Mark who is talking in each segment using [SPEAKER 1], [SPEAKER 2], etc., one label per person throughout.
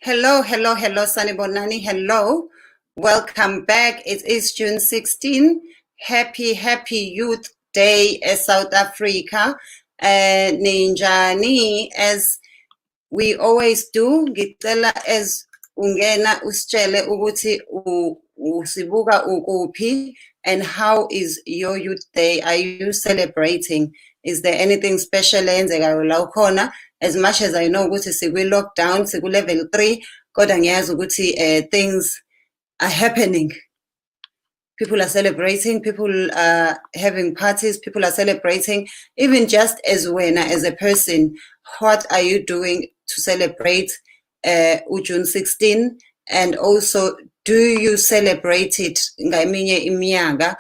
[SPEAKER 1] Hello, Sanibonani. Hello. Welcome back. It is June 16. Happy Youth Day South Africa. Ninjani, as we always do, ngicela as ungena usitshele ukuthi usibuka ukuphi and how is your youth day? Are you celebrating? Is there anything special eyenzekayo la ukhona? As much as I know ukuthi sikwi-lockdown, siku-level 3, kodwa ngiyazi ukuthi things are happening. People are celebrating, people are having parties, people are celebrating. Even just as wena, as a person, what are you doing to celebrate June 16? And also, do you celebrate it ngaminye iminyaka?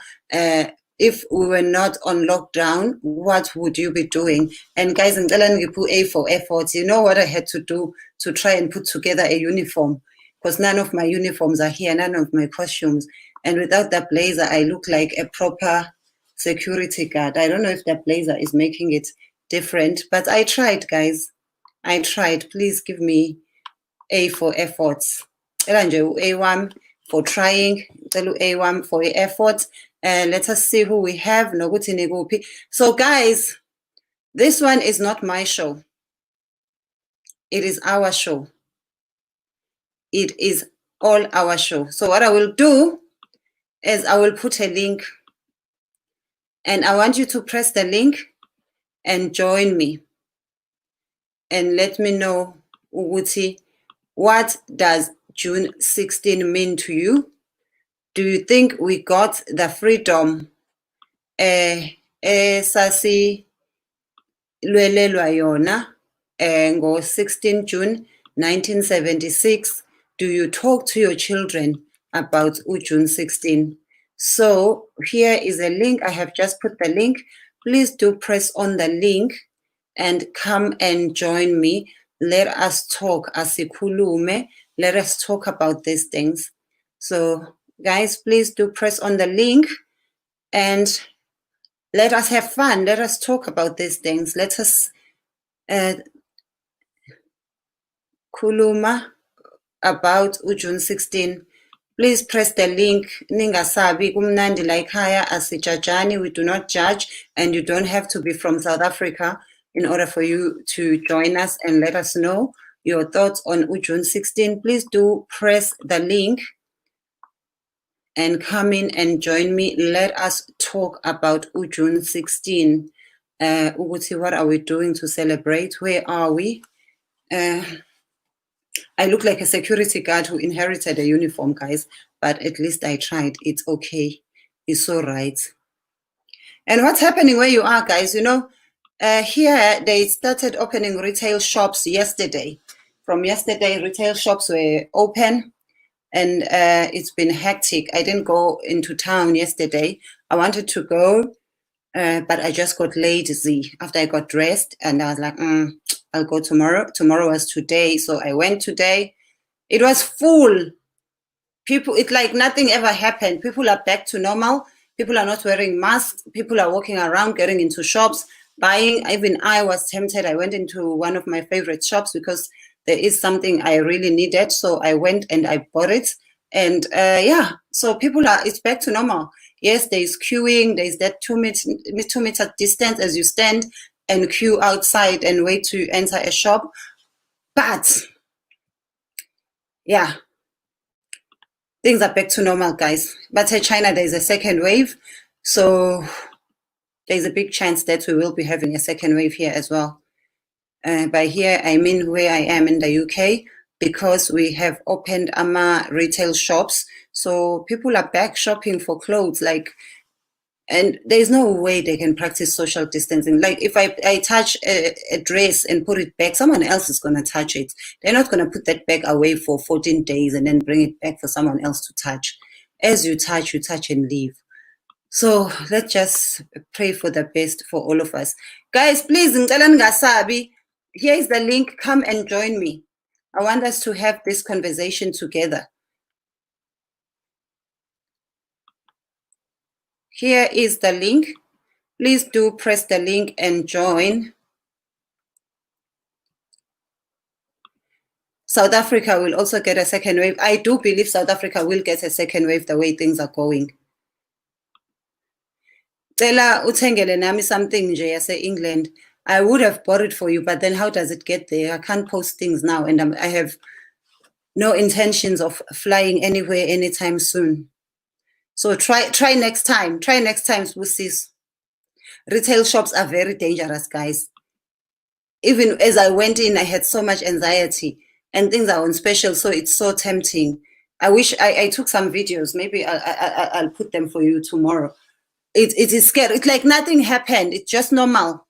[SPEAKER 1] If we were not on lockdown, what would you be doing? And guys, ngicela ngiphu A for effort. You know what I had to do to try and put together a uniform? Because none of my uniforms are here, none of my costumes. And without that blazer, I look like a proper security guard. I don't know if that blazer is making it different, but I tried, guys. I tried. Please give me A for efforts. A1 for trying, A1 for effort. Let us see who we have. So guys, this one is not my show. It is our show. It is all our show. So what I will do is I will put a link, and I want you to press the link and join me and let me know what does June 16 mean to you. Do you think we got the freedom sasi lwelelwa yona ngo 16 June 1976? Do you talk to your children about June 16? So here is a link. I have just put the link. Please do press on the link and come and join me. Let us talk. Asikhulume. Let us talk about these things. So guys, please do press on the link and let us have fun. Let us talk about these things. Let us kuluma about June 16. Please press the link. Ningasabi kumnandi like haya asijajani. We do not judge, and you don't have to be from South Africa in order for you to join us and let us know your thoughts on June 16. Please do press the link and come in and join me. Let us talk about June 16. What are we doing to celebrate? Where are we? I look like a security guard who inherited a uniform, guys, but at least I tried. It's okay. It's all right. And what's happening where you are, guys? You know, here they started opening retail shops yesterday. From yesterday, retail shops were open, and it's been hectic. I didn't go into town yesterday. I wanted to go, but I just got lazy after I got dressed, and I was like, I'll go tomorrow. Tomorrow was today, so I went today. It was full. People, it's like nothing ever happened. People are back to normal. People are not wearing masks. People are walking around, getting into shops, buying. Even I was tempted. I went into one of my favorite shops because there is something I really needed. So I went and I bought it. And yeah, so people are, it's back to normal. Yes, there is queuing. There is that 2 meter distance as you stand and queue outside and wait to enter a shop. But yeah, things are back to normal, guys. But in China, there's a second wave. So there's a big chance that we will be having a second wave here as well. By here, I mean where I am in the UK, because we have opened retail shops. So people are back shopping for clothes, and there's no way they can practice social distancing. Like if I touch a dress and put it back, someone else is going to touch it. They're not going to put that bag away for 14 days and then bring it back for someone else to touch. As you touch and leave. So let's just pray for the best for all of us. Guys, please, ngicela ningasabi. Here is the link. Come and join me. I want us to have this conversation together. Here is the link. Please do press the link and join. South Africa will also get a second wave. I do believe South Africa will get a second wave the way things are going. Cela uthengele nami something nje yase-England. I would have bought it for you, but then how does it get there? I can't post things now, and I have no intentions of flying anywhere anytime soon. So try next time. Try next time, sis. Retail shops are very dangerous, guys. Even as I went in, I had so much anxiety, and things are on special, so it's so tempting. I wish I took some videos. Maybe I'll put them for you tomorrow. It is scary. It's like nothing happened. It's just normal.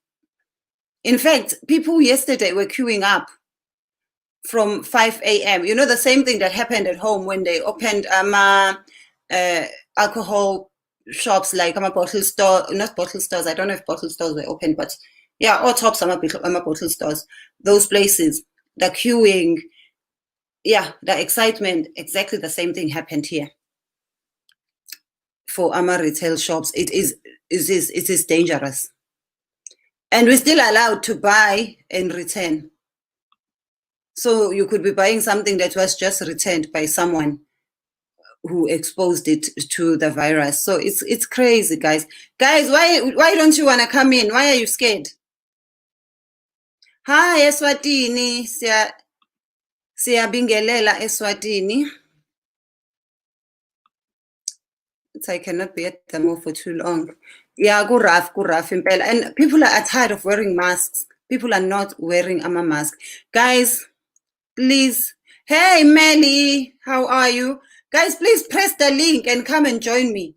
[SPEAKER 1] In fact, people yesterday were queuing up from 5 a.m. You know, the same thing that happened at home when they opened alcohol shops, like bottle store, not bottle stores. I don't know if bottle stores were open, but yeah, all tops bottle stores. Those places, the queuing, yeah, the excitement. Exactly the same thing happened here. For retail shops, it is dangerous, and we're still allowed to buy and return. So you could be buying something that was just returned by someone who exposed it to the virus. So it's crazy, guys. Guys, why don't you want to come in? Why are you scared? Hi, Eswatini. Siyabingelela Eswatini. I cannot be at the move for too long. Yeah, go rough, impela. And people are tired of wearing masks. People are not wearing a mask. Guys, please. Hey, Melly, how are you? Guys, please press the link and come and join me.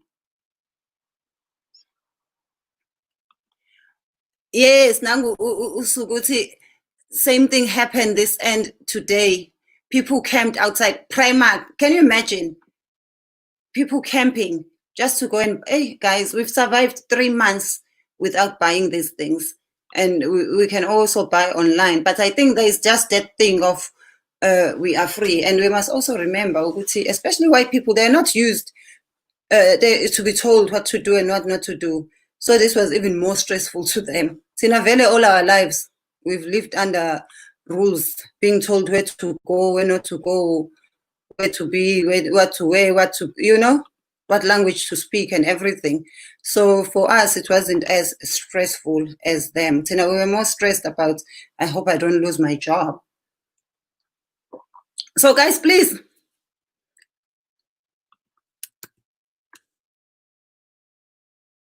[SPEAKER 1] Yes, Nangu Usuguti, same thing happened this end today. People camped outside Primark. Can you imagine? People camping just to go and, hey, guys, we've survived 3 months without buying these things. And we can also buy online. But I think there's just that thing of we are free. And we must also remember, especially white people, they're not used to be told what to do and what not to do. So this was even more stressful to them. Sinavele, all our lives, we've lived under rules, being told where to go, where not to go, where to be, what to wear, what to, what language to speak and everything. So for us, it wasn't as stressful as them. We were more stressed about, I hope I don't lose my job. So guys, please.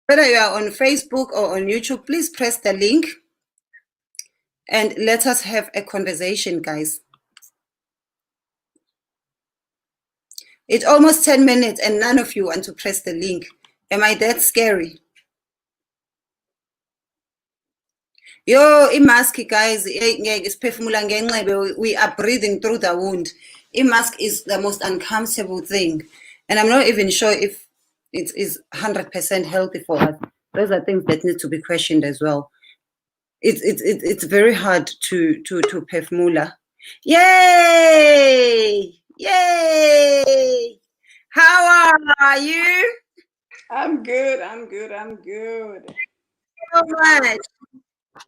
[SPEAKER 1] Whether you are on Facebook or on YouTube, please press the link and let us have a conversation, guys. It's almost 10 minutes and none of you want to press the link. Am I that scary? Yo, i-mask, guys, we are breathing through the wound. I-mask is the most uncomfortable thing. And I'm not even sure if it is 100% healthy for us. Those are things that need to be questioned as well. It's very hard to performula. Yay! Yay! How are you?
[SPEAKER 2] I'm good.
[SPEAKER 1] So much.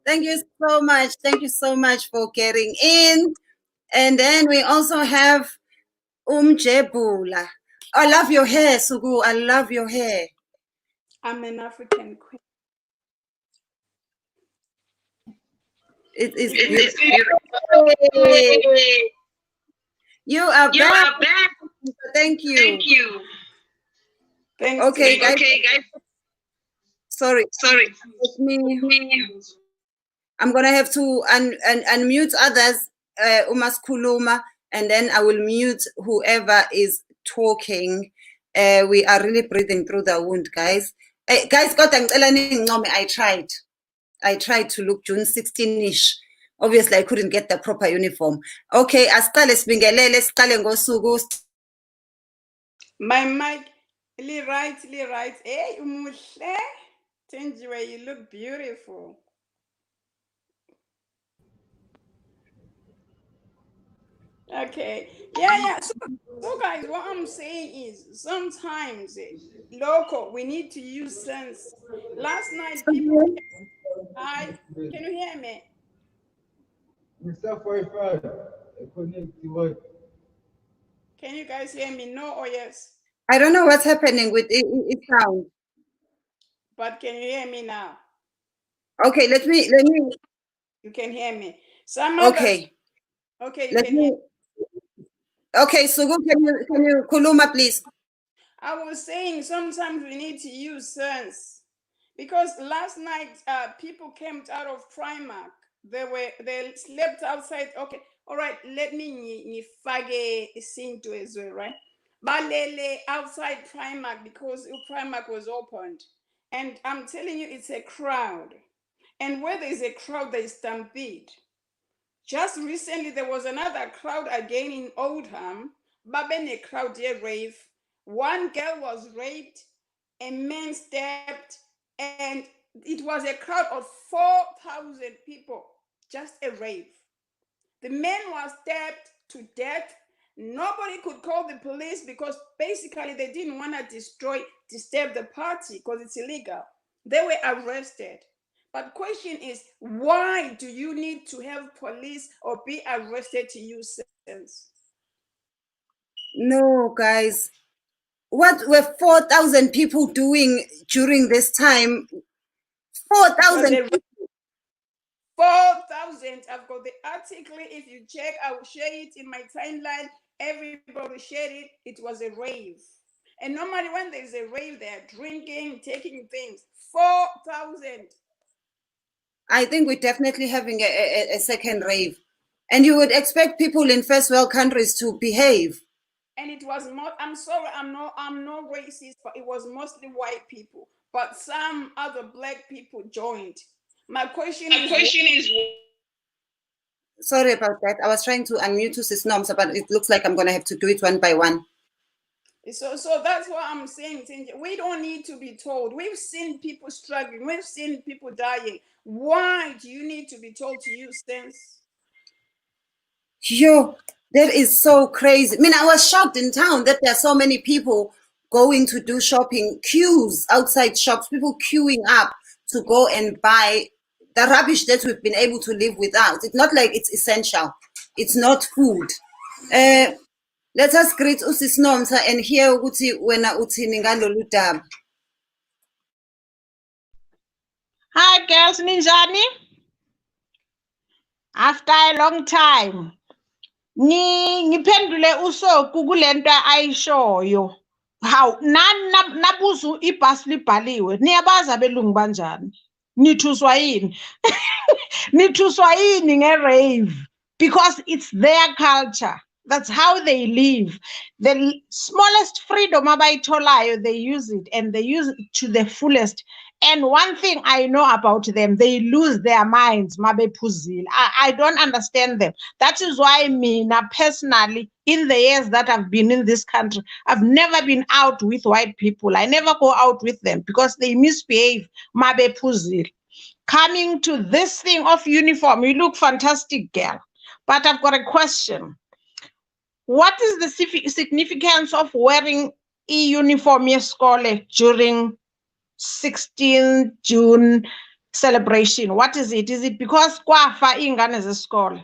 [SPEAKER 1] Thank you so much. Thank you so much for getting in. And then we also have Jebula. I love your hair, Sugu. I love your hair.
[SPEAKER 2] I'm an African queen.
[SPEAKER 1] It is beautiful. Hey. You are back. Thank you.
[SPEAKER 2] Thanks.
[SPEAKER 1] Okay, guys. Sorry. I'm gonna have to unmute others, Asikhulume, and then I will mute whoever is talking. We are really breathing through the wound, guys. Guys, I tried to look June 16-ish. Obviously, I couldn't get the proper uniform. Okay, asiqale sibingelele, siqale ngosuku.
[SPEAKER 2] My mic, right. Hey, umuhle. Thenjiwe, you look beautiful. Okay. Yeah. So guys, what I'm saying is sometimes local, we need to use sense. Last night, people. Hi, can you hear me?
[SPEAKER 3] Mr. 45.
[SPEAKER 2] Can you guys hear me? No or yes?
[SPEAKER 1] I don't know what's happening with it sound.
[SPEAKER 2] But can you hear me now?
[SPEAKER 1] Okay, let me.
[SPEAKER 2] You can hear me. Some others.
[SPEAKER 1] Okay,
[SPEAKER 2] Okay, you
[SPEAKER 1] let
[SPEAKER 2] can hear.
[SPEAKER 1] me. Okay, Sugu, can you Kuluma, please?
[SPEAKER 2] I was saying sometimes we need to use sense because last night people came out of Primark. They slept outside. Okay, all right. Let me nifage into as well, right? Balele outside Primark because Primark was opened, and I'm telling you, it's a crowd. And where there is a crowd, there is stampede. Just recently, there was another crowd again in Oldham. Babene crowd here rave. One girl was raped, a man stabbed, and it was a crowd of 4,000 people. Just a rave. The man was stabbed to death. Nobody could call the police because basically they didn't want to disturb the party because it's illegal. They were arrested. But question is, why do you need to have police or be arrested to use sense?
[SPEAKER 1] No, guys. What were 4,000 people doing during this time?
[SPEAKER 2] It was
[SPEAKER 1] 4,000.
[SPEAKER 2] a 4,000. I've got the article. If you check, I will share it in my timeline. Everybody shared it. It was a rave. And normally when there's a rave, they're drinking, taking things. 4,000.
[SPEAKER 1] I think we're definitely having a second rave. And you would expect people in first world countries to behave.
[SPEAKER 2] And it was not, I'm sorry, I'm not racist, but it was mostly white people. But some other black people joined. My question is
[SPEAKER 1] Sorry about that. I was trying to unmute to sis norms, but it looks like I'm going to have to do it one by one.
[SPEAKER 2] so that's what I'm saying. We don't need to be told. We've seen people struggling. We've seen people dying. Why do you need to be told to use sense?
[SPEAKER 1] Yo, that is so crazy. I mean, I was shocked in town that there are so many people going to do shopping, queues outside shops, people queuing up to go and buy the rubbish that we've been able to live without. It's not like it's essential. It's not food. Let us greet uSis Nomsa and hear ukuthi wena uthini ngalolu daba.
[SPEAKER 3] Hi girls, ninjani? After a long time. Ngiphendule uSoku kulento ayishoyo. Hawu nabuzu ibhasi libhaliwe. Niyabaza belungu banjani? Nithuswa yini? Nithuswa yini nge-rave? Because it's their culture. That's how they live. The smallest freedom abayitholayo, they use it and they use it to the fullest. And one thing I know about them, they lose their minds. I don't understand them. That is why personally, in the years that I've been in this country, I've never been out with white people. I never go out with them because they misbehave. Coming to this thing of uniform, you look fantastic, girl. But I've got a question. What is the significance of wearing a uniform yesikole during 16th June celebration? What is it? Is it because kwafa ingane zesikole?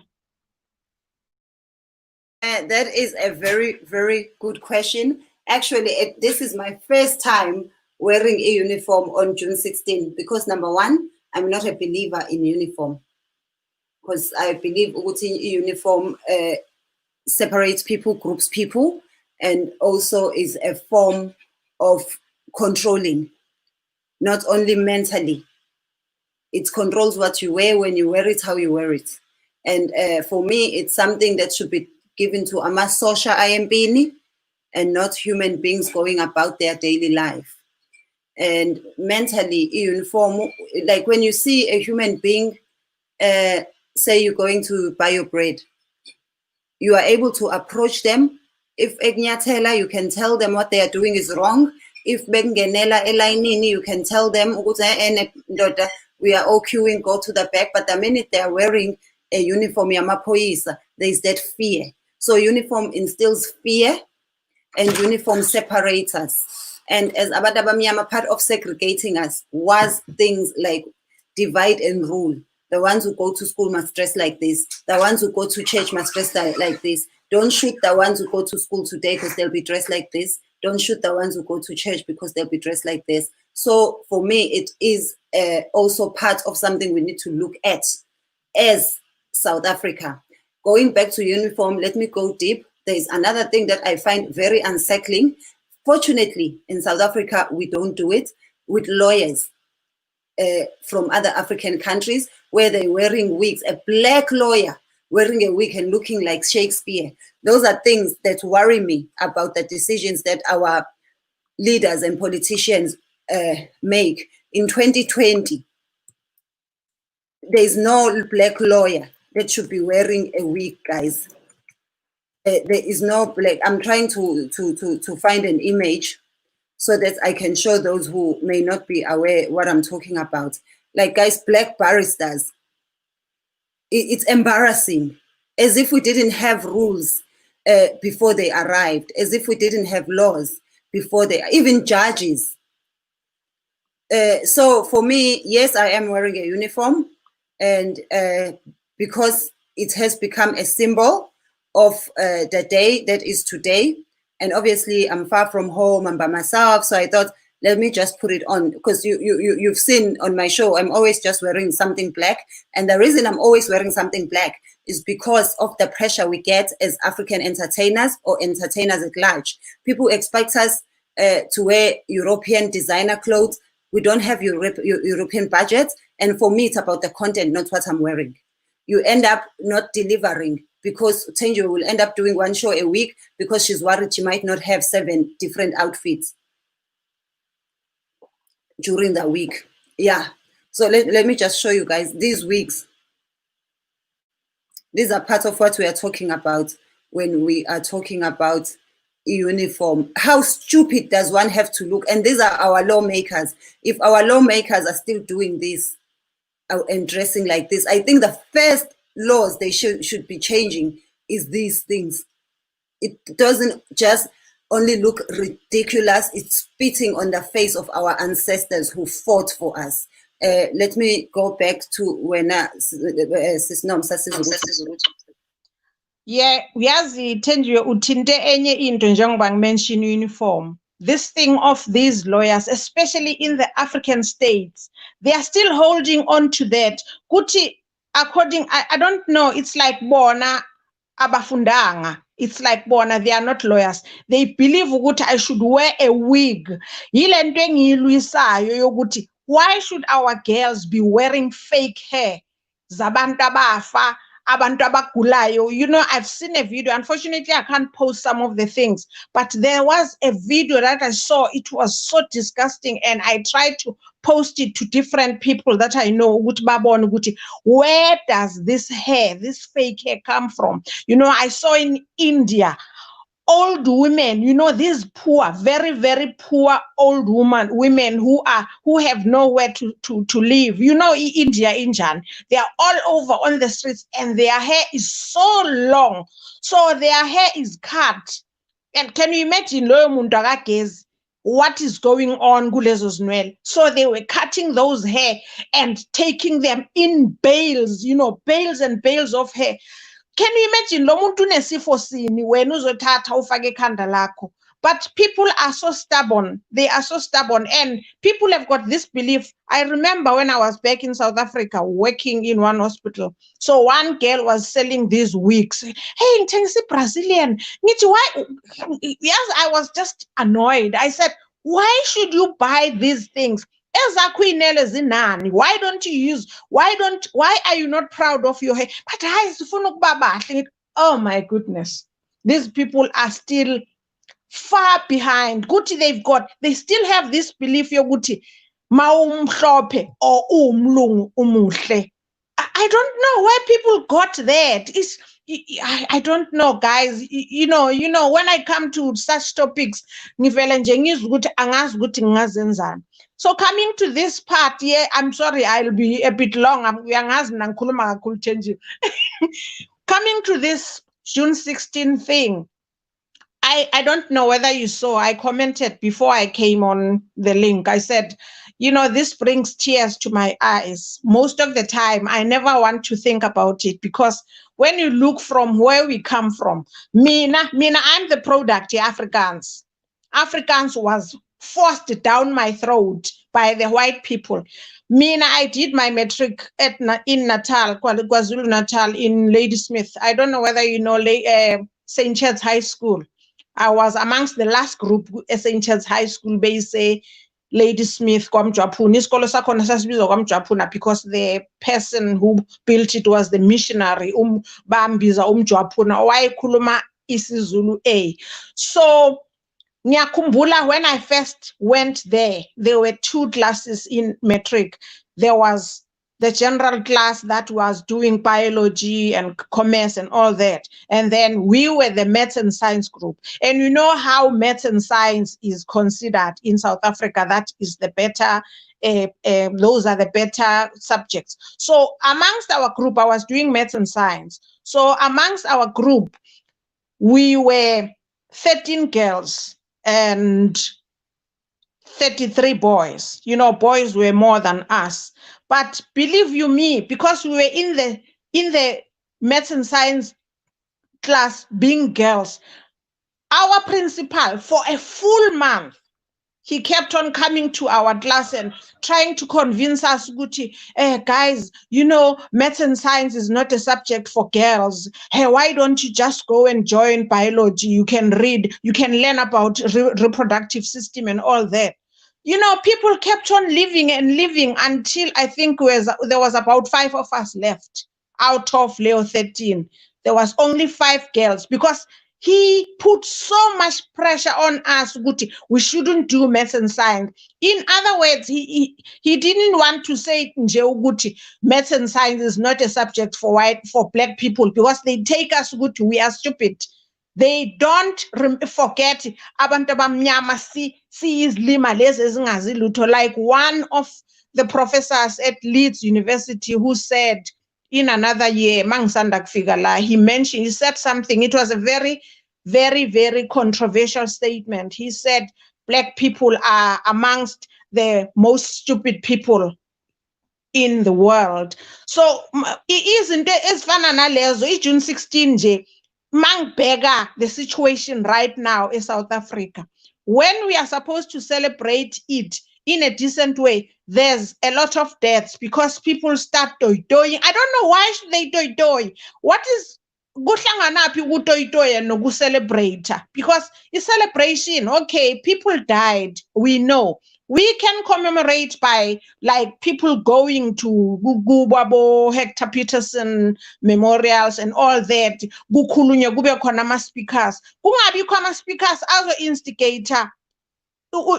[SPEAKER 1] That is a very, very good question. Actually, this is my first time wearing a uniform on June 16 because number one, I'm not a believer in uniform because I believe uniform separates people, groups people, and also is a form of controlling, not only mentally. It controls what you wear, when you wear it, how you wear it. And for me, it's something that should be given to amasosha ayempini and not human beings going about their daily life. And mentally, uniform, like when you see a human being, say you're going to buy your bread, you are able to approach them. If egnyathela, you can tell them what they are doing is wrong. If bengenela elainini, you can tell them we are all queuing, go to the back. But the minute they are wearing a uniform, yamapoisa, there is that fear. So uniform instills fear, and uniform separates us. And as Abadabamiyama, part of segregating us was things like divide and rule. The ones who go to school must dress like this. The ones who go to church must dress like this. Don't shoot the ones who go to school today because they'll be dressed like this. Don't shoot the ones who go to church because they'll be dressed like this. So for me, it is also part of something we need to look at as South Africa. Going back to uniform, let me go deep. There is another thing that I find very unsettling. Fortunately, in South Africa, we don't do it with lawyers from other African countries where they're wearing wigs. A black lawyer wearing a wig and looking like Shakespeare. Those are things that worry me about the decisions that our leaders and politicians make. In 2020, there is no black lawyer that should be wearing a wig, guys. There is no black. I'm trying to find an image so that I can show those who may not be aware what I'm talking about. Like, guys, black barristers. It's embarrassing, as if we didn't have rules before they arrived, as if we didn't have laws before they, even judges. So for me, yes, I am wearing a uniform, and because it has become a symbol of the day that is today. And obviously I'm far from home, I'm by myself. So I thought, let me just put it on, because you've seen on my show, I'm always just wearing something black. And the reason I'm always wearing something black is because of the pressure we get as African entertainers or entertainers at large. People expect us to wear European designer clothes. We don't have European budget. And for me, it's about the content, not what I'm wearing. You end up not delivering, because Thenjiwe will end up doing one show a week because she's worried she might not have 7 different outfits during the week. Yeah. So let me just show you guys these wigs. These are part of what we are talking about when we are talking about uniform. How stupid does one have to look? And these are our lawmakers. If our lawmakers are still doing this and dressing like this, I think the first laws they should be changing is these things. It doesn't just only look ridiculous, it's spitting on the face of our ancestors who fought for us. Let me go back to when
[SPEAKER 3] yeah, uyazi Thenjiwe uthinte enye into njengoba ngimention uniform. This thing of these lawyers, especially in the African states, they are still holding on to that. Kuti, according, I don't know, it's like bona abafundanga. It's like bona, they are not lawyers. They believe ukuthi I should wear a wig. Yile nto engiyilwisayo yokuthi, why should our girls be wearing fake hair? Zabantu abafa, abantu abagulayo. You know, I've seen a video. Unfortunately, I can't post some of the things, but there was a video that I saw. It was so disgusting, and I tried to post it to different people that I know. Where does this hair, this fake hair come from? You know, I saw in India, old women, you know, these poor, very, very poor old women who have nowhere to live. You know, India, they are all over on the streets, and their hair is so long. So their hair is cut. And can you imagine what is going on kulezo zinwele? So they were cutting those hair and taking them in bales, you know, bales and bales of hair. Can you imagine lo muntu unesifo sini wena uzothatha ufake ekhanda lakho? But people are so stubborn. They are so stubborn, and people have got this belief. I remember when I was back in South Africa working in one hospital. So one girl was selling these wigs. Hey, ngithengisa Brazilian. Ngithi why? Yes, I was just annoyed. I said, why should you buy these things? Why don't you use, why are you not proud of your hair? But oh my goodness, these people are still far behind. Guti, they still have this belief yokuthi mawumhlophe or umlungu umuhle. I don't know where people got that. I don't know, guys. You know, when I come to such topics, ngivele nje ngizwe ukuthi angazi ukuthi ngingazenzani. So coming to this part, yeah, I'm sorry, I'll be a bit long. Coming to this June 16 thing, I don't know whether you saw, I commented before I came on the link. I said, you know, this brings tears to my eyes. Most of the time, I never want to think about it because when you look from where we come from, I'm the product of Afrikaans. Afrikaans was forced down my throat by the white people. I did my matric in Natal, KwaZulu Natal, in Ladysmith. I don't know whether you know St. Chad's High School. I was amongst the last group at St. Chad's High School, base Ladysmith, KwaMjwaphuna. Isikolo sakhona sasibizwa KwaMjwaphuna because the person who built it was the missionary, bambiza uMjwaphuna, owayekhuluma isiZulu A. So, ngiyakhumbula when I first went there were two classes in matric. There was the general class that was doing biology and commerce and all that. And then we were the maths and science group. And you know how maths and science is considered in South Africa. That is the better, those are the better subjects. So amongst our group, I was doing maths and science. So amongst our group, we were 13 girls and 33 boys. You know, boys were more than us. But believe you me, because we were in the maths and science class being girls, our principal for a full month, he kept on coming to our class and trying to convince us, guys, you know, maths and science is not a subject for girls. Hey, why don't you just go and join biology? You can read, you can learn about reproductive system and all that. You know, people kept on living and living until I think there was about 5 of us left out of Leo 13. There was only 5 girls because he put so much pressure on us. We shouldn't do maths and science. In other words, he didn't want to say maths and science is not a subject for black people because they take us we are stupid. They don't forget abantu abamnyama siyizilima lezi ezingazi lutho, like one of the professors at Leeds University who said in another year, he said something. It was a very, very, very controversial statement. He said black people are amongst the most stupid people in the world. So isn't it ezifana nalezo June 16 nje mangbheka the situation right now in South Africa, when we are supposed to celebrate it in a decent way, there's a lot of deaths because people start doing. I don't know why should they doing. What is kuhlanganaphi ukutoyitoya nokucelebrate? Because it's celebration. Okay, people died, we know. We can commemorate by like people going to Babo, Hector Peterson memorials and all that. Kukhulunywe kube khona ama-speakers. Kungabikho ama-speakers azo-instigator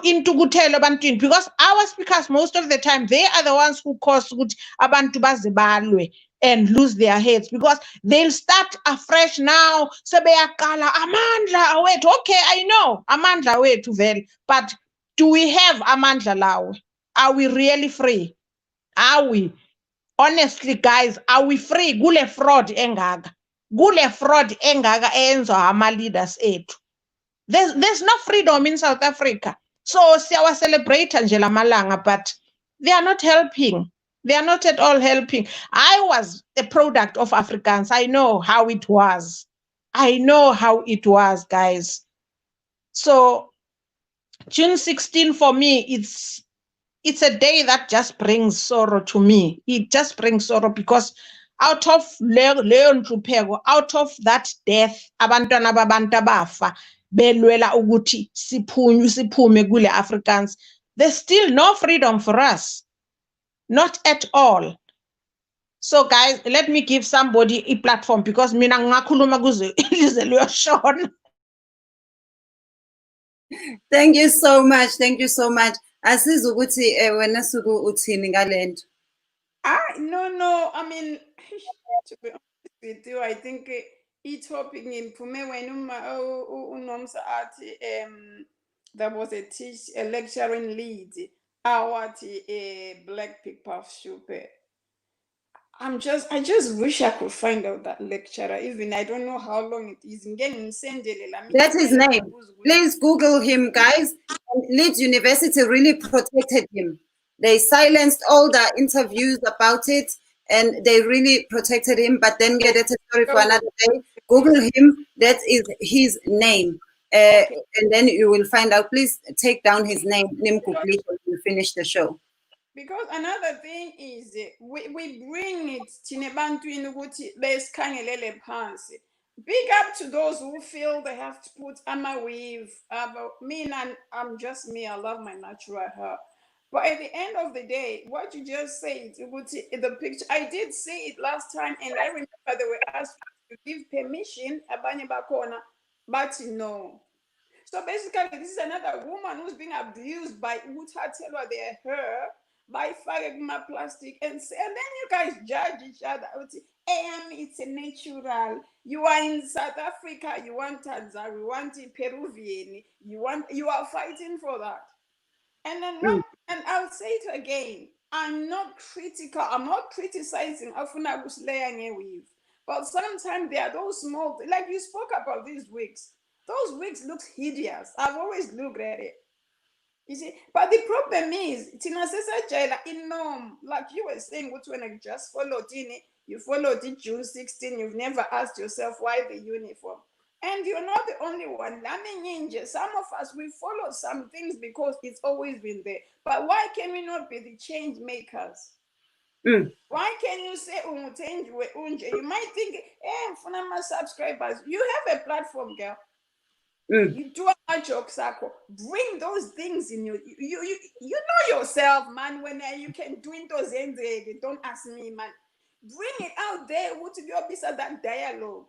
[SPEAKER 3] into kuthela abantwini, because our speakers most of the time they are the ones who cause ukuthi abantu bazibalwe and lose their heads, because they'll start afresh now. Sebeyaqala amandla awethu. Okay, I know amandla awethu vele, but do we have amandla lawo? Are we really free? Are we? Honestly, guys, are we free? Kule fraud engaka. Kule fraud engaka enzo ama leaders ethu. There's no freedom in South Africa. So siyawa celebrate nje lamalanga, but they are not helping. They are not at all helping. I was a product of Afrikaans. I know how it was. I know how it was, guys. So June 16 for me, it's a day that just brings sorrow to me. It just brings sorrow because out of Leon Trupego, out of that death, abantwana babantu bafa belwela ukuthi siphume kule Afrikaans, there's still no freedom for us. Not at all. So guys, let me give somebody a platform because mina ngakhuluma kuze ilizwe liyashona.
[SPEAKER 1] Thank you so much. Thank you so much. Asiza ukuthi wena suku uthini ngalento.
[SPEAKER 2] No. I mean, to be honest with you, I think topic ngiphume wena unomsa athi there was a lecturer in Leeds awathi black people stupid. I just wish I could find out that lecturer. Even I don't know how long it is.
[SPEAKER 1] That's his name. Please Google him, guys. Leeds University really protected him. They silenced all the interviews about it, and they really protected him. But then get a story for another day. Google him. That is his name. And then you will find out. Please take down his name, Nimkukli, when we finish the show.
[SPEAKER 2] Because another thing is we bring it tinebantwini ukuthi besikhangelele phansi. Big up to those who feel they have to put weave. Me, I'm just me. I love my natural hair. But at the end of the day, what you just said, the picture, I did see it last time, and I remember they were asked to give permission, abanye bakona, but no. So basically, this is another woman who's being abused by uthathelwa their hair, by fagma plastic, and then you guys judge each other. It's a natural. You are in South Africa, you want Tanzania, you want Peruvian, you are fighting for that. And then and I'll say it again, I'm not critical, I'm not criticizing Afuna Busleyange weave. But sometimes there are those small, like you spoke about these wigs. Those wigs look hideous. I've always looked at it. You see, but the problem is, Tina Sesa Jaila in norm, like you were saying, what when I just followed Tini, you followed it June 16, you've never asked yourself why the uniform. And you're not the only one. Some of us, we follow some things because it's always been there. But why can we not be the change makers? Why can you say you might think, for my subscribers, you have a platform, girl. You do a joke, Sako. Bring those things in you. You know yourself, man. When you can do it, those ends, don't ask me, man. Bring it out there. What will be that dialogue?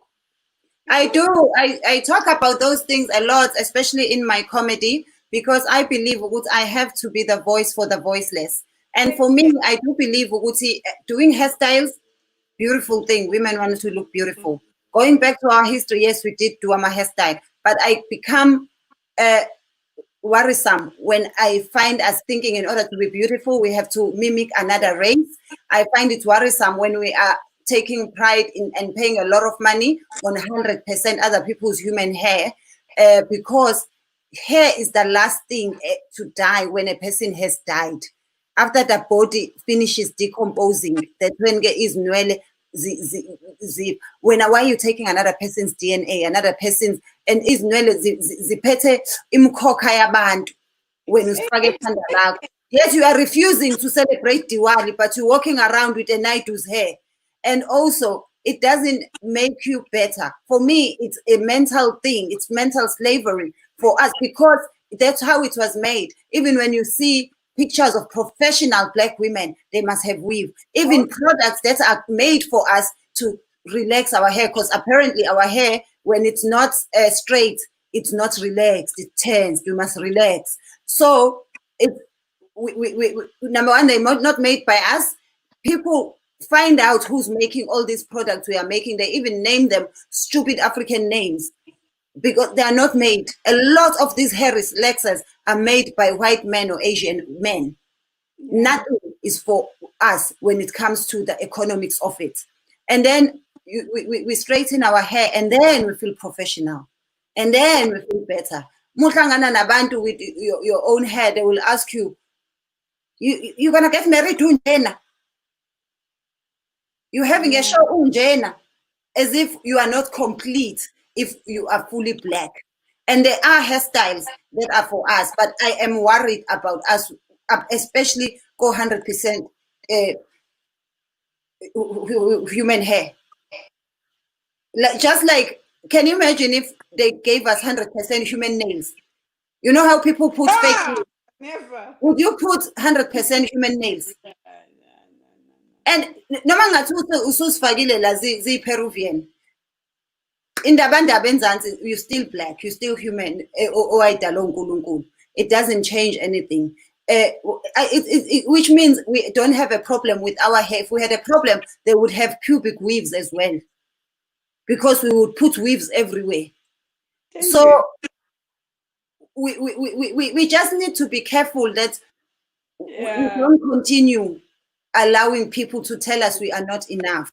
[SPEAKER 1] I do. I talk about those things a lot, especially in my comedy, because I believe I have to be the voice for the voiceless. And for me, I do believe doing hairstyles, beautiful thing. Women want to look beautiful. Going back to our history, yes, we did do a hairstyle, but I become worrisome when I find us thinking in order to be beautiful, we have to mimic another race. I find it worrisome when we are taking pride in and paying a lot of money on 100% other people's human hair, because hair is the last thing to die when a person has died. After the body finishes decomposing, that when is nwele, why are you taking another person's DNA, another person's, and is nwele ziphethe imkhokha yabantu when usifake ekhanda lakho. Yes, you are refusing to celebrate Diwali, but you're walking around with a Naidu's hair. And also, it doesn't make you better. For me, it's a mental thing. It's mental slavery for us, because that's how it was made. Even when you see pictures of professional Black women, they must have weave. Even products that are made for us to relax our hair, because apparently our hair, when it's not straight, it's not relaxed, it turns, you must relax. So, number one, they're not made by us. People find out who's making all these products we are making. They even name them stupid African names because they are not made. A lot of these hair relaxers are made by white men or Asian men. Nothing is for us when it comes to the economics of it. And then we straighten our hair, and then we feel professional, and then we feel better. Muhlangana nabantu with your own hair, they will ask you, you're gonna get married to Unjena. You're having a show Unjena, as if you are not complete if you are fully Black. And there are hairstyles that are for us, but I am worried about us, especially go 100% human hair. Just like, can you imagine if they gave us 100% human nails? You know how people put fake nails?
[SPEAKER 2] Never.
[SPEAKER 1] Would you put 100% human nails? And noma ngathi ususifakile la zi-Peruvian. Indaba enzansi, you're still Black, you're still human. It doesn't change anything. Which means we don't have a problem with our hair. If we had a problem, they would have pubic weaves as well, because we would put weaves everywhere. So we just need to be careful that we don't continue allowing people to tell us we are not enough.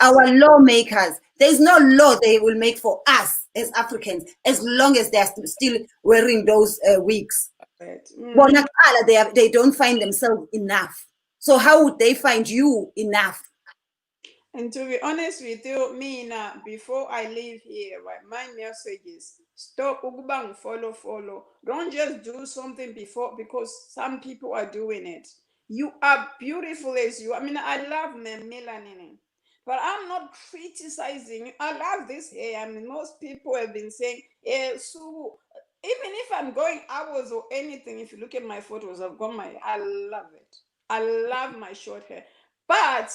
[SPEAKER 1] Our lawmakers, there's no law they will make for us as Africans, as long as they're still wearing those wigs. Bona kuqala, they don't find themselves enough. So how would they find you enough?
[SPEAKER 2] And to be honest with you, me now, before I leave here, right, my message is stop ukubang follow. Don't just do something before because some people are doing it. You are beautiful as you. I mean, I love my melanin, but I'm not criticizing. I love this hair. I mean, most people have been saying, so even if I'm going hours or anything, if you look at my photos, I've got I love it. I love my short hair, but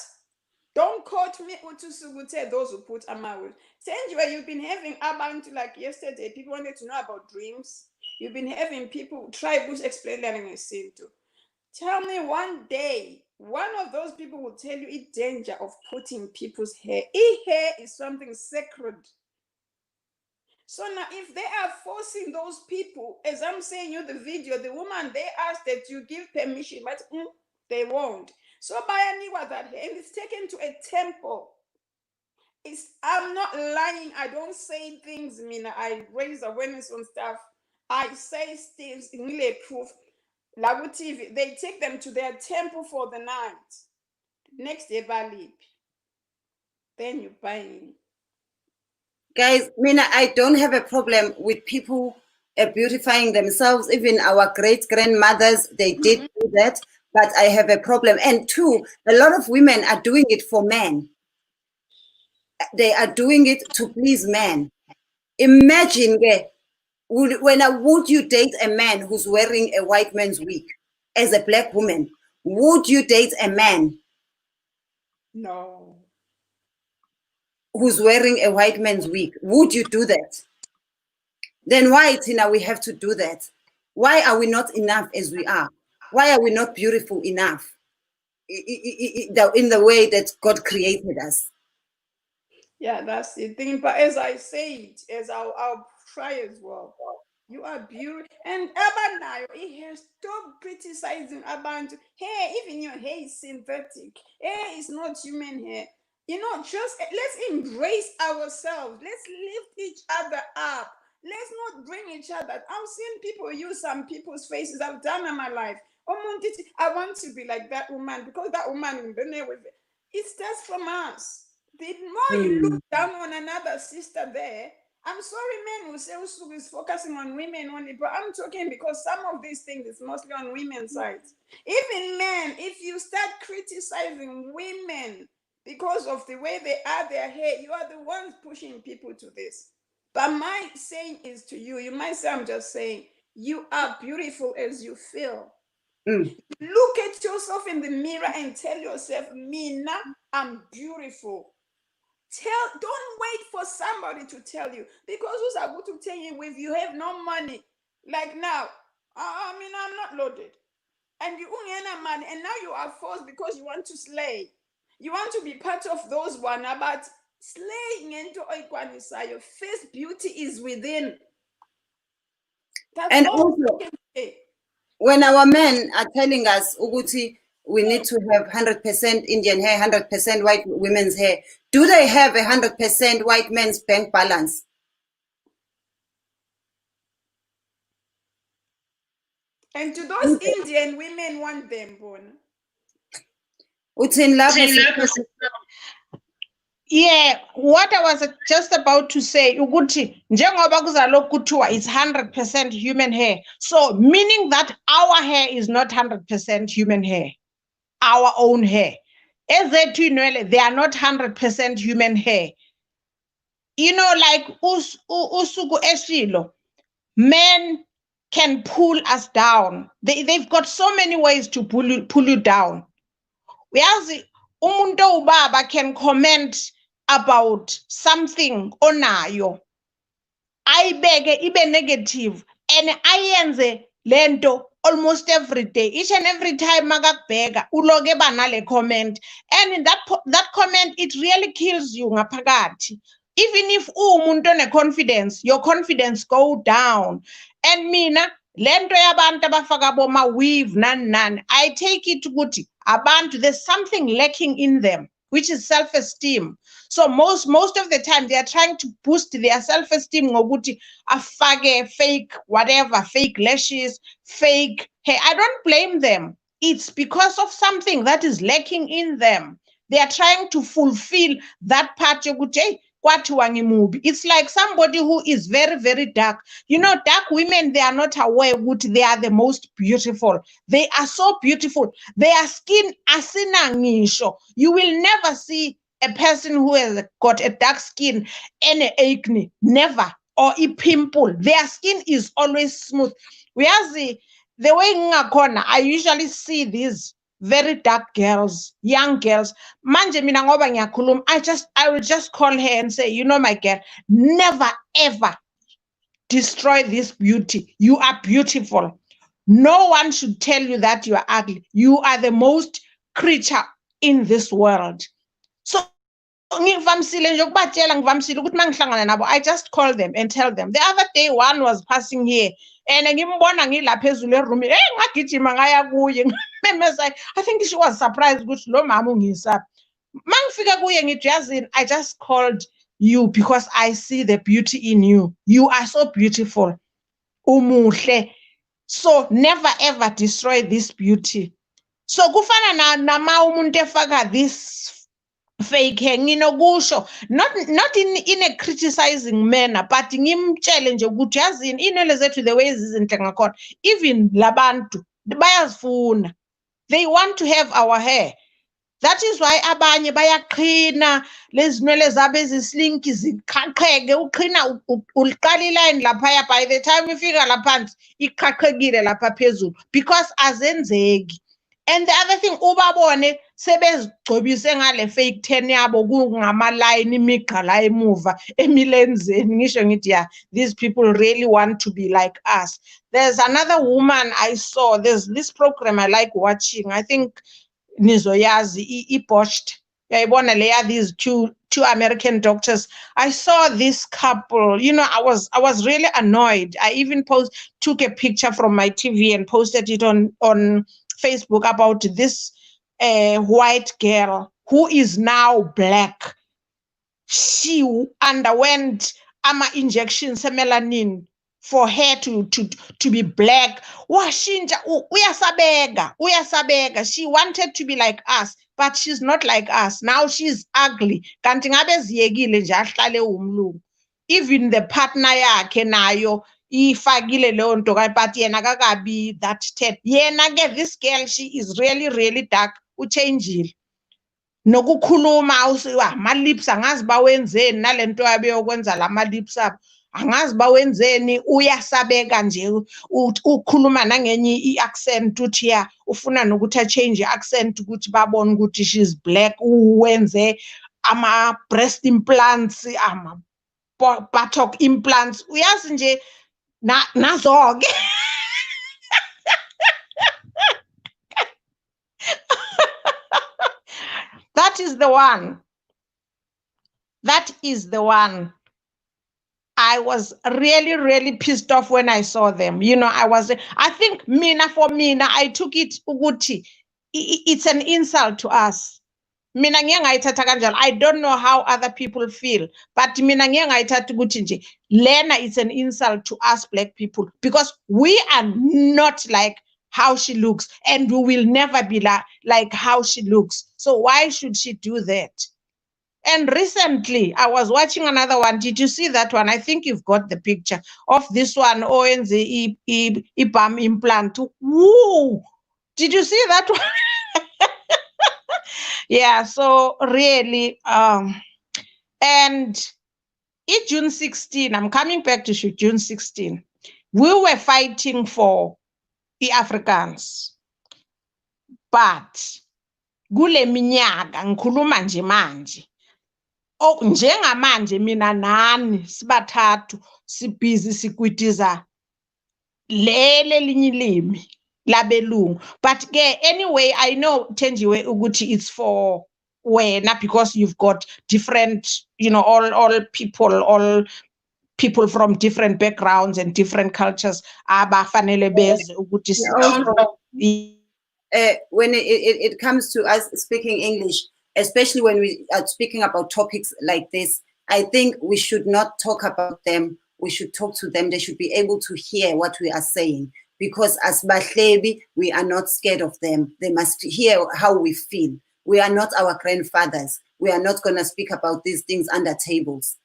[SPEAKER 2] don't quote me utusugute those who put amawe. Thenjiwe, you've been having abantu like yesterday. People wanted to know about dreams. You've been having people try to explain that in a to. Tell me one day, one of those people will tell you the danger of putting people's hair. Hair is something sacred. So now, if they are forcing those people, as I'm saying you the video, the woman, they asked that you give permission, but they won't. So Bayaniwa that, and it's taken to a temple. I'm not lying. I don't say things. I mean, I raise awareness on stuff. I say things in really proof. Labu TV, they take them to their temple for the night. Next day, Balip. Then you buy in.
[SPEAKER 1] Guys, Mina, I don't have a problem with people beautifying themselves. Even our great-grandmothers, they did do that. But I have a problem. And two, a lot of women are doing it for men. They are doing it to please men. Imagine, would you date a man who's wearing a white man's wig as a black woman? Would you date a man?
[SPEAKER 2] No.
[SPEAKER 1] Who's wearing a white man's wig? Would you do that? Then why, Tina, we have to do that? Why are we not enough as we are? Why are we not beautiful enough in the way that God created us?
[SPEAKER 2] Yeah, that's the thing. But as I said, as I'll try as well. You are beautiful. And Abanayo, he has stop criticizing about hair. Even your hair is synthetic. Hair is not human hair. You know, just let's embrace ourselves. Let's lift each other up. Let's not bring each other. I've seen people use some people's faces. I've done in my life. I want to be like that woman because that woman it starts from us. The more you look down on another sister there, I'm sorry, men will say Usugu is focusing on women only, but I'm talking because some of these things is mostly on women's side. Even men, if you start criticizing women because of the way they are their hair, you are the ones pushing people to this. But my saying is to you, you might say I'm just saying, you are beautiful as you feel. Look at yourself in the mirror and tell yourself, Mina, I'm beautiful. Don't wait for somebody to tell you, because who's able to tell you if you have no money? Like now, I mean, I'm not loaded, and you own money, and now you are forced because you want to slay. You want to be part of those one, but slaying into Oikwanisa, your face beauty is within. That's
[SPEAKER 1] and
[SPEAKER 2] all
[SPEAKER 1] also, when our men are telling us, Uguti, we need to have 100% Indian hair, 100% white women's hair. Do they have 100% white men's bank balance?
[SPEAKER 2] And to those Indian women want them, Bona.
[SPEAKER 3] Yeah, what I was just about to say, ukuthi njengoba kuzalokhu kuthiwa it's 100% human hair. So meaning that our hair is not 100% human hair, our own hair. Ezethu inwele, they are not 100% human hair. You know, like usuku eshilo, men can pull us down. They've got so many ways to pull you down. Uyazi umuntu ubaba can comment about something onayo, ayibeke ibe negative, and ayenze lento almost every day. Each and every time makakubheka uloke banale comment, and in that comment it really kills you ngaphakathi. Even if umuntu one-confidence, your confidence go down. And mina lento yabantu abafaka boma weave nani, I take it ukuthi abantu, there's something lacking in them. which is self-esteem. So most of the time they are trying to boost their self-esteem ngokuthi afake fake whatever, fake lashes, fake hair. I don't blame them. It's because of something that is lacking in them. They are trying to fulfill that part yokuthi hey, kwathiwa ngimubi. It's like somebody who is very, very dark. You know, dark women, they are not aware that they are the most beautiful. They are so beautiful. Their skin, asina ngisho. You will never see a person who has got a dark skin and a acne. Never. Or a pimple. Their skin is always smooth. The way ngakhona, I usually see these very dark girls, young girls. Manje mina ngoba ngiyakhuluma, I will just call her and say, you know, my girl, never ever destroy this beauty. You are beautiful. No one should tell you that you are ugly. You are the most creature in this world. So ngivamisile nje ukubatshela, ngivamisile ukuthi mangihlangana nabo, I just call them and tell them. The other day one was passing here and ngimbona ngilapha phezulu eroom, ngagijima ngaya kuye ngimemeza. I think she was surprised ukuthi lo mama ungisa. Mangifika kuye ngithi yazini, I just called you because I see the beauty in you. You are so beautiful. Umuhle. So never ever destroy this beauty. So kufana na umuntu efaka this fake hair, nginokusho, not in a criticizing manner, but ngimtshele nje ukuthi yazini inwele zethu the way izinhle ngakhona, even labantu bayazifuna, they want to have our hair. That is why abanye bayaqhina lezi nwele zabo ezislinki ziqhaqheke, uqhina uliqala iline lapha, by the time ifika laphansi iqhaqhekile lapha phezulu because azenzeki. And the other thing, ubabone sebezigcobise ngale fake tan yabo kungama line imigqa la emuva emilenzeni. Ngisho ngithi yeah, these people really want to be like us. There's another woman I saw, there's this program I like watching, I think nizoyazi ibotched. Yayibona leya, these two American doctors. I saw this couple, you know, I was really annoyed. I even took a picture from my TV and posted it on Facebook about this white girl who is now black. She underwent injections of melanin for her to be black. Washinja uyasabega. She wanted to be like us, but she's not like us. Now she's ugly. Kanti ngabe ziyekile nje ahlale umlungu. Even the partner yakhe nayo ifakile leyo nto, but yena kakabi that tan. Yena ke this girl, she is really, really dark. Uchangile. Nokukhuluma usiwa ma lips angazi bawenzeni nalento yabe yokwenza lama lips up. Angazi bawenzeni, uyasabeka nje ukhuluma nangenye iaccent uthi ya ufuna nokuthi change iaccent ukuthi babone ukuthi she's black, uwenze ama breast implants, ama buttock implants, uyazi nje nazo-ke. That is the one. That is the one. I was really, really pissed off when I saw them. You know, I think for mina, I took it ukuthi it's an insult to us. Mina ngeke ngayithatha kanjalo. I don't know how other people feel, but mina ngeke ngayithatha ukuthi nje lena it's an insult to us black people because we are not like how she looks and we will never be like how she looks. So why should she do that? And recently, I was watching another one. Did you see that one? I think you've got the picture of this one, ONZ IBAM implant. Woo! Did you see that one? Yeah, so really, and in June 16, I'm coming back to June 16, we were fighting for the Afrikaans. But, kule minyaka, ngikhuluma nje manje. Oh, njengamanje mina nani sibathathu sibhizi sikwitiza lele linye ilimi labelungu. But anyway, I know Thenjiwe ukuthi it's for wena because you've got different, you know, all people from different backgrounds and different cultures abafanele beze ukuthi
[SPEAKER 1] when it comes to us speaking English, especially when we are speaking about topics like this. I think we should not talk about them. We should talk to them. They should be able to hear what we are saying, because as Bahlebi, we are not scared of them. They must hear how we feel. We are not our grandfathers. We are not going to speak about these things under tables.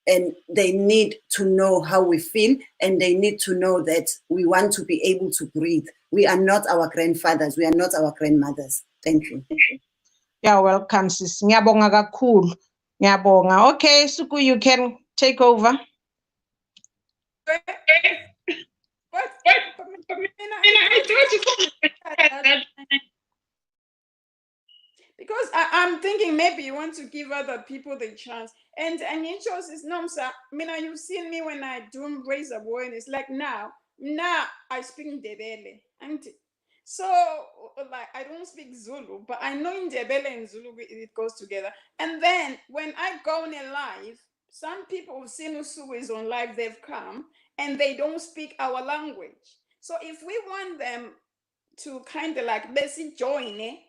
[SPEAKER 1] And they need to know how we feel, and they need to know that we want to be able to breathe. We are not our grandfathers. We are not our grandmothers. Thank you.
[SPEAKER 3] You're welcome, sis. Ngiyabonga kakhulu. Ngiyabonga. Okay, Suku, you can take over.
[SPEAKER 2] Because I'm thinking maybe you want to give other people the chance. And it shows it's no, sir. You've seen me when I do raise awareness. Like now I speak Ndebele. So like I don't speak Zulu, but I know in Ndebele and Zulu it goes together. And then when I go on a live, some people who've seen Usugu is on live, they've come and they don't speak our language. So if we want them to kind of like basically join it,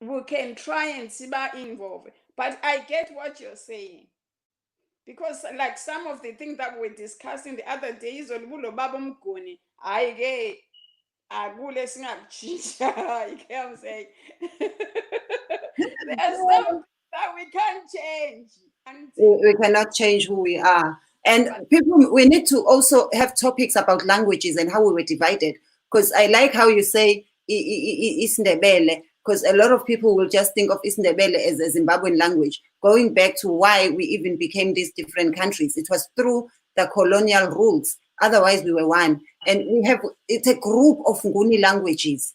[SPEAKER 2] we can try and see about involved. But I get what you're saying. Because like some of the things that we're discussing the other days on Bulo Babam I get Agule Singapchicha, you can say. There's some that we can't change.
[SPEAKER 1] We cannot change who we are. And people, we need to also have topics about languages and how we were divided. Because I like how you say Isindebele, because a lot of people will just think of Isindebele as a Zimbabwean language. Going back to why we even became these different countries, it was through the colonial rules. Otherwise, we were one. And it's a group of Nguni languages.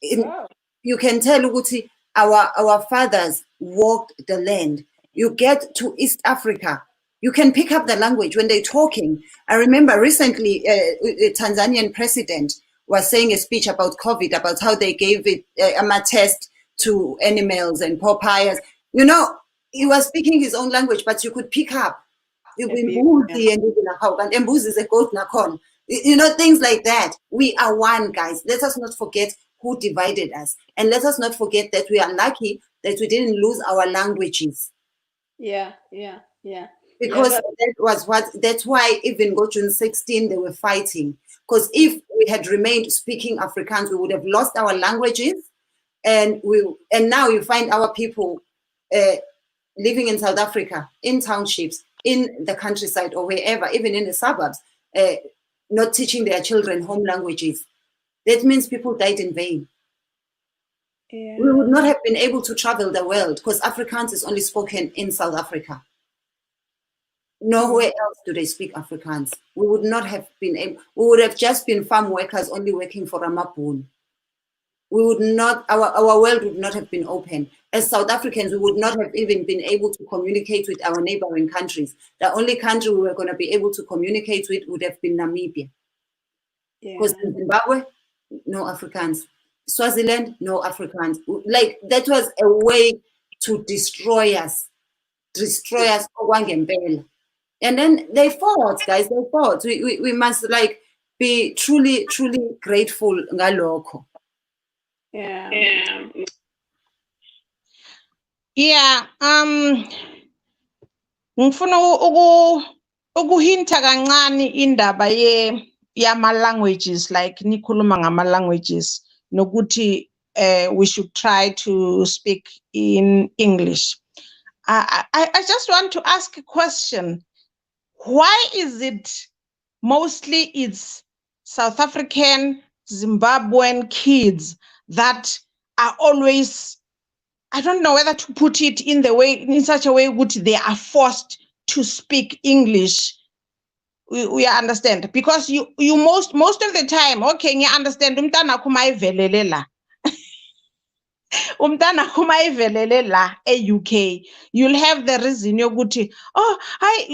[SPEAKER 1] You can tell Uguti, our fathers walked the land. You get to East Africa, you can pick up the language when they're talking. I remember recently a Tanzanian president was saying a speech about COVID, about how they gave it a test to animals and papayas. He was speaking his own language, but you could pick up. Things like that. We are one, guys. Let us not forget who divided us. And let us not forget that we are lucky that we didn't lose our languages.
[SPEAKER 2] Yeah.
[SPEAKER 1] Because that's why even go June 16, they were fighting. Because if we had remained speaking Afrikaans, we would have lost our languages. And now you find our people living in South Africa, in townships, in the countryside or wherever, even in the suburbs, not teaching their children home languages. That means people died in vain. Yeah. We would not have been able to travel the world because Afrikaans is only spoken in South Africa. Nowhere else do they speak Afrikaans. We would not have been able, we would have just been farm workers only working for Ramaphosa. We would not, our world would not have been open. As South Africans, we would not have even been able to communicate with our neighboring countries. The only country we were going to be able to communicate with would have been Namibia. Because in Zimbabwe, no Afrikaans. Swaziland, no Afrikaans. Like, that was a way to destroy us okwangempela. And then they fought, guys, they fought. We must like be truly grateful ngalokho.
[SPEAKER 3] Ngifuna ukuhinta kancane indaba yama languages, like nikhuluma ngama languages nokuthi we should try to speak in English. I just want to ask a question. Why is it mostly it's South African, Zimbabwean kids that are always, I don't know whether to put it in such a way which they are forced to speak English? We understand, because you most of the time, okay, you understand umntana kumayivelele la. Umntana kumayivelele la UK. You'll have the reason yokuthi,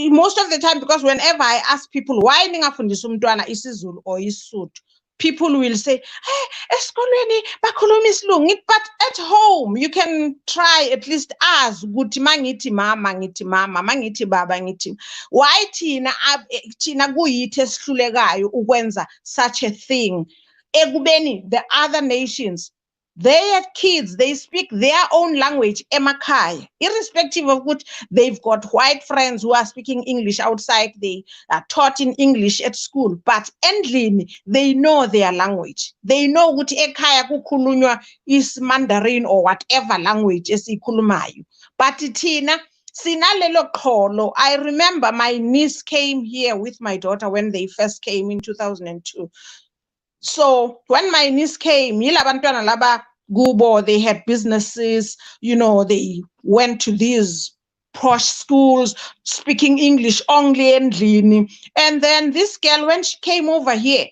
[SPEAKER 3] most of the time, because whenever I ask people why ningafundisa umntwana isiZulu or isiSotho, people will say, hey, esikolweni bakhuluma isiLungu. But at home, you can try at least ask, ukuthi mangithi mama, ngithi mama, mangithi baba, ngithi. Why thina kuyithi esihlulekayo ukwenza such a thing? Ekubeni the other nations, their kids, they speak their own language, emakhaya, irrespective of what they've got white friends who are speaking English outside, they are taught in English at school, but endlini, they know their language. They know what ekhaya kukhulunywa is Mandarin or whatever language esikhulumayo. But thina, sinalelo qholo. I remember my niece came here with my daughter when they first came in 2002. So when my niece came, yila bantwana laba kubo, they had businesses, you know, they went to these posh schools speaking English only endlini. And then this girl, when she came over here,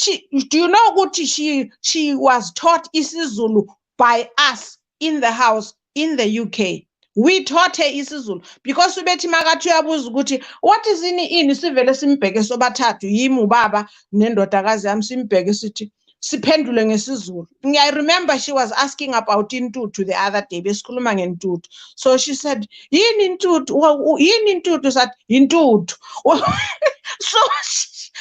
[SPEAKER 3] do you know what she was taught isiZulu by us in the house in the UK. We taught her isiZulu because ubethi makathi uyabuza ukuthi what is ini sivele simbheke sobathathu yimi ubaba nendodakazi yami simbheke sithi siphendule ngesizulu. I remember she was asking about intuthu the other day besikhuluma ngentuthu. So she said yini intuthu said intuthu. So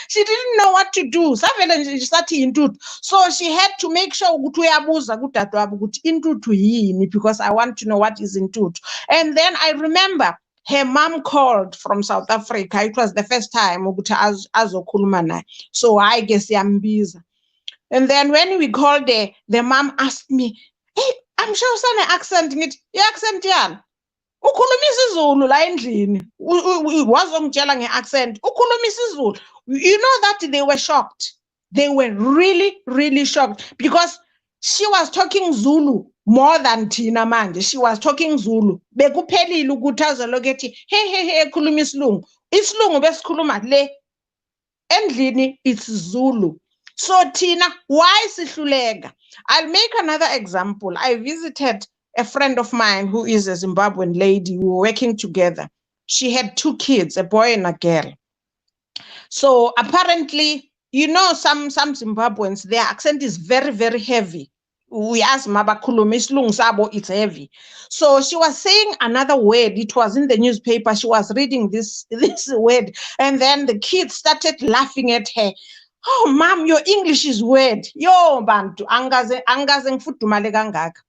[SPEAKER 3] she didn't know what to do. Savele nje sathi intuthu. So she had to make sure ukuthi uyabuza kudadewabo ukuthi intuthu yini because I want to know what is intuthu. And then I remember her mom called from South Africa. It was the first time ukuthi azokhuluma naye. So I guess yambiza. And then when we called her, the mom asked me, hey, I'm sure sana accent ngithi i-accent yani? Ukhuluma isiZulu la endlini. Wazongitshela nge-accent. Ukhuluma isiZulu. You know that they were shocked. They were really, really shocked because she was talking Zulu more than Tina manje. She was talking Zulu. Bekuphelile ukuthi azoloku ethi hey khuluma isilungu. Isilungu besikhuluma le endlini it's Zulu. So Tina, why sihluleka? I'll make another example. I visited a friend of mine who is a Zimbabwean lady. We were working together. She had 2 kids, a boy and a girl. So apparently, you know, some Zimbabweans, their accent is very, very heavy. We ask mabakhuluma isilungu sabo, it's heavy. So she was saying another word. It was in the newspaper. She was reading this word. And then the kids started laughing at her. Oh, mom, your English is weird. Yo, bantu, angaze ngifudumale kangaka.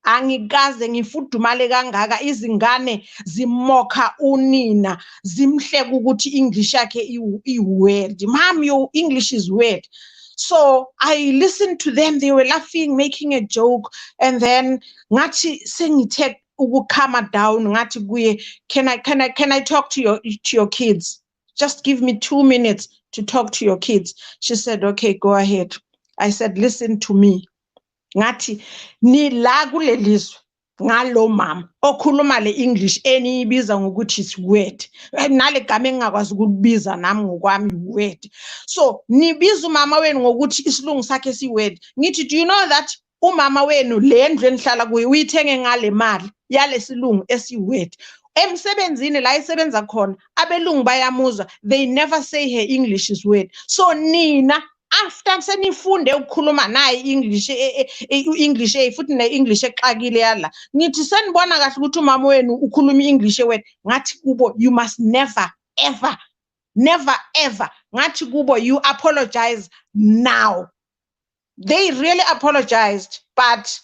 [SPEAKER 3] Angikaze ngifudumale kangaka izingane zimoka unina zimhleka ukuthi English yakhe i-weird. Mom, your English is weird. So I listened to them. They were laughing, making a joke. And then ngathi sengithe ukukhama down ngathi kuye, can I talk to your kids? Just give me 2 minutes to talk to your kids. She said, okay, go ahead. I said, listen to me. Ngathi ni la kulelizwe ngalo mama okhuluma le English eniyibiza ngokuthi is weird. Nale gama engakwazi ukulibiza nami ngokwami weird. So nibiza umama wenu ngokuthi isilungu sakhe si weird. Ngithi do you know that umama wenu le ndlu enihlala kuyo uyithenge ngale mali yale silungu esi weird. Emsebenzini la isebenza khona abelungu bayamuzwa, they never say her English is weird. So nina after senifunde ukukhuluma naye English futhi ne English exakile yala ngithi senibona kahle ukuthi umama wenu ukhuluma English weird. Ngathi kubo you must never ever ngathi kubo you apologize now. They really apologized, but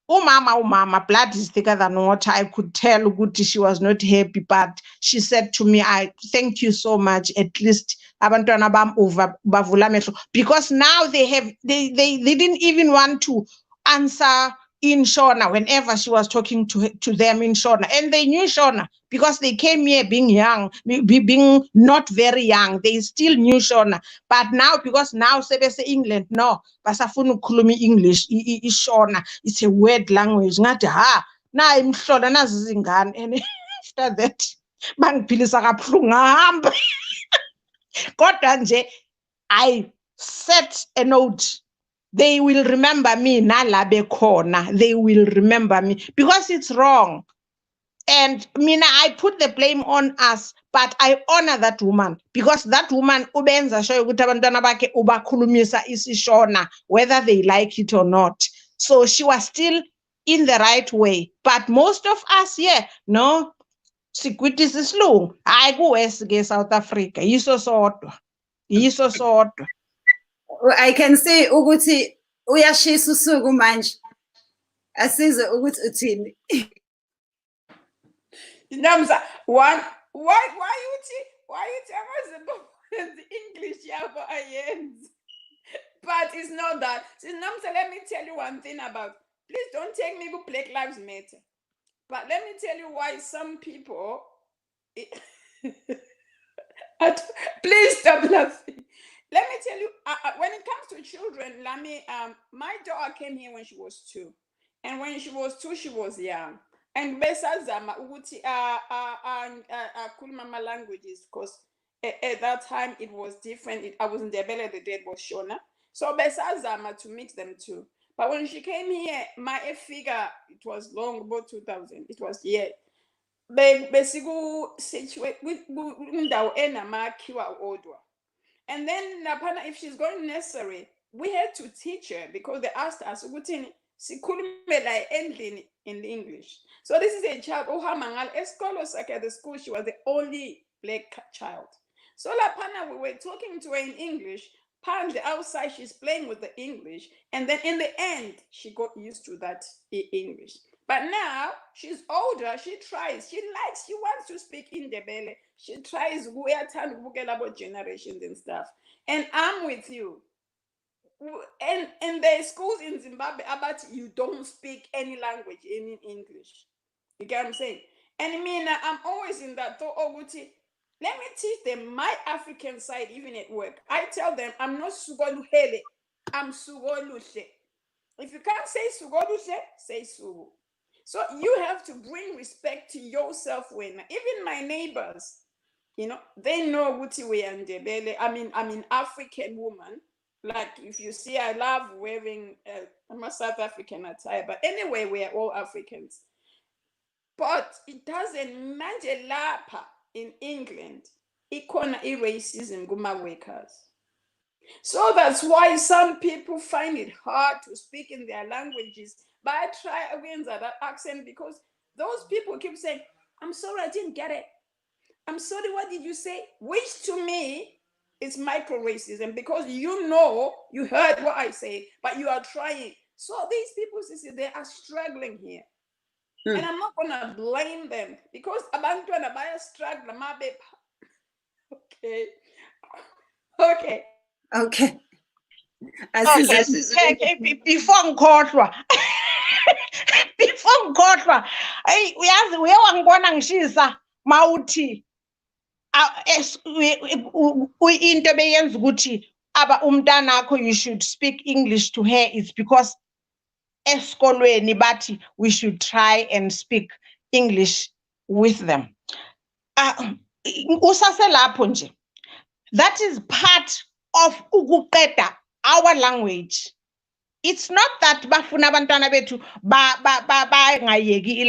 [SPEAKER 3] umama, blood is thicker than water. I could tell ukuthi she was not happy, but she said to me, I thank you so much. At least abantwana bam bavula amehlo, because now they didn't even want to answer in Shona whenever she was talking to them in Shona, and they knew Shona because they came here being young, being not very young. They still knew Shona, but now because now sebese England, no basafuna ukukhuluma English Shona, it's a weird language. Ngathi na imhlola nazi izingane, and after that bangiphilisa kabuhlungu ngahamba. Kodwa nje I set a note. They will remember me nalabe khona. They will remember me because it's wrong. And mina, I put the blame on us, but I honor that woman because that woman ubenza sure ukuthi abantwana bakhe ubakhulumisa isiShona whether they like it or not. So she was still in the right way. But most of us here, no, sikwiti sisilungu. Hayi kuwest ke South Africa. Yiso sodwa.
[SPEAKER 1] I can say ukuthi uyashisa usuku manje Asizwe ukuthi uthini.
[SPEAKER 2] Namza, why you tell us the English yabo ayens? But it's not that. Namza, let me tell you one thing about. Please don't take me to Black Lives Matter. But let me tell you why some people. Please stop laughing. Let me tell you, when it comes to children, my daughter came here when she was 2. And when she was 2, she was young. And besazama ukuthi khuluma languages, because at that time it was different. I wasn't the ability, the dad was Shona. So besazama to mix them too. But when she came here, my figure, it was long, about 2000. It was besiku situate indawo enamakhiwa odwa. And then if she's going nursery, we had to teach her because they asked us ukuthi sikhulume la endlini in English. So this is a child ohamba ngalo esikolo sakhe at the school. She was the only black child. So lapana we were talking to her in English. Pande outside she's playing with the English, and then in the end she got used to that English. But now she's older, she tries, she wants to speak in the belly. She tries about generations and stuff. And I'm with you. And there are schools in Zimbabwe about you don't speak any language in English. You get what I'm saying? And I mean, I'm always in that thought, let me teach them my African side, even at work. I tell them, I'm not Sugoluhele, I'm Sugoluhle. If you can't say Sugoluhle, say Sugu. So you have to bring respect to yourself. When even my neighbors, they know Wuti we and Debele. I'm an African woman. Like if you see, I love wearing I'm a South African attire, but anyway, we are all Africans. But it doesn't matter lapa in England. Ikona racism guma workers. So that's why some people find it hard to speak in their languages. But I try against that accent because those people keep saying, I'm sorry, I didn't get it. I'm sorry, what did you say? Which to me is micro-racism because you heard what I say, but you are trying. So these people, they are struggling here. And I'm not going to blame them because abantu abaya struggle. Okay.
[SPEAKER 1] Okay.
[SPEAKER 3] Before ngikhohlwa uyazi uyawangibona ngishisa mawuthi into beyenza ukuthi umntanakho you should speak English to her is because esikolweni bathi we should try and speak English with them. Usaselapho nje, that is part of ukuqeda our language. It's not that bafuna abantwana bethu bangayeki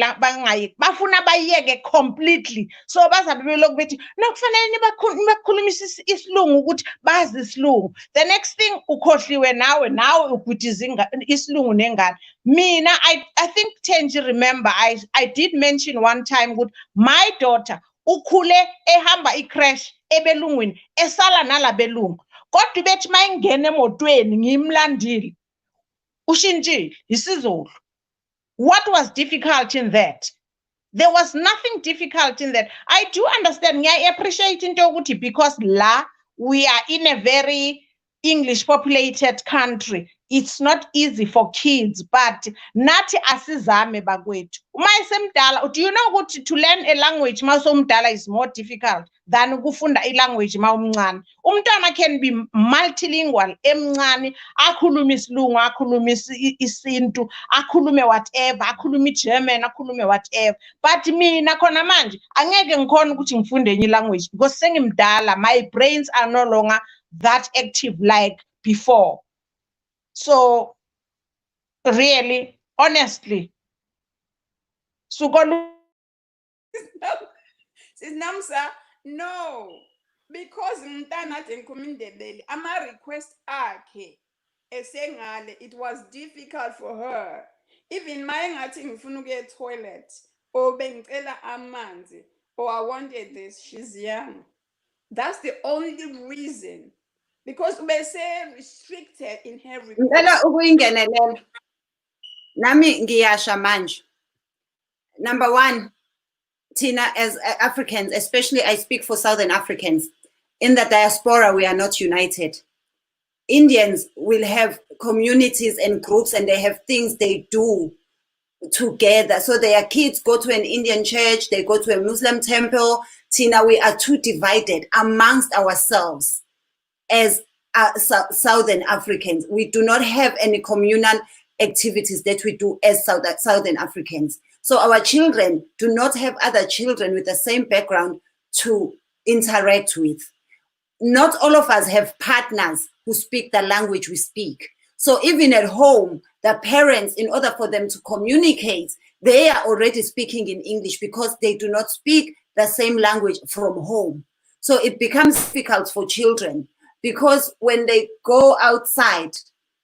[SPEAKER 3] bafuna bayeke completely. So bazabe belokhu bethi nokufanele bakhulumise isilungu ukuthi bazi isilungu. The next thing ukhohliwe nawe ubhutiza isilungu nengane. Mina I think Thenji remember I did mention one time ukuthi my daughter ukhule ehamba icrash ebelungwini esala nalabelungu. Kodwa bethi mayingena emotweni ngimlandile ushintshile isizulu. What was difficult in that? There was nothing difficult in that. I do understand. I appreciate into ukuthi because la we are in a very English populated country. It's not easy for kids, but nathi asizame bakwethu. Uma esemdala, do you know ukuthi to learn a language mawusomdala is more difficult than ukufunda ilanguage mawumncane. Umntwana can be multilingual emncane, akhuluma isilungu, akhuluma isintu, akhulume whatever, akhuluma iGerman, akhulume whatever. But mina khona manje angeke ngikhona ukuthi ngifunde enye language because sengimdala, my brains are no longer that active like before. So really, honestly, Sugolu
[SPEAKER 2] Namsa, no, because mntana tenkumindebele, ama request akhe esengale, it was difficult for her. Even my ngathi ngifuna ukuya toilet or bengicela amanzi or I wanted this, she's young. That's the only reason. Because we say restricted in her request.
[SPEAKER 1] Nami ngiyasha manje. Number one, Tina, as Africans, especially I speak for Southern Africans, in the diaspora, we are not united. Indians will have communities and groups and they have things they do together. So their kids go to an Indian church, they go to a Muslim temple. Tina, we are too divided amongst ourselves as Southern Africans. We do not have any communal activities that we do as Southern Africans. So our children do not have other children with the same background to interact with. Not all of us have partners who speak the language we speak. So even at home, the parents, in order for them to communicate, they are already speaking in English because they do not speak the same language from home. So it becomes difficult for children because when they go outside,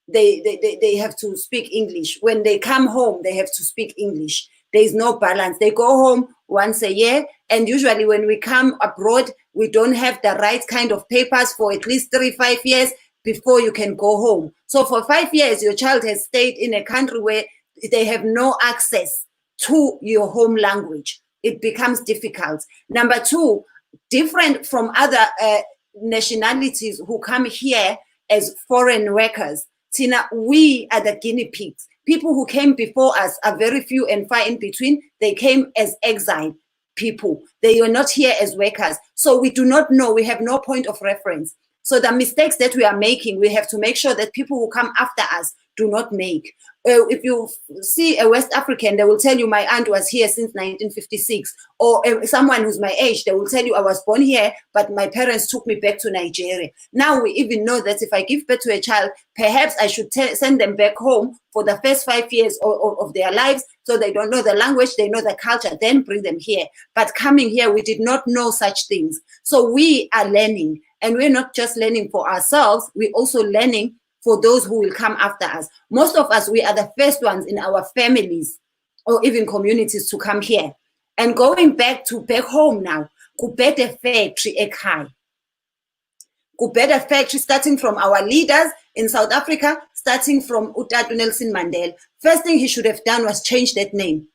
[SPEAKER 1] they have to speak English. When they come home, they have to speak English. There is no balance. They go home once a year, and usually when we come abroad, we don't have the right kind of papers for at least 3-5 years before you can go home. So for 5 years, your child has stayed in a country where they have no access to your home language. It becomes difficult. Number two, different from other nationalities who come here as foreign workers, Tina, we are the guinea pigs. People who came before us are very few and far in between. They came as exile people. They were not here as workers. So we do not know. We have no point of reference. So the mistakes that we are making, we have to make sure that people who come after us do not make. If you see a West African, they will tell you my aunt was here since 1956. Or someone who's my age, they will tell you I was born here, but my parents took me back to Nigeria. Now we even know that if I give birth to a child, perhaps I should send them back home for the first 5 years of their lives, so they don't know the language, they know the culture, then bring them here. But coming here, we did not know such things. So we are learning, and we're not just learning for ourselves, we're also learning for those who will come after us. Most of us, we are the first ones in our families or even communities to come here. And going back home now, kubete factory ekhaya. Kubete factory, starting from our leaders in South Africa, starting from Utatu Nelson Mandela. First thing he should have done was change that name.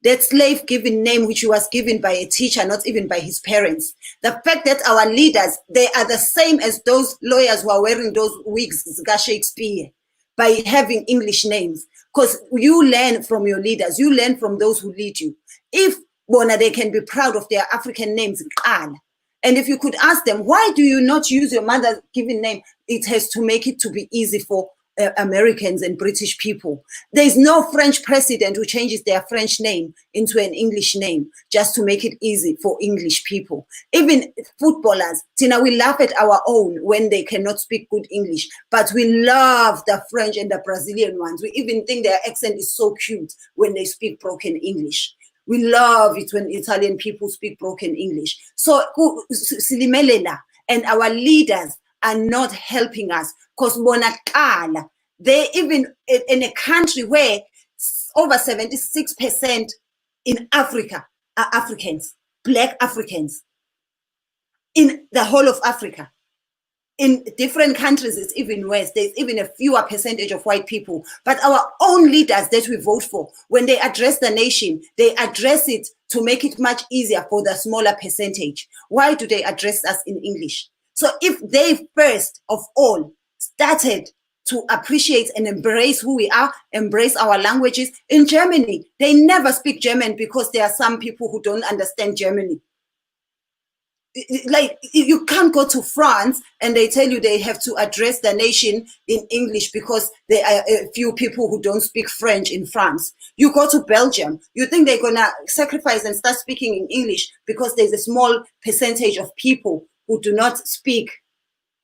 [SPEAKER 1] That slave-given name, which he was given by a teacher, not even by his parents. The fact that our leaders, they are the same as those lawyers who are wearing those wigs, Shakespeare, by having English names. Because you learn from your leaders, you learn from those who lead you. If Bona, they can be proud of their African names, and if you could ask them, why do you not use your mother's given name? It has to make it to be easy for Americans and British people. There's no French president who changes their French name into an English name just to make it easy for English people. Even footballers, Tina, we laugh at our own when they cannot speak good English, but we love the French and the Brazilian ones. We even think their accent is so cute when they speak broken English. We love it when Italian people speak broken English. So, and our leaders are not helping us because bonakala, they even in a country where over 76% in Africa are Africans, Black Africans, in the whole of Africa. In different countries, it's even worse. There's even a fewer percentage of white people. But our own leaders that we vote for, when they address the nation, they address it to make it much easier for the smaller percentage. Why do they address us in English? So if they first of all started to appreciate and embrace who we are, embrace our languages. In Germany, they never speak German because there are some people who don't understand Germany. Like, you can't go to France and they tell you they have to address the nation in English because there are a few people who don't speak French in France. You go to Belgium, you think they're gonna sacrifice and start speaking in English because there's a small percentage of people who do not speak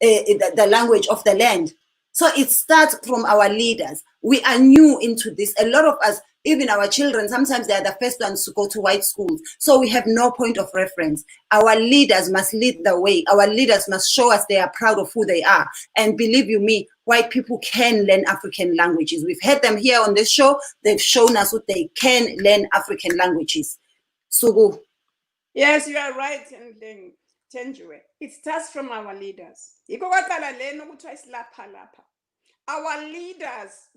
[SPEAKER 1] the language of the land. So it starts from our leaders. We are new into this. A lot of us, even our children, sometimes they are the first ones to go to white schools. So we have no point of reference. Our leaders must lead the way. Our leaders must show us they are proud of who they are. And believe you me, white people can learn African languages. We've had them here on this show. They've shown us what they can learn African languages. So
[SPEAKER 2] yes, you are right, Thenjiwe. It starts from our leaders. our leaders,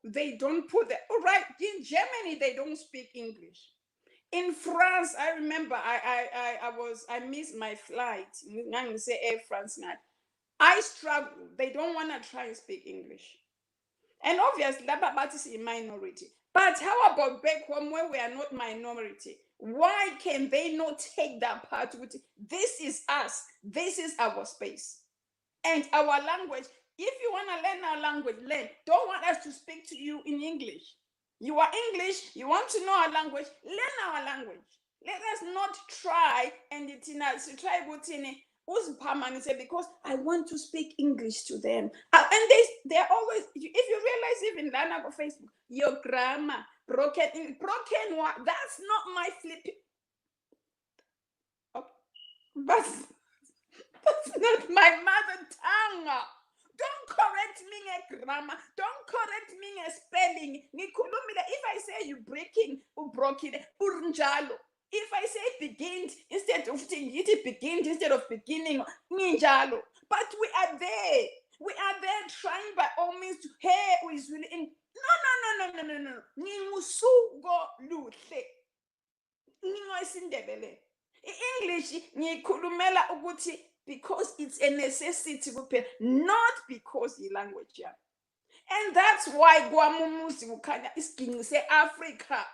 [SPEAKER 2] they don't put that. All right, in Germany, they don't speak English. In France, I remember I missed my flight. I'm going to say Air France now. I struggle. They don't want to try and speak English. And obviously, that is a minority. But how about back home where we are not minority? Why can they not take that part with this is us, this is our space and our language? If you want to learn our language, learn. Don't want us to speak to you in English. You are English, you want to know our language, learn our language. Let us not try and try because I want to speak English to them. And they're always, if you realize even Lana on Facebook, your grammar, broken, that's not my flipping. Okay. That's not my mother tongue. Don't correct me in grammar. Don't correct me in spelling. If I say you breaking, broken, urunjalo. If I say begins instead of begins instead of beginning, ninjalo. But we are there. We are there trying by all means to hey who is really in. No. Ningusugo luhle. Ningoisindebele. In English, ngikhulumela ukuthi because it's a necessity, not because the language. And that's why Guamumuzi Wukanya is king say Africa.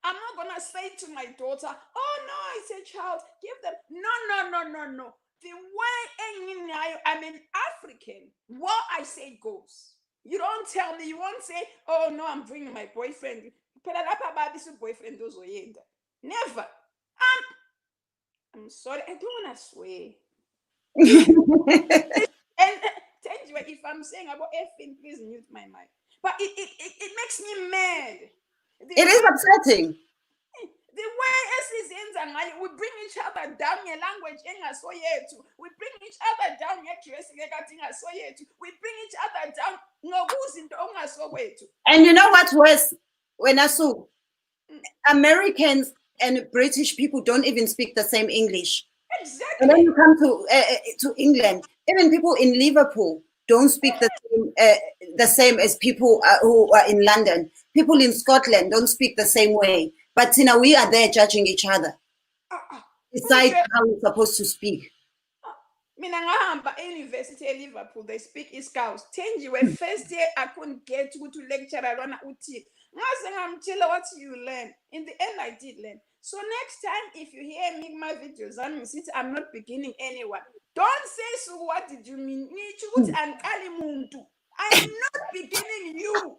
[SPEAKER 2] I'm not gonna say to my daughter, oh no, it's a child, give them no. The way I'm an African, what I say goes. You don't tell me, you won't say, oh no, I'm bringing my boyfriend. Boyfriend never. I'm sorry, I don't wanna swear. And Thenjiwe, if I'm saying about effing, please mute my mic. But it makes me mad.
[SPEAKER 1] It is upsetting.
[SPEAKER 2] The way we bring each other down your language in Soweto. We bring each other down your dressing Soweto. We bring each other down no who's in Soweto.
[SPEAKER 1] And you know what's worse? When I saw Americans and British people don't even speak the same English.
[SPEAKER 2] Exactly.
[SPEAKER 1] And then you come to England, even people in Liverpool don't speak the same as people who are in London. People in Scotland don't speak the same way. But we are there judging each other. Decide how we're supposed to speak.
[SPEAKER 2] Mina ngahamba University of Liverpool, they speak East Coast. Thenjiwe first year I couldn't get to lecture alona uthi. Ngase what you learn. In the end I did learn. So next time if you hear me my videos I'm not beginning anyone. Don't say so what did you mean? I'm not beginning you.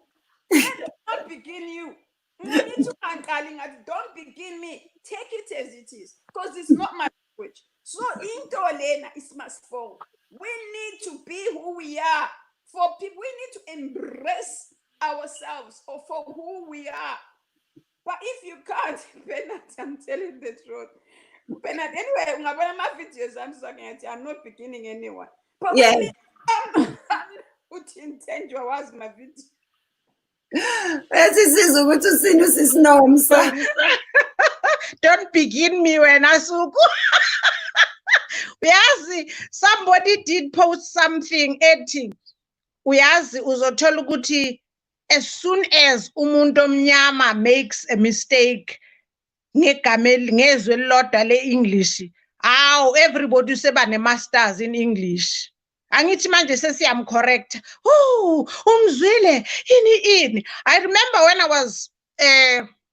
[SPEAKER 2] Let not begin you. Don't begin me. Take it as it is. Because it's not my language. So into Olena is must fall. We need to be who we are. For people, we need to embrace ourselves or for who we are. But if you can't, Bernard, I'm telling the truth. Bernard, anyway, my videos, I'm not beginning anyone. But
[SPEAKER 1] yeah.
[SPEAKER 2] I'm putting Thenjiwe was my video.
[SPEAKER 3] Don't begin me when I suku. Somebody did post something editing. Uzothola ukuthi as soon as umuntu omnyama makes a mistake ngezwe elilodwa le-English, everybody seba ne-masters in English. Angithi manje sesiyamcorrect. Umzwile ini. I remember when I was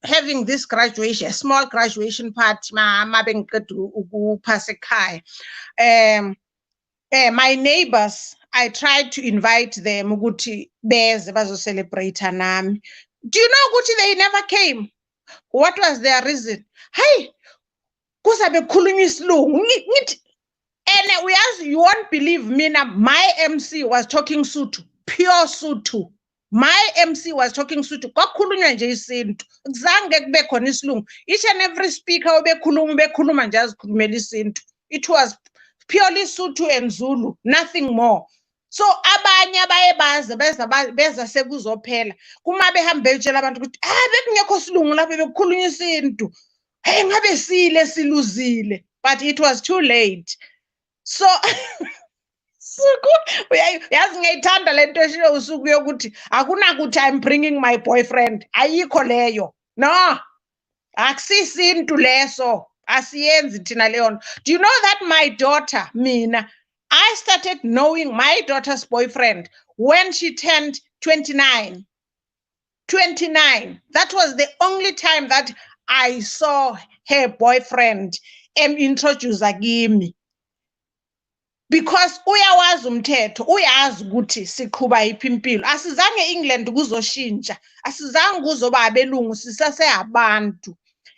[SPEAKER 3] having this graduation, a small graduation party, my neighbors, I tried to invite them ukuthi beze bazocelebrate nami. Do you know ukuthi they never came? What was their reason? Hey, kuzabe khulunywa isilungu. And you won't believe me now, my MC was talking Sotho, pure Sotho. My MC was talking Sotho. Kwakhulunywa nje isintu. Kuzange kube khona isilungu. Each and every speaker bekhuluma nje azikhulumela isintu. It was purely Sotho and Zulu, nothing more. So abanye abayebaze beza sekuzophela. Kuma behambe betshela abantu ukuthi bekungekho silungu lapho bekukhulunywa isintu. Hey ngabe siluzile. But it was too late. So yazi ngiyayithanda le nto eshiyo usuku yokuthi akunakuthi I'm bringing my boyfriend ayikho leyo no akusisintu leso asiyenzi thina leyo nto. Do you know that my daughter mina I started knowing my daughter's boyfriend when she turned 29. That was the only time that I saw her boyfriend introduce kimi. Because uyawazi umthetho uyazi ukuthi siqhuba yiphi impilo asizange England kuzoshintsha asizange kuzoba abelungu sisaseyabantu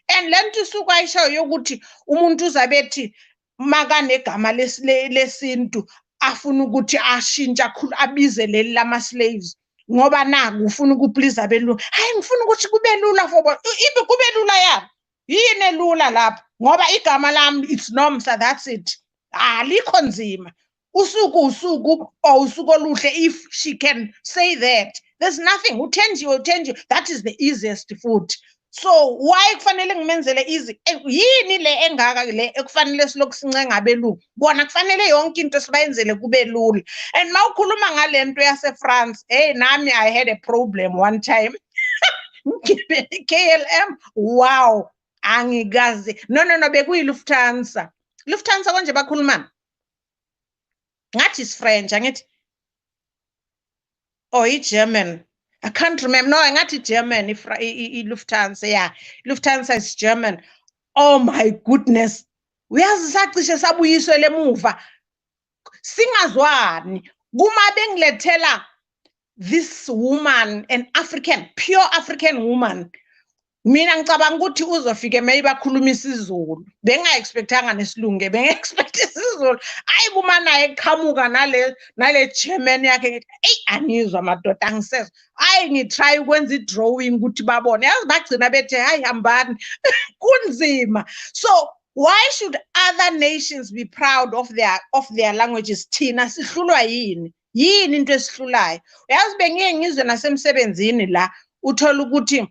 [SPEAKER 3] and lento isuka ayishoyo ukuthi umuntu uzabethi makanegama lesintu afuna ukuthi ashintsha kakhulu abize leli lama slaves ngoba naku ufuna ukuplease abelungu hayi ngifuna ukuthi kube lula for ibe kube lula yini elula lapha ngoba igama lami it's Nomsa that's it alikho nzima usuku or usuku oluhle if she can say that there's nothing Thenjiwe that is the easiest food so why kufanele ngimenzele easy yini le engaka le ekufanele siloku sincenga abelungu bona kufanele yonke into sibayenzele kube lula and mawukhuluma ngalento yase France hey nami I had a problem one time KLM wow angikazi no bekuyi Lufthansa konje bakhuluma ngathi is French angithi or German I can't remember no ngathi German Lufthansa yeah Lufthansa is German oh my goodness uyazi sacishe sabuyiswe lemuva singazwani kuma bengilethela this woman an pure African woman mina ngicabanga ukuthi uzofike maybe akhuluma isiZulu benga expectanga nesilungu benga expect isiZulu ayi kuma naye eqhamuka nale German yakhe ngithi hey anizwa madoda angisezwe ayi ngitry ukwenza idrawing ukuthi babone yazi bagcina bethe hayi hambani kunzima so why should other nations be proud of their languages thina sihlulwa yini into esihlulayo uyazi bengiye ngizwe nasemsebenzini la uthola ukuthi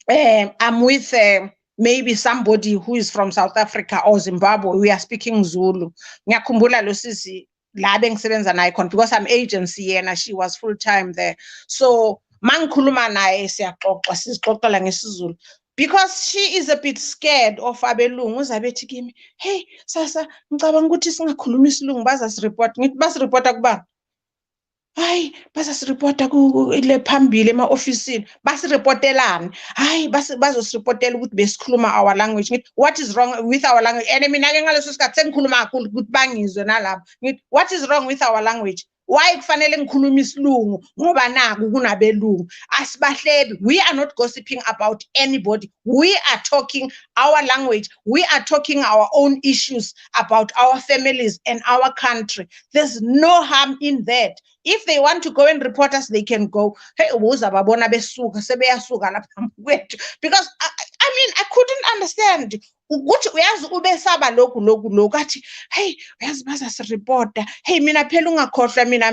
[SPEAKER 3] I'm with maybe somebody who is from South Africa or Zimbabwe. We are speaking Zulu. Ngiyakhumbula lo sisi la bengisebenza naye khona because I'm agency yena she was full time there. So mangikhuluma naye sizixoxela ngesizulu because she is a bit scared of abelungu uzabethi kimi hey sasa ngicabanga ukuthi singakhuluma isilungu bazasireport ngithi basireport kuba hayi basasireport le phambili ema-ofisini basireportelani hayi bazosirepotela ukuthi besikhuluma our language ngithi what is wrong with our language and mina ke ngaleso sikhathi sengikhuluma kakhulu ukuthi bangizwe nalapho ngithi what is wrong with our language why kufanele ngikhuluma isilungu ngoba naku kunabelungu asibahlebi we are not gossiping about anybody we are talking our language we are talking our own issues about our families and our country there's no harm in that if they want to go and report us they can go hey uzababona besuka sebeyasuka lapha kwethu because I mean I couldn't understand ukuthi uyazi ubesaba lokhu athi hey uyazi bazasireport hey mina phela ungakhohlwa mina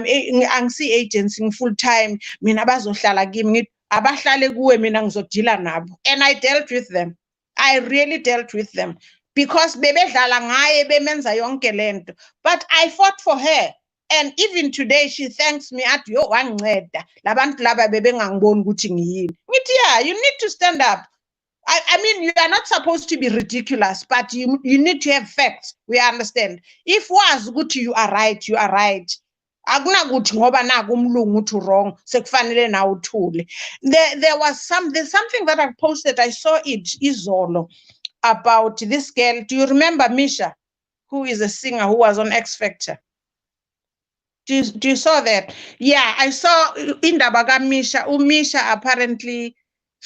[SPEAKER 3] angisi agency full time mina bazohlala kimi ngithi abahlale kuwe mina ngizodila nabo and I dealt with them I really dealt with them because bebedlala ngaye bemenza yonke lento but I fought for her and even today she thanks me athi yo wanginceda labantu laba bebengangiboni ukuthi ngiyini ngithi yeah you need to stand up I mean, you are not supposed to be ridiculous, but you need to have facts. We understand. If was good, you are right. You are right. Akunakuthi ngoba naku umlungu uthi wrong. Sekufanele na uthule. There's something that I posted. I saw it izolo about this girl. Do you remember Misha, who is a singer who was on X Factor? Do you saw that? Yeah, I saw indaba kaMisha. Misha apparently.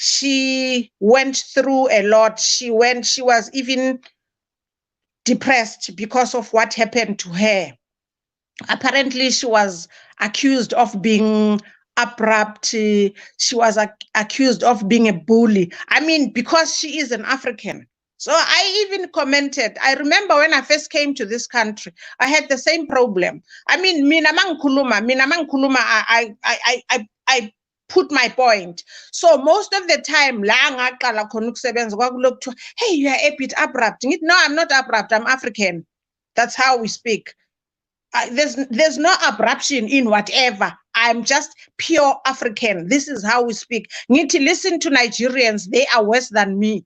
[SPEAKER 3] She went through a lot. She was even depressed because of what happened to her. Apparently, she was accused of being abrupt. She was accused of being a bully. I mean, because she is an African. So I even commented. I remember when I first came to this country, I had the same problem. I mean, mina mangkhuluma, I put my point. So most of the time, hey, you are a bit abrupt. No, I'm not abrupt. I'm African. That's how we speak. There's no abruption in whatever. I'm just pure African. This is how we speak. Need to listen to Nigerians. They are worse than me.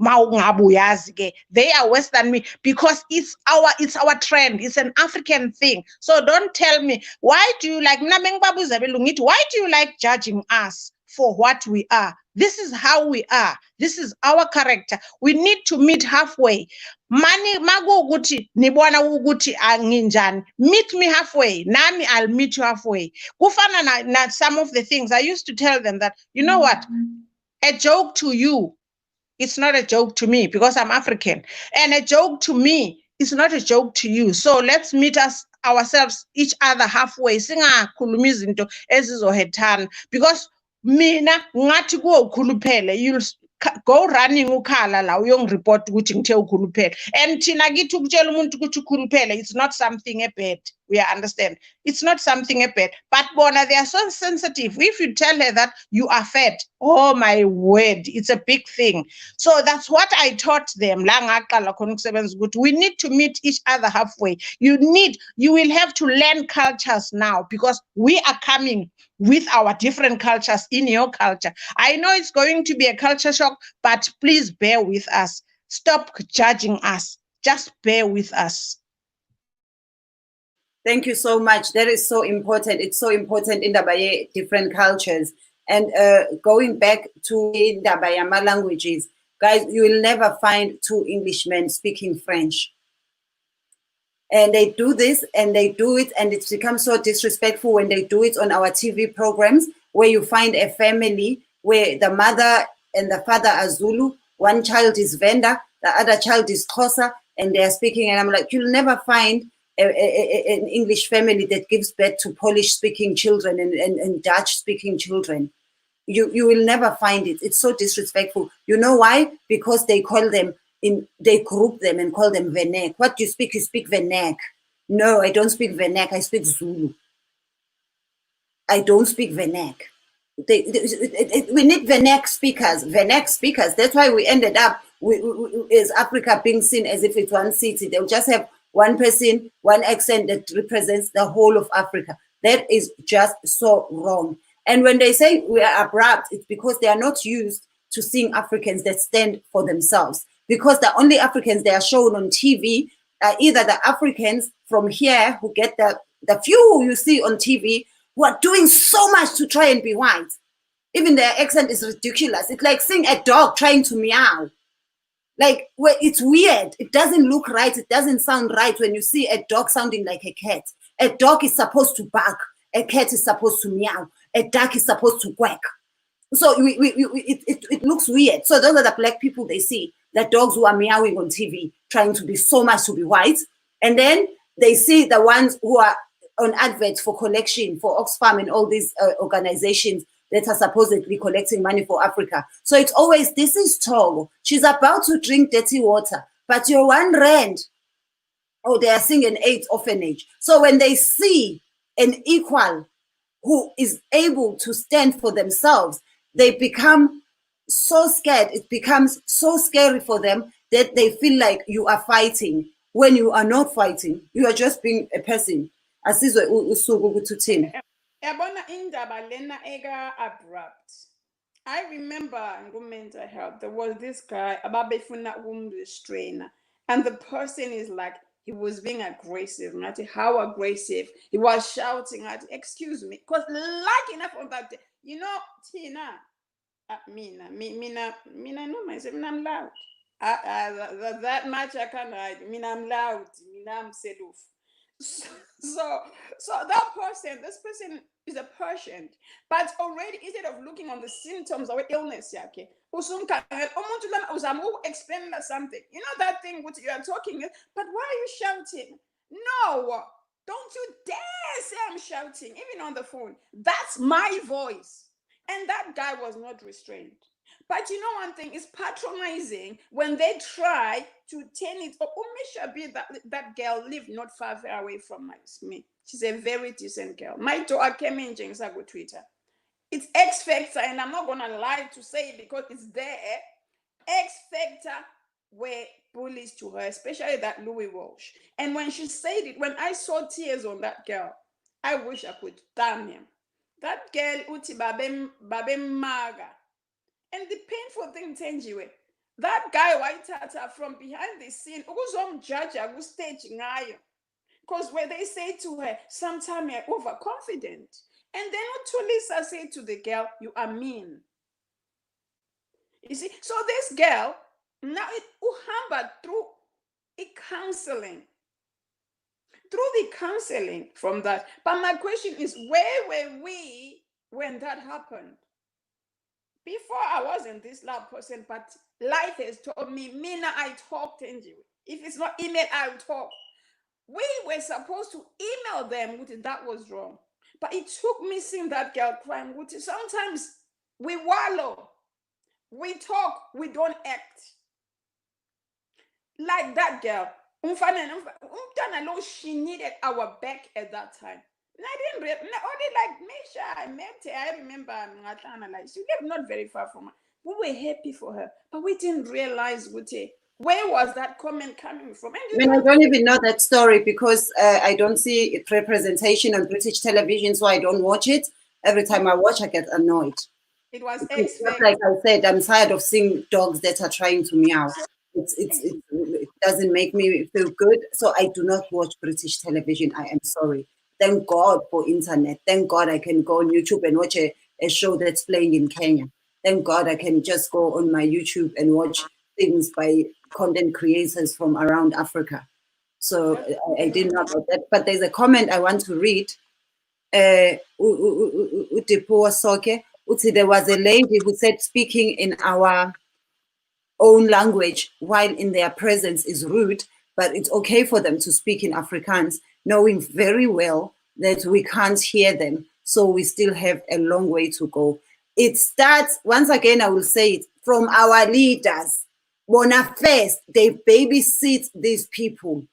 [SPEAKER 3] They are worse than me because it's our trend. It's an African thing. So don't tell me why do you like why do you like judging us for what we are? This is how we are. This is our character. We need to meet halfway. Mani mago ukuthi nibona ukuthi anginjani. Meet me halfway. Nami I'll meet you halfway. Kufana na some of the things I used to tell them that, you know what? A joke to you, it's not a joke to me because I'm African. And a joke to me is not a joke to you. So let's meet ourselves, each other halfway. Singakhuluma izinto ezizohethana because mina ngathi kuwukhuluphele, you'll go running ukhala la uyongireport ukuthi ngithe ukhuluphele. And thina kithi ukutshela umuntu ukuthi ukhuluphele, it's not something bad. We understand. It's not something bad. But bona, they are so sensitive. If you tell her that you are fat, oh my word, it's a big thing. So that's what I taught them. We need to meet each other halfway. You will have to learn cultures now because we are coming with our different cultures in your culture. I know it's going to be a culture shock, but please bear with us. Stop judging us. Just bear with us.
[SPEAKER 1] Thank you so much. That is so important. It's so important in the different cultures. And going back to the Bayama languages, guys, you will never find two Englishmen speaking French. And they do this and they do it, and it's become so disrespectful when they do it on our TV programs, where you find a family where the mother and the father are Zulu, one child is Venda, the other child is Xhosa, and they are speaking. And I'm like, you'll never find an English family that gives birth to Polish-speaking children and Dutch-speaking children. You will never find it. It's so disrespectful. You know why? Because they call them, they group them and call them Venek. What do you speak? You speak Venek. No, I don't speak Venek. I speak Zulu. I don't speak Venek. We need Venek speakers. Venek speakers. That's why we ended up as Africa being seen as if it's one city. They'll just have one person, one accent that represents the whole of Africa. That is just so wrong. And when they say we are abrupt, it's because they are not used to seeing Africans that stand for themselves. Because the only Africans they are shown on TV are either the Africans from here who get the few you see on TV who are doing so much to try and be white. Even their accent is ridiculous. It's like seeing a dog trying to meow. Like, well, it's weird. It doesn't look right. It doesn't sound right when you see a dog sounding like a cat. A dog is supposed to bark. A cat is supposed to meow. A duck is supposed to quack. So it looks weird. So those are the black people they see, the dogs who are meowing on TV, trying to be so much to be white. And then they see the ones who are on adverts for collection, for Oxfam and all these organizations that are supposedly collecting money for Africa. So it's always, this is Togo. She's about to drink dirty water, but you're R1. Oh, they are seeing an AIDS orphanage. So when they see an equal who is able to stand for themselves, they become so scared. It becomes so scary for them that they feel like you are fighting when you are not fighting. You are just being a person. Asizwe usuku kuthini.
[SPEAKER 2] Yabona indaba lena eka abrupt. I remember in mental health, there was this guy, ababefuna restrainer, and the person is like, he was being aggressive. How aggressive? He was shouting at, excuse me, because like enough on that day, you know, Tina, Mina know myself, I'm loud. That much I can't hide. I'm loud. I'm self. So this person is a patient, but already instead of looking on the symptoms of illness, explain something. You know that thing which you are talking, but why are you shouting? No, don't you dare say I'm shouting, even on the phone. That's my voice. And that guy was not restrained. But you know one thing, is patronizing when they try to turn it up. That girl lived not far away from me. She's a very decent girl. My daughter came in with Twitter. It's X Factor, and I'm not gonna lie to say it because it's there. X Factor were bullies to her, especially that Louis Walsh. And when she said it, when I saw tears on that girl, I wish I could damn him. That girl, uti babe maga. And the painful thing, Thenjiwe, that guy, White Tata, from behind the scene, judge stage ngayo. Because when they say to her, sometimes you're overconfident. And then Tulisa said to the girl, you are mean. You see, so this girl, now it uhamba through a counseling. Through the counseling from that. But my question is, where were we when that happened? Before I wasn't this loud person, but life has taught me, Mina, I talk, Thenjiwe. If it's not email, I talk. We were supposed to email them, that was wrong. But it took me seeing that girl crying. Sometimes we wallow, we talk, we don't act. Like that girl, she needed our back at that time. And I didn't only like make sure I met her. I remember like she lived not very far from her. We were happy for her, but we didn't realize where was that comment coming from. And
[SPEAKER 1] I don't even know that story because I don't see representation on British television, so I don't watch it. Every time I watch, I get annoyed.
[SPEAKER 2] It was
[SPEAKER 1] like I said, I'm tired of seeing dogs that are trying to meow. It doesn't make me feel good, so I do not watch British television. I am sorry. Thank God for internet. Thank God I can go on YouTube and watch a show that's playing in Kenya. Thank God I can just go on my YouTube and watch things by content creators from around Africa. So I didn't know about that. But there's a comment I want to read. There was a lady who said speaking in our own language while in their presence is rude, but it's okay for them to speak in Afrikaans, knowing very well that we can't hear them. So we still have a long way to go. It starts, once again, I will say it, from our leaders. Bona first, they babysit these people.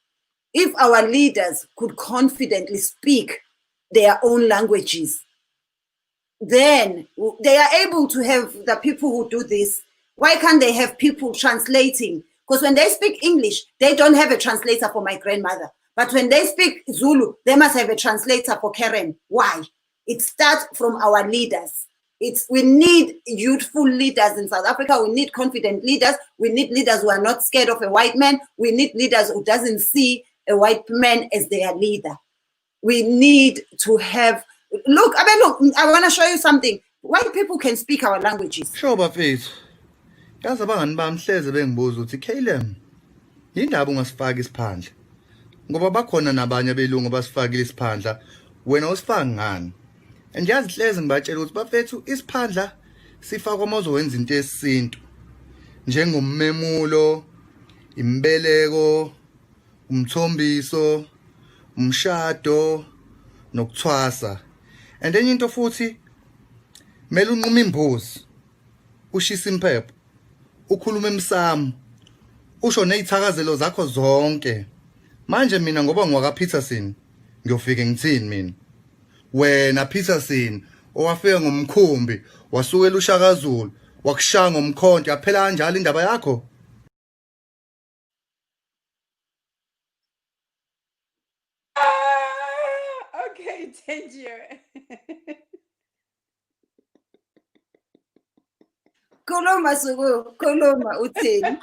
[SPEAKER 1] If our leaders could confidently speak their own languages, then they are able to have the people who do this. Why can't they have people translating? Because when they speak English, they don't have a translator for my grandmother. But when they speak Zulu, they must have a translator for Karen. Why? It starts from our leaders. We need youthful leaders in South Africa. We need confident leaders. We need leaders who are not scared of a white man. We need leaders who doesn't see a white man as their leader. We need to have, look, I want to show you something. White people can speak our languages.
[SPEAKER 4] Sure, bafethu. Yazi abangani bami hleze bengibuza ukuthi KLM yindaba ungasifaki isiphandla. Ngoba bakhona nabanye belungu basifakile isiphandla. Wena usifaki ngani? And yazi hleze ngibatshela ukuthi bafethu isiphandla sifakwa uma uzowenza into yesintu. Njengommemulo, imbeleko, umthombiso, umshado nokuthwasa. And enye into futhi mele unquma imbuzi, ushisa impepho, ukhuluma emsamo, usho nezithakazelo zakho zonke. Manje mina ngoba ngwaka Peterson ngiyofike ngithini mina? Wena Peterson owafika ngomkhumbi, wasukela uShaka Zulu, wakushaya ngomkhonto, yaphela kanjalo indaba yakho?
[SPEAKER 2] Okay, Thenjiwe.
[SPEAKER 1] Koloma uthini.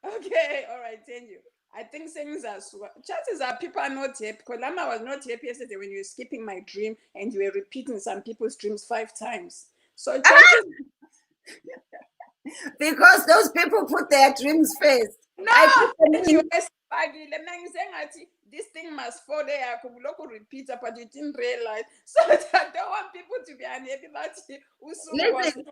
[SPEAKER 2] Okay, all right, Thenjiwe. I think things are chances are people are not happy. Because Lama was not happy yesterday when you were skipping my dream and you were repeating some people's dreams 5 times. So chances
[SPEAKER 1] because those people put their dreams first.
[SPEAKER 2] no, this thing must fall there. I could repeat it, but you didn't realize. So I don't want people to be unhappy about it.
[SPEAKER 1] Listen,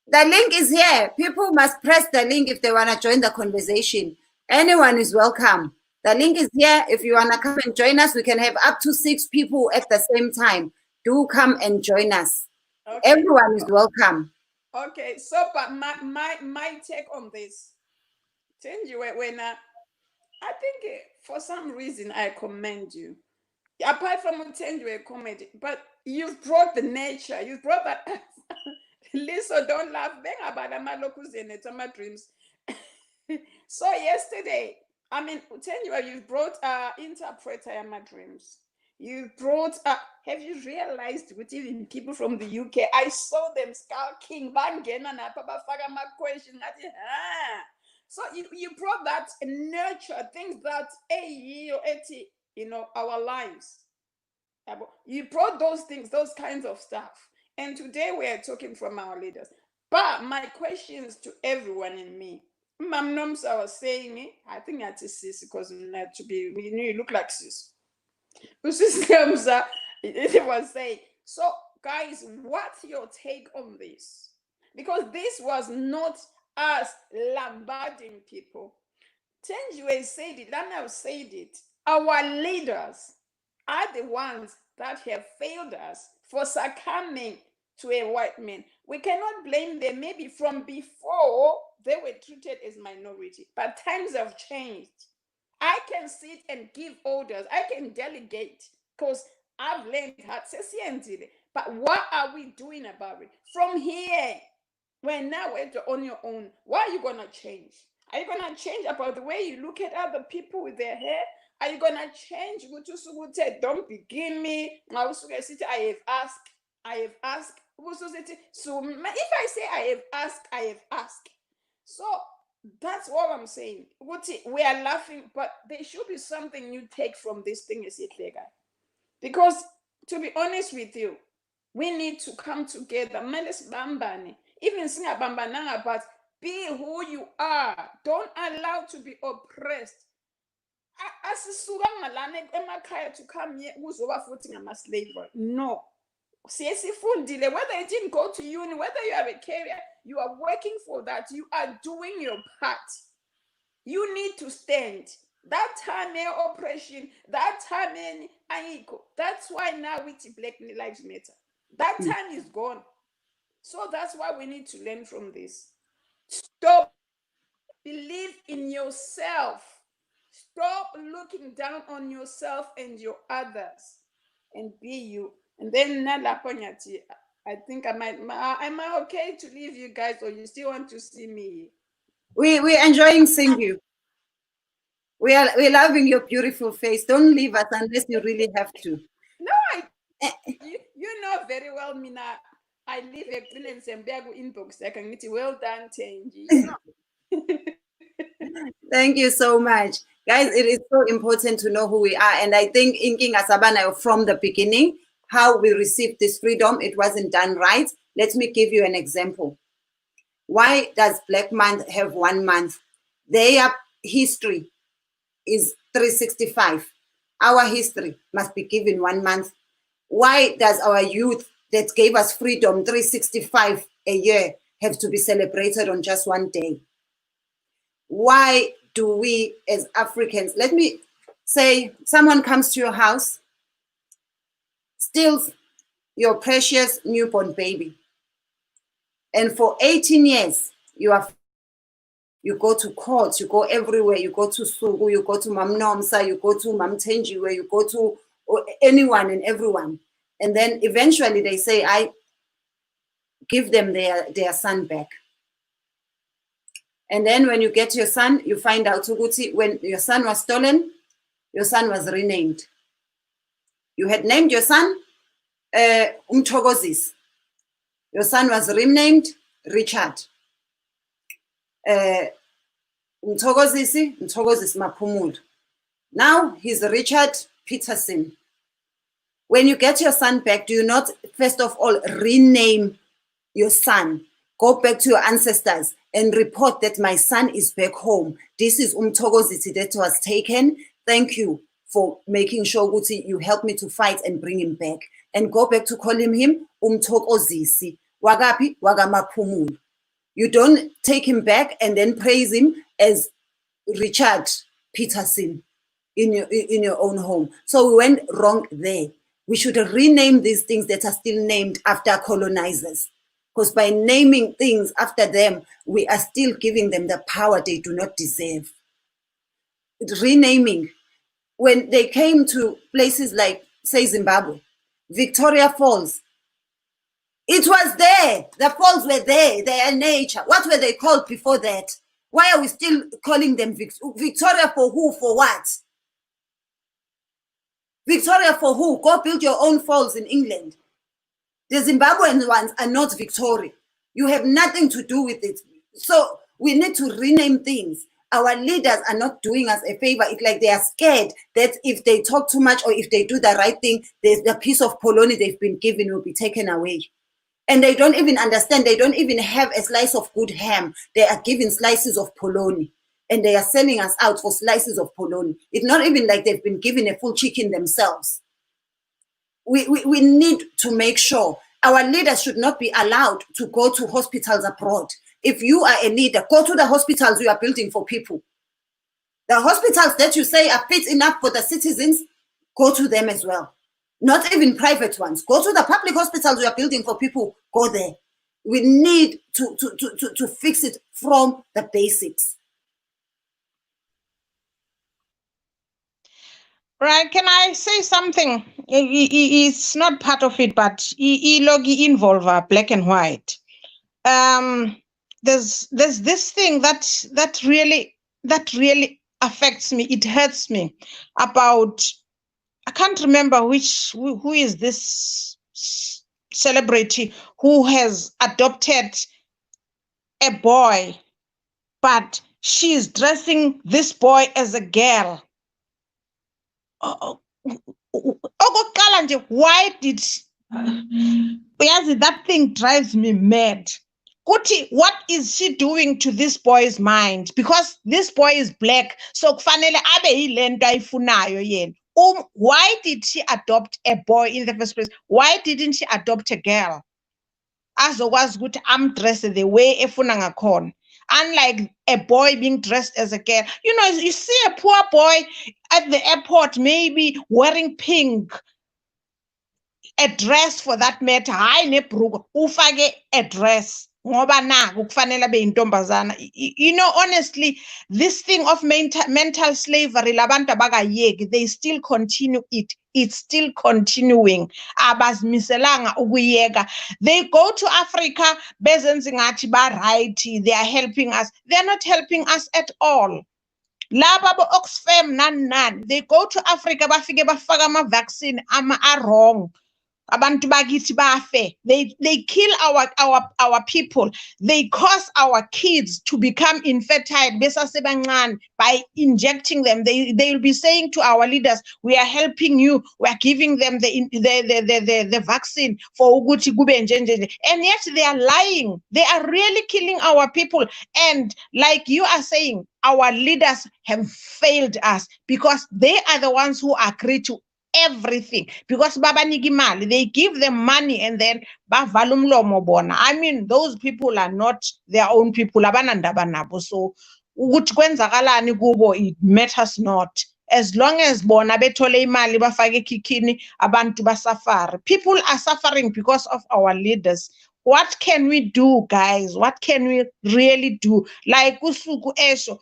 [SPEAKER 1] the link is here. People must press the link if they want to join the conversation. Anyone is welcome. The link is here. If you want to come and join us, we can have up to 6 people at the same time. Do come and join us. Okay. Everyone is welcome.
[SPEAKER 2] Okay, so but my take on this, Thenjiwe, when I think for some reason I commend you. Apart from Thenjiwe comment, but you've brought the nature, you've brought that. Lisa, don't laugh. Bang about my locals in it, my dreams. So yesterday, I mean, Thenjiwe, you brought interpreter in my dreams. You brought have you realized with even people from the UK, I saw them skulking, bangena napha bafaka ama-question ngathi so you brought that nurture things that our lives. You brought those things, those kinds of stuff. And today we are talking from our leaders. But my questions to everyone in me, Mam Noms, I was saying it, I think that's a sis because you look like sis. It was saying, so guys, what's your take on this? Because this was not us lambarding people. Thenjiwe said it, Lana said it. Our leaders are the ones that have failed us for succumbing to a white man. We cannot blame them. Maybe from before they were treated as minority, but times have changed. I can sit and give orders. I can delegate because I've learned how to. But what are we doing about it? From here, when now you're on your own, what are you going to change? Are you going to change about the way you look at other people with their hair? Are you going to change? Don't begin me. I have asked. So if I say I have asked. So that's all I'm saying. We are laughing, but there should be something you take from this thing, because to be honest with you, we need to come together. Even singabambananga, but be who you are. Don't allow to be oppressed. To come here slavery. No. Whether you didn't go to uni, whether you have a career, you are working for that. You are doing your part. You need to stand. That time oppression, that time Aiko. That's why now with Black Lives Matter. That time is gone. So that's why we need to learn from this. Stop. Believe in yourself. Stop looking down on yourself and your others, and be you. And then I think am I okay to leave you guys, or you still want to see me?
[SPEAKER 1] We're enjoying seeing you. We're loving your beautiful face. Don't leave us unless you really have to.
[SPEAKER 2] No, you know very well, Mina. I live in Sembiago inbox. I can get you. Well done, Thenji. You know.
[SPEAKER 1] Thank you so much. Guys, it is so important to know who we are. And I think in King Asabana, from the beginning, how we received this freedom, it wasn't done right. Let me give you an example. Why does Black Month have 1 month? Their history is 365. Our history must be given 1 month. Why does our youth that gave us freedom 365 a year have to be celebrated on just 1 day? Why do we as Africans, let me say, someone comes to your house, steals your precious newborn baby, and for 18 years, you go to court, you go everywhere, you go to Sugu, you go to Mam Nomsa, you go to Mam Thenjiwe, you go to anyone and everyone. And then eventually they say, I give them their son back. And then when you get your son, you find out when your son was stolen, your son was renamed. You had named your son Umthokozisi. Your son was renamed Richard. Umthokozisi Maphumulo. Now he's Richard Peterson. When you get your son back, do you not first of all rename your son? Go back to your ancestors and report that my son is back home. This is Umthokozisi that was taken. Thank you for making sure you help me to fight and bring him back. And go back to calling him Umthokozisi. Wagapi Wagamaphumulo. You don't take him back and then praise him as Richard Peterson in your own home. So we went wrong there. We should rename these things that are still named after colonizers. Because by naming things after them, we are still giving them the power they do not deserve. Renaming. When they came to places like, say, Zimbabwe, Victoria Falls, it was there. The falls were there. They are nature. What were they called before that? Why are we still calling them Victoria for who? For what? Victoria for who? Go build your own falls in England. The Zimbabwean ones are not Victoria. You have nothing to do with it. So we need to rename things. Our leaders are not doing us a favor. It's like they are scared that if they talk too much or if they do the right thing, the piece of polony they've been given will be taken away. And they don't even understand. They don't even have a slice of good ham. They are given slices of polony. And they are selling us out for slices of polony. It's not even like they've been given a full chicken themselves. We need to make sure our leaders should not be allowed to go to hospitals abroad. If you are a leader, go to the hospitals you are building for people. The hospitals that you say are fit enough for the citizens, go to them as well. Not even private ones. Go to the public hospitals we are building for people, go there. We need to fix it from the basics.
[SPEAKER 3] Right, can I say something? It's not part of it, but it involve black and white. There's this thing that really affects me. It hurts me about, I can't remember who is this celebrity who has adopted a boy, but she's dressing this boy as a girl. Why did that thing drives me mad? Kuti, what is she doing to this boy's mind? Because this boy is black, so kufanele abe yilento ayifunayo yena. Why did she adopt a boy in the first place? Why didn't she adopt a girl? Azokwazi ukuthi amdress the way efuna ngakhona. Unlike a boy being dressed as a girl. You know, you see a poor boy at the airport, maybe wearing pink, a dress for that matter. Hayi nebruku, ufake a dress. Ngoba naku kufanele abe yintombazana. You know, honestly, this thing of mental slavery, labantu abakayeki, they still continue it. It's still continuing. Abazimiselanga ukuyeka. They go to Africa, bezenza ngathi ba right, they are helping us. They are not helping us at all. Laba bo Oxfam nan. They go to Africa, bafike bafaka ama vaccine are wrong. Abantu bakithi bafe. They kill our people. They cause our kids to become infertile by injecting them. They will be saying to our leaders, we are helping you. We are giving them the vaccine for ukuthi kube njenje. And yet they are lying. They are really killing our people. And like you are saying, our leaders have failed us because they are the ones who agree to everything, because babaniki mali, they give them money and then bavala umlomo bona. I mean, those people are not their own people, abanandaba nabo. So ukuthi kwenzakalani kubo, it matters not. As long as bona bethole imali bafake ekhikhini, abantu basafari. People are suffering because of our leaders. What can we do, guys? What can we really do? Like usuku esho,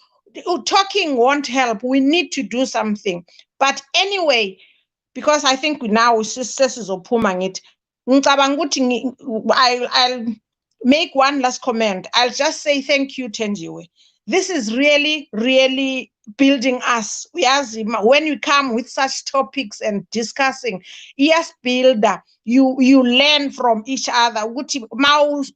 [SPEAKER 3] talking won't help. We need to do something. But anyway, because I think now sisters ophuma ngithi ngicabanga ukuthi I'll make one last comment. I'll just say thank you, Thenjiwe. This is really building us. When we come with such topics and discussing, yes, builder, you learn from each other. Ukuthi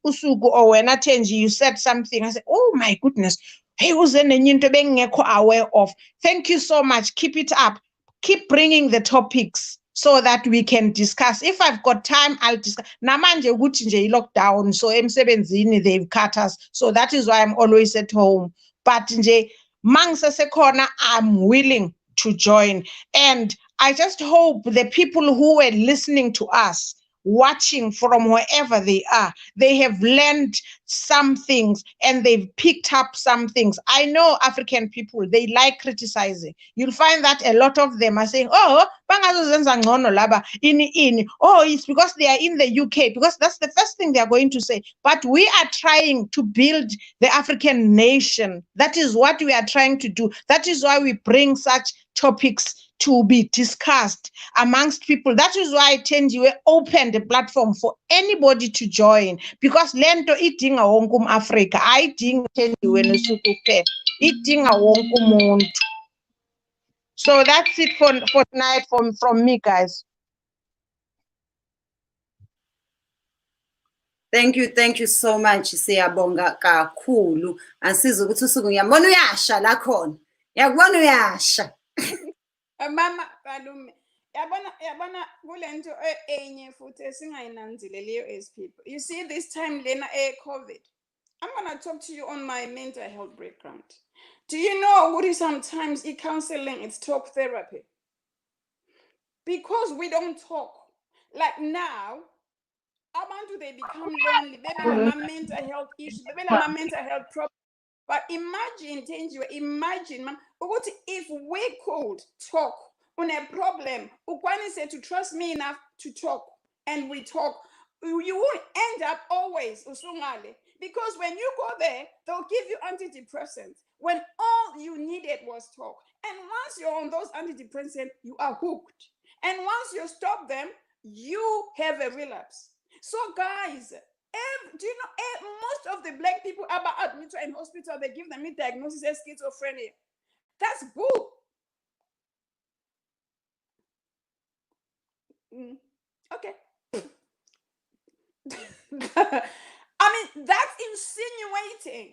[SPEAKER 3] usuku or wena Thenji, you said something, I said, oh my goodness, hey, uzenenye bengekho aware of. Thank you so much. Keep it up. Keep bringing the topics so that we can discuss. If I've got time, I'll discuss. Namanje ukuthi nje lockdown, so emsebenzini they've cut us. So that is why I'm always at home. But nje mangisesekhona, I'm willing to join. And I just hope the people who were listening to us, watching from wherever they are, they have learned some things and they've picked up some things. I know African people, they like criticizing. You'll find that a lot of them are saying, oh, bangazozenza ngcono laba ini. Oh, it's because they are in the UK, because that's the first thing they are going to say. But we are trying to build the African nation. That is what we are trying to do. That is why we bring such topics to be discussed amongst people. That is why Thenjiwe opened the platform for anybody to join, because lento idinga wonke Africa, ayidingi Thenjiwe noSuku kuphela, idinga wonke umuntu. So that's it for tonight from me, guys.
[SPEAKER 1] Thank you so much. Siyabonga kakhulu. Asiza ukuthi usuku ngiyabona uyasha la khona. Ngiyakubona uyasha.
[SPEAKER 2] Mama Hallo, yabona kulento enye futhi esingayinanzeleliyo as people. You see this time lena COVID. I'm going to talk to you on my mental health background. Do you know what is sometimes counseling, it's talk therapy? Because we don't talk. Like now, abantu they become lonely. They have mental health issues. They have mental health problems. But imagine, Thenjiwe, imagine, if we could talk on a problem, Ukwani said to trust me enough to talk, and we talk, you won't end up always usungale. Because when you go there, they'll give you antidepressants when all you needed was talk. And once you're on those antidepressants, you are hooked. And once you stop them, you have a relapse. So guys, do you know most of the black people are admitted in hospital, they give them a diagnosis as schizophrenia. That's bull. Okay. I mean, that's insinuating.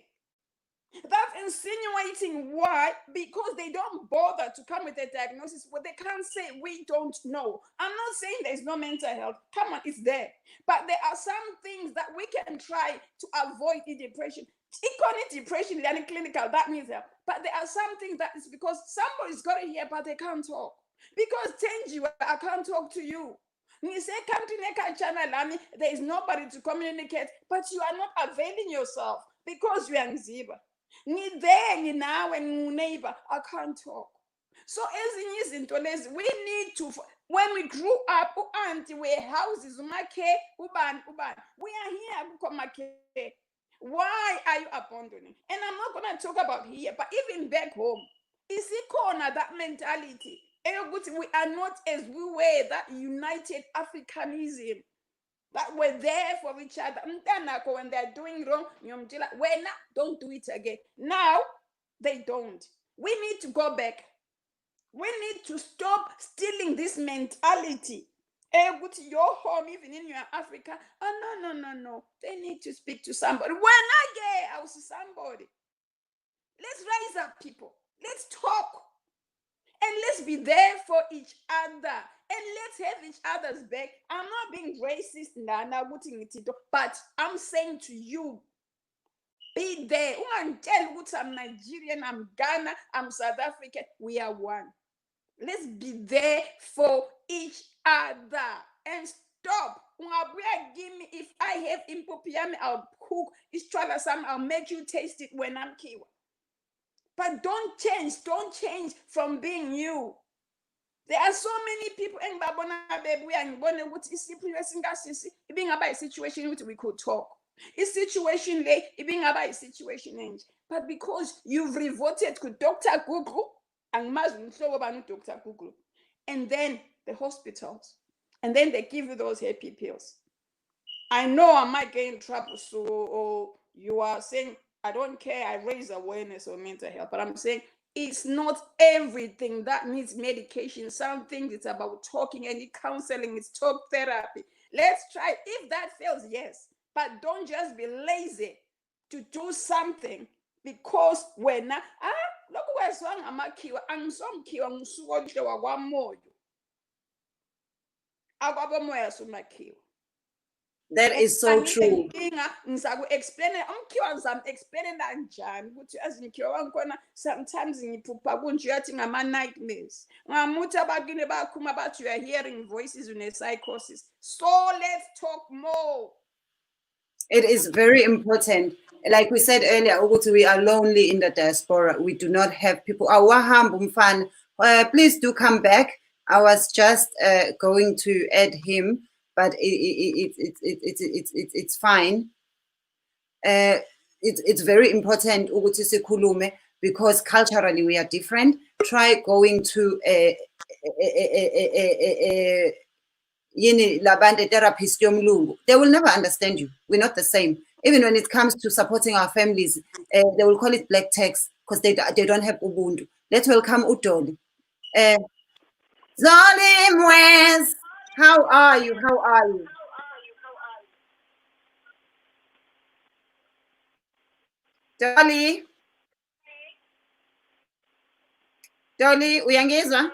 [SPEAKER 2] That's insinuating. Why? Because they don't bother to come with a diagnosis, but they can't say we don't know. I'm not saying there's no mental health. Come on, it's there. But there are some things that we can try to avoid the depression. Economic depression, and clinical, that means help. But there are some things that is because somebody's got it here, but they can't talk. Because Thenjiwe, I can't talk to you. You say, come to Neka channel, there is nobody to communicate, but you are not availing yourself because you are in Ziba. Now and neighbor, I can't talk. So as in we need to, when we grew up, auntie, we houses, uban. We are here, why are you abandoning? And I'm not going to talk about here, but even back home, is it corner that mentality? We are not as we were, that united Africanism, that we're there for each other. When they're doing wrong, don't do it again. Now, they don't. We need to go back. We need to stop stealing this mentality. Your home, even in your Africa, no. They need to speak to somebody. When I get, I will see somebody. Let's rise up, people. Let's talk. And let's be there for each other. And let's have each other's back. I'm not being racist, but I'm saying to you, be there. I'm Nigerian, I'm Ghana, I'm South African. We are one. Let's be there for each other. And stop. Give me, if I have impopiami, I'll cook. I'll make you taste it when I'm Kiwa. But don't change from being you. There are so many people being about a situation which we could talk. A situation being about a situation. But because you've revolted to Dr. Google and Dr. Google, and then the hospitals, and then they give you those happy pills. I know I might get in trouble, so you are saying, I don't care, I raise awareness of mental health, but I'm saying it's not everything that needs medication. Some things it's about talking, and counseling, it's talk therapy. Let's try. If that fails, yes, but don't just be lazy to do something because when look where song I'm some kiwa musuwa wa one more.
[SPEAKER 1] That is so true.
[SPEAKER 2] Sometimes nightmares. You are hearing voices in a psychosis. So let's talk more.
[SPEAKER 1] It is very important. Like we said earlier, we are lonely in the diaspora. We do not have people. Please do come back. I was just going to add him, but it's fine. It's very important ukuthi sikhulume because culturally we are different, try going to therapist yomlungu, they will never understand you. We're not the same. Even when it comes to supporting our families, they will call it black tax because they don't have ubuntu. Let's welcome Udoli. Zoli Mwes, how are you? How are you? Dolly, uyangizwa?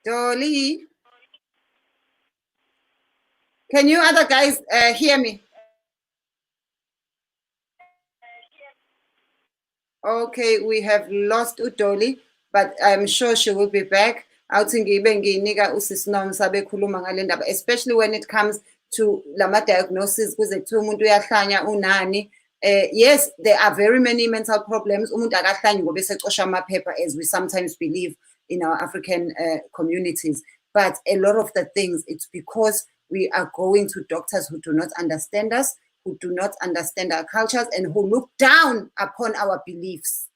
[SPEAKER 1] Dolly, can you other guys hear me? Okay, we have lost Udoli, but I'm sure she will be back. Especially when it comes to lama diagnosis, yes, there are very many mental problems, as we sometimes believe in our African communities. But a lot of the things, it's because we are going to doctors who do not understand us, who do not understand our cultures, and who look down upon our beliefs.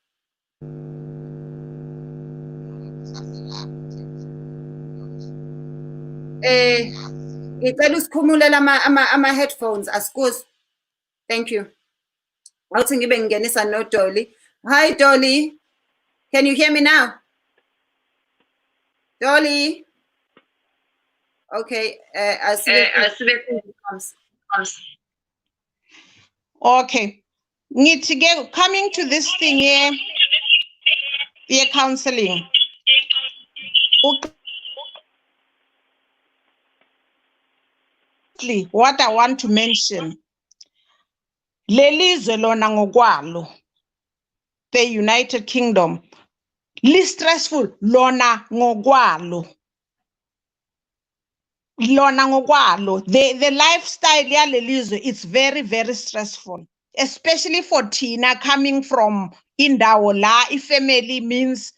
[SPEAKER 1] Ngicela usikhumulela ama-headphones, asikuz. Thank you. Awuthi ngibe ngingenisa no Dolly. Hi Dolly, can you hear me now? Dolly? Okay,
[SPEAKER 3] Okay. Coming to this thing here, counseling. What I want to mention, lelizwe lona ngokwalo, the United Kingdom, stressful lona ngokwalo. The lifestyle yalelizwe, it's very, very stressful, especially for Tina coming from indawo la. Family means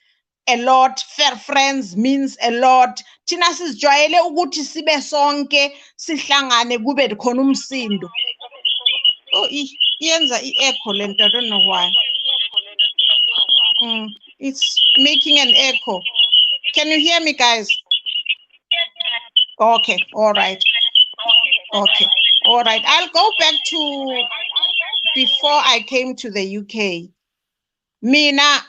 [SPEAKER 3] a lot, fair friends means a lot. Tina sisijwayele ukuthi sibe sonke sihlangane kube khona umsindo. Oh, yenza echo lento, I don't know why. It's making an echo. Can you hear me, guys? Okay, all right. Okay, all right. I'll go back to before I came to the UK. Mina,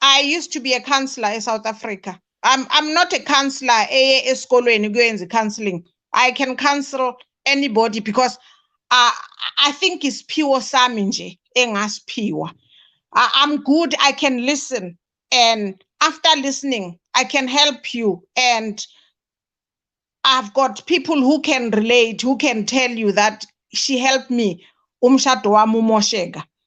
[SPEAKER 3] I used to be a counselor in South Africa. I'm not a counselor, counseling. I can counsel anybody because I think it's pure saminje, engas pure. I'm good, I can listen, and after listening, I can help you, and I've got people who can relate, who can tell you that she helped me.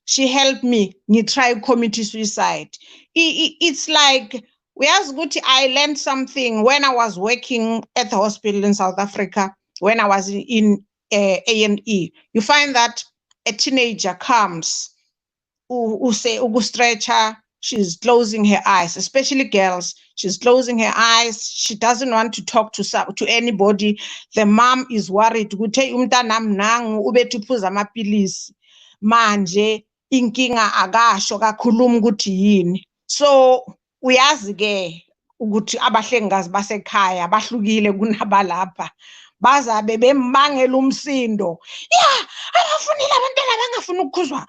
[SPEAKER 3] She helped me. Try committing suicide. It's like I learned something when I was working at the hospital in South Africa. When I was in A&E, you find that a teenager comes, who say stretcher. She's closing her eyes, especially girls. She's closing her eyes. She doesn't want to talk to anybody. The mom is worried. Manje inkinga akasho kakhuluma ukuthi yini. So uyazi ke ukuthi abahlengikazi basekhaya bahlukile kunabalapha. Bazabe bembangela umsindo. Yeah, abafunile abantwana abangafuna ukukhuzwa.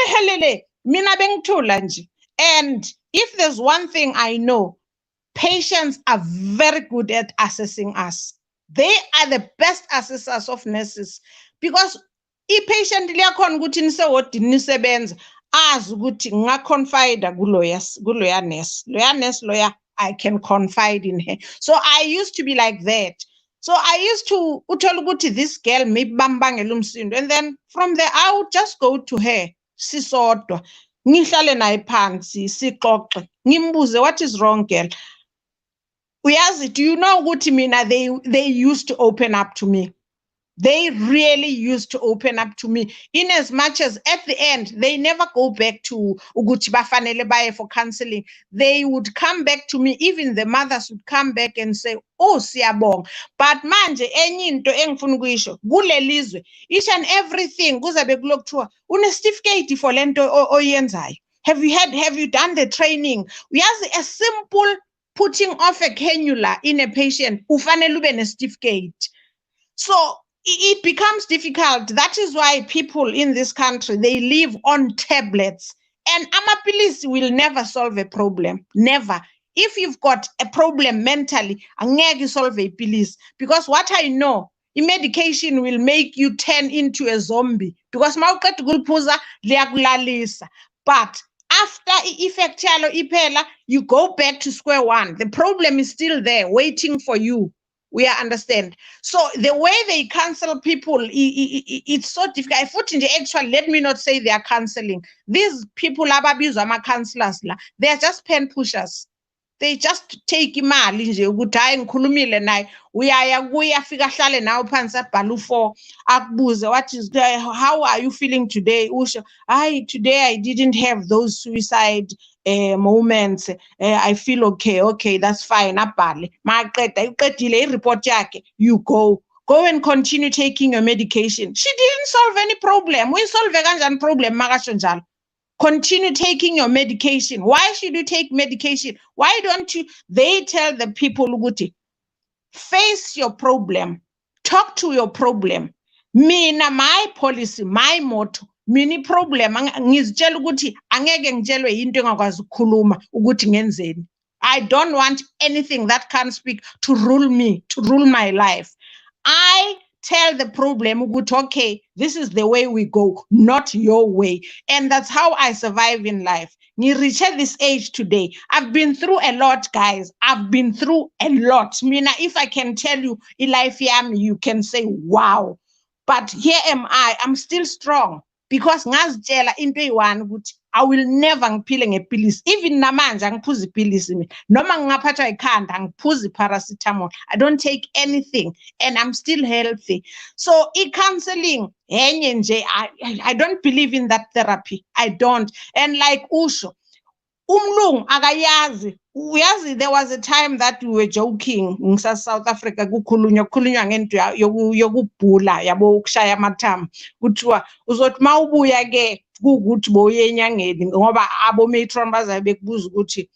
[SPEAKER 3] Helele. Mina bengithula nje. And if there's one thing I know, patients are very good at assessing us. They are the best assessors of nurses because i-patient liyakhona ukuthi nisewodini nisebenza azi ukuthi ngingaconfide kuloya nurse. Loya nurse loya, I can confide in her. So I used to be like that. So I used to uthola ukuthi this girl maybe bambangela umsindo, and then from there I would just go to her sisodwa. Ngihlale naye phansi sixoxe ngimbuze, what is wrong girl? Uyazi, do you know ukuthi mina they used to open up to me. They really used to open up to me, in as much as at the end, they never go back to ukuthi bafanele baye for counseling. They would come back to me, even the mothers would come back and say, oh, siyabonga. But manje, enye into engifuna ukuyisho, kulelizwe, each and everything, kuzabe kulokuthiwa, une-certificate for lento oyenzayo. Have you done the training? Uyazi, a simple putting off a cannula in a patient, ufanele ube ne-certificate. So it becomes difficult. That is why people in this country, they live on tablets. And amapilisi will never solve a problem. Never. If you've got a problem mentally, angeke solve a pilisi. Because what I know, medication will make you turn into a zombie. Because mawuqeda ukuliphuza liyakulalisa. But after effect yalo iphela, you go back to square one. The problem is still there, waiting for you. We understand. So the way they counsel people, it's so difficult. Futhi actually, let me not say they are counseling. These people ababizwa ama-counselors la, they are just pen pushers. They just take imali nje ukuthi hayi ngikhulumile naye uyaya kuya fika hlale nawe phansi abhala u4 akubuze how are you feeling today usho hayi today I didn't have those suicide moments. I feel okay, that's fine. Abhale maqeda iqedile ireport yakhe, you go and continue taking your medication. She didn't solve any problem. We solve kanjani problem makasho njalo? Continue taking your medication. Why should you take medication? Why don't you? They tell the people, ukuthi, face your problem. Talk to your problem. Mina, my policy, my motto, mini problem, ngizitshela ukuthi angeke ngitshelwe into engakwazi ukukhuluma ukuthi ngenzeni. I don't want anything that can speak to rule me, to rule my life. I tell the problem, okay, this is the way we go, not your way. And that's how I survive in life. I reach this age today. I've been through a lot, guys. I've been through a lot. Mina, if I can tell you, in life, you can say, wow. But here am I. I'm still strong. Because ngazitshela into eyi-one ukuthi I will never ngiphile ngepilisi. Even namanje angiphuzi ipilisi mina. Noma ngingaphathwa ikhanda angiphuzi paracetamol. I don't take anything and I'm still healthy. So counseling, I don't believe in that therapy. I don't. And like usho, umlungu akayazi. Uyazi, there was a time that we were joking in South Africa kukhulunywa ngento yokubhula yabo ukushaya amathambo kuthiwa uzothi mawubuya ke ukuthi boye enyangeni ngoba abo matron bazabe bekubuza ukuthi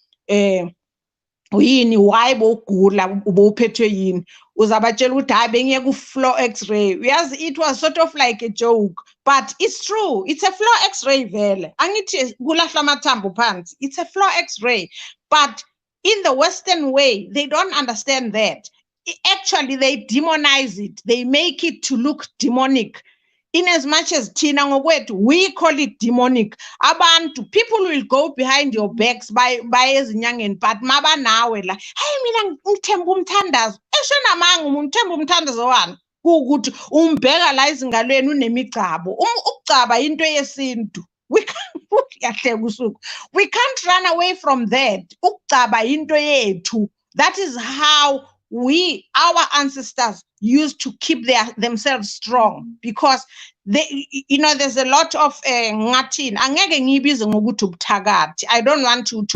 [SPEAKER 3] uyini why bogula ubophethwe yini uzabatshela ukuthi hayi bengiye ku floor x-ray. Uyazi, it was sort of like a joke, but it's true. It's a floor x-ray vele. Angithi kulahla amathambo phansi. It's a floor x-ray. But in the Western way, they don't understand that. Actually, they demonize it. They make it to look demonic. In as much as thina ngokwethu, we call it demonic. Abantu, people will go behind your backs by ezinyangeni, but maba nawe la, hey mina ngithemba umthandazo. Eshona manga ngithemba umthandazo wani? Ukuthi umbheka la izingalweni unemigcabo. Ukugcaba into yesintu. We can't run away from that. Ukugcaba into yethu. That is how our ancestors used to keep themselves strong, because there's a lot of ngathini angeke ngiyibize ngokuthi ubuthakathi. I don't want to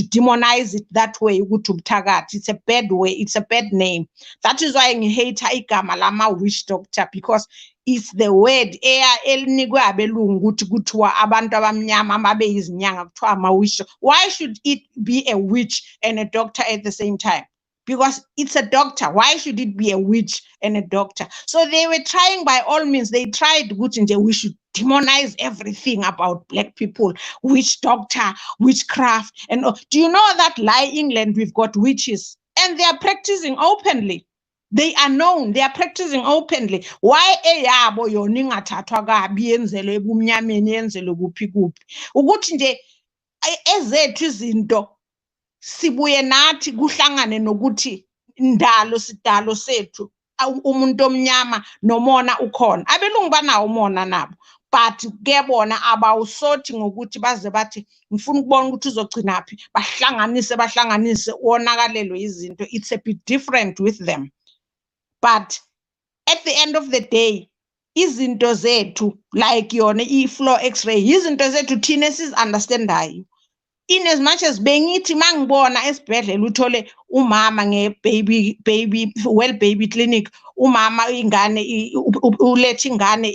[SPEAKER 3] demonize it that way ukuthi ubuthakathi. It's a bad way, it's a bad name. That is why ngihate igama lama witch doctor, because it's the word elinikwe abelungu ukuthi kuthiwa abantu abamnyama babe izinyanga kuthiwa ama-witch. Why should it be a witch and a doctor at the same time? Because it's a doctor. Why should it be a witch and a doctor? So they were trying by all means. They tried, we should demonize everything about black people, witch doctor, witchcraft. And do you know that England, we've got witches and they are practicing openly. They are known. They are practicing openly. Why eyabo yona ingathathwa kabi yenzelwe ebumnyameni yenzelwe kuphi kuphi? Ukuthi nje ezethu izinto sibuye nathi kuhlangane nokuthi sidalo sethu umuntu omnyama nomona ukhona. Abelungu banawo umona nabo, but kuyabona abawusothi ngokuthi baze bathi ngifuna ukubona ukuthi uzogcina phi, bahlanganise wonakalelwe izinto. It's a bit different with them. But at the end of the day, izinto zethu, like yona i-floor x-ray, izinto zethu thina sizi-understandayo. In as much as bengithi mangibona esibhedlela uthole umama baby clinic, umama ingane ulethe ingane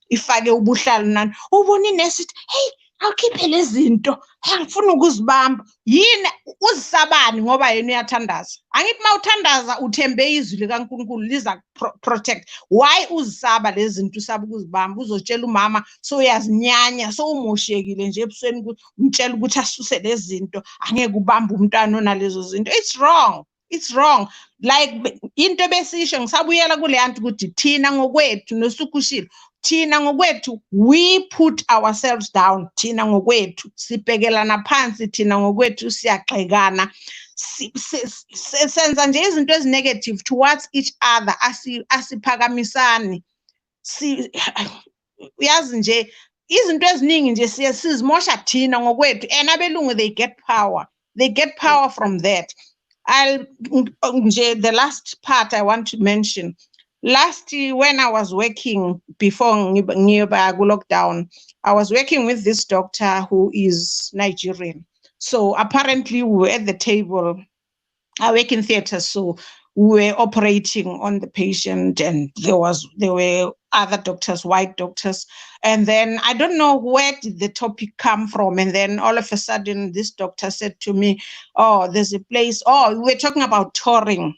[SPEAKER 3] ifake ubuhlalu nani, ubona inesi ithi, hey, awukhiphe lezi zinto, angifuni ukuzibamba. Yini uzisabani ngoba yena uyathandaza? Angithi mawuthandaza uthembe izwi likaNkulunkulu liza protect. Why uzisaba lezi zinto, usaba ukuzibamba? Uzotshela umama so uyazinyanya, so umoshekile nje ebusweni ukuthi umtshela ukuthi asuse lezi zinto, angeke ubambe umntwana onalezo zinto. It's wrong. It's wrong. Like into besisho, ngisabuyela kule yantu ukuthi thina ngokwethu nosukushilo, thina ngokwethu we put ourselves down. Thina ngokwethu sibhekelana phansi, thina ngokwethu siyagxekana, senza nje izinto ezinegative towards each other, asiphakamisani. Uyazi nje izinto eziningi nje sizimosha thina ngokwethu, and abelungu they get power from that. The last part I want to mention, last year when I was working before lockdown, I was working with this doctor who is Nigerian. So apparently we were at the table, I work in theater, so we were operating on the patient, and there were other doctors, white doctors. And then I don't know where did the topic come from. And then all of a sudden this doctor said to me, oh, there's a place, we were talking about touring,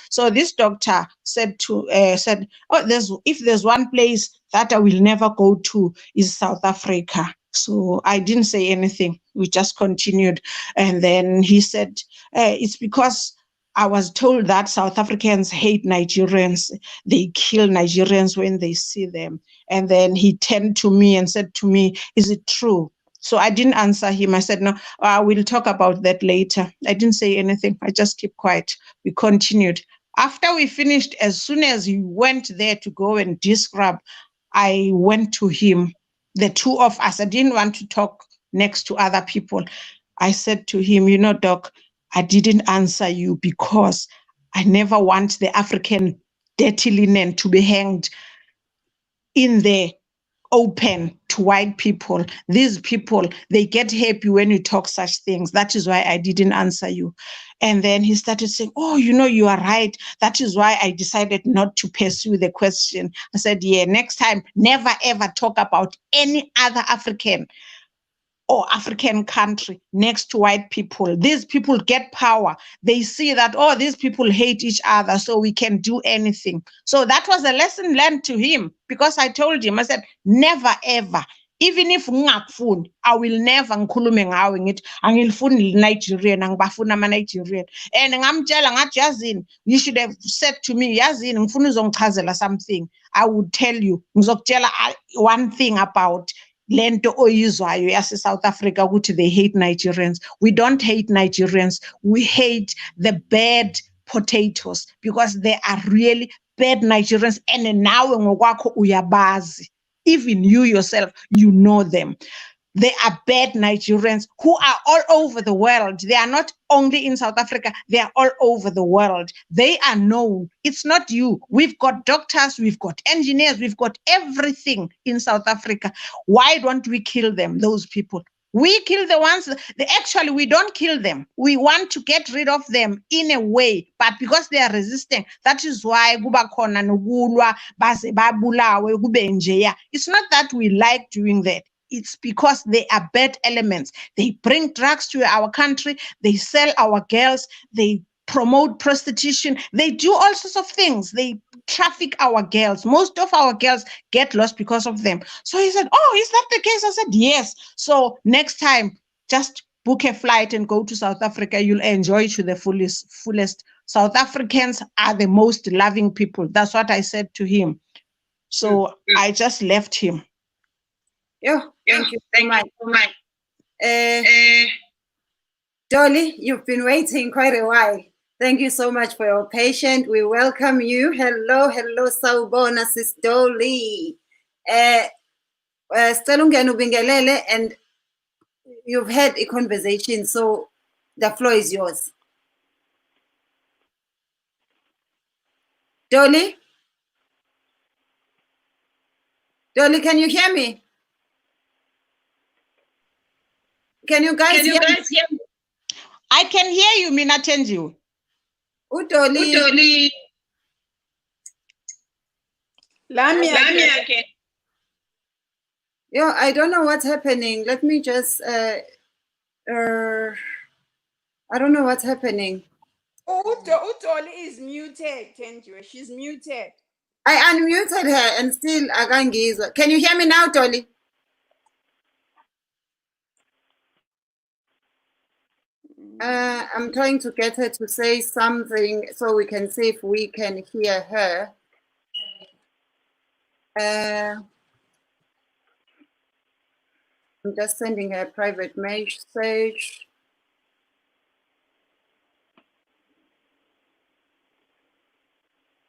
[SPEAKER 3] So this doctor said, oh, if there's one place that I will never go to is South Africa. So I didn't say anything. We just continued. And then he said, it's because I was told that South Africans hate Nigerians. They kill Nigerians when they see them. And then he turned to me and said to me, is it true? So I didn't answer him. I said, no, we'll talk about that later. I didn't say anything. I just kept quiet. We continued. After we finished, as soon as he went there to go and describe, I went to him, the two of us. I didn't want to talk next to other people. I said to him, Doc, I didn't answer you because I never want the African dirty linen to be hanged in the open to white people. These people, they get happy when you talk such things. That is why I didn't answer you. And then he started saying, oh, you are right. That is why I decided not to pursue the question. I said, yeah, next time, never ever talk about any other African or African country next to white people. These people get power. They see that, oh, these people hate each other, so we can do anything. So that was a lesson learned to him, because I told him, I said, never ever, even if ngakufuni, I will never ngikhulume ngawe ngithi angilifuni Nigerian, angibafuni ama-Nigerian. And ngamtshela ngathi yazini, you should have said to me, yazini ngifuna uzongichazela something. I would tell you, ngizokutshela one thing about lento oyizwayo yase South Africa ukuthi they hate Nigerians. We don't hate Nigerians. We hate the bad potatoes, because they are really bad Nigerians, and nawe ngokwakho uyabazi. Even you yourself, you know them. They are bad Nigerians who are all over the world. They are not only in South Africa, they are all over the world. They are known. It's not you. We've got doctors, we've got engineers, we've got everything in South Africa. Why don't we kill them, those people? We kill the ones, actually we don't kill them. We want to get rid of them in a way, but because they are resisting, that is why kuba khona nokulwa baze babulawe kube njeya. It's not that we like doing that. It's because they are bad elements. They bring drugs to our country. They sell our girls. They promote prostitution. They do all sorts of things. They traffic our girls. Most of our girls get lost because of them. So he said, oh, is that the case? I said, yes. So next time, just book a flight and go to South Africa. You'll enjoy it to the fullest. South Africans are the most loving people. That's what I said to him. So I just left him.
[SPEAKER 1] Yeah, thank you so much. Dolly, you've been waiting quite a while. Thank you so much for your patience. We welcome you. Hello, sawubona, sis Dolly. Sicela ungene ubingelele, and you've had a conversation, so the floor is yours. Dolly? Dolly, can you hear me? Can you guys hear me?
[SPEAKER 3] I can hear you, Mina Thenjiwe.
[SPEAKER 1] Dolly.
[SPEAKER 2] Lami again.
[SPEAKER 1] Yo, I don't know what's happening. Let me just I don't know what's happening.
[SPEAKER 2] Utoli is muted, Thenjiwe. She's muted.
[SPEAKER 1] I unmuted her and still akangizwa. Can you hear me now, Dolly? I'm trying to get her to say something so we can see if we can hear her. I'm just sending her a private message.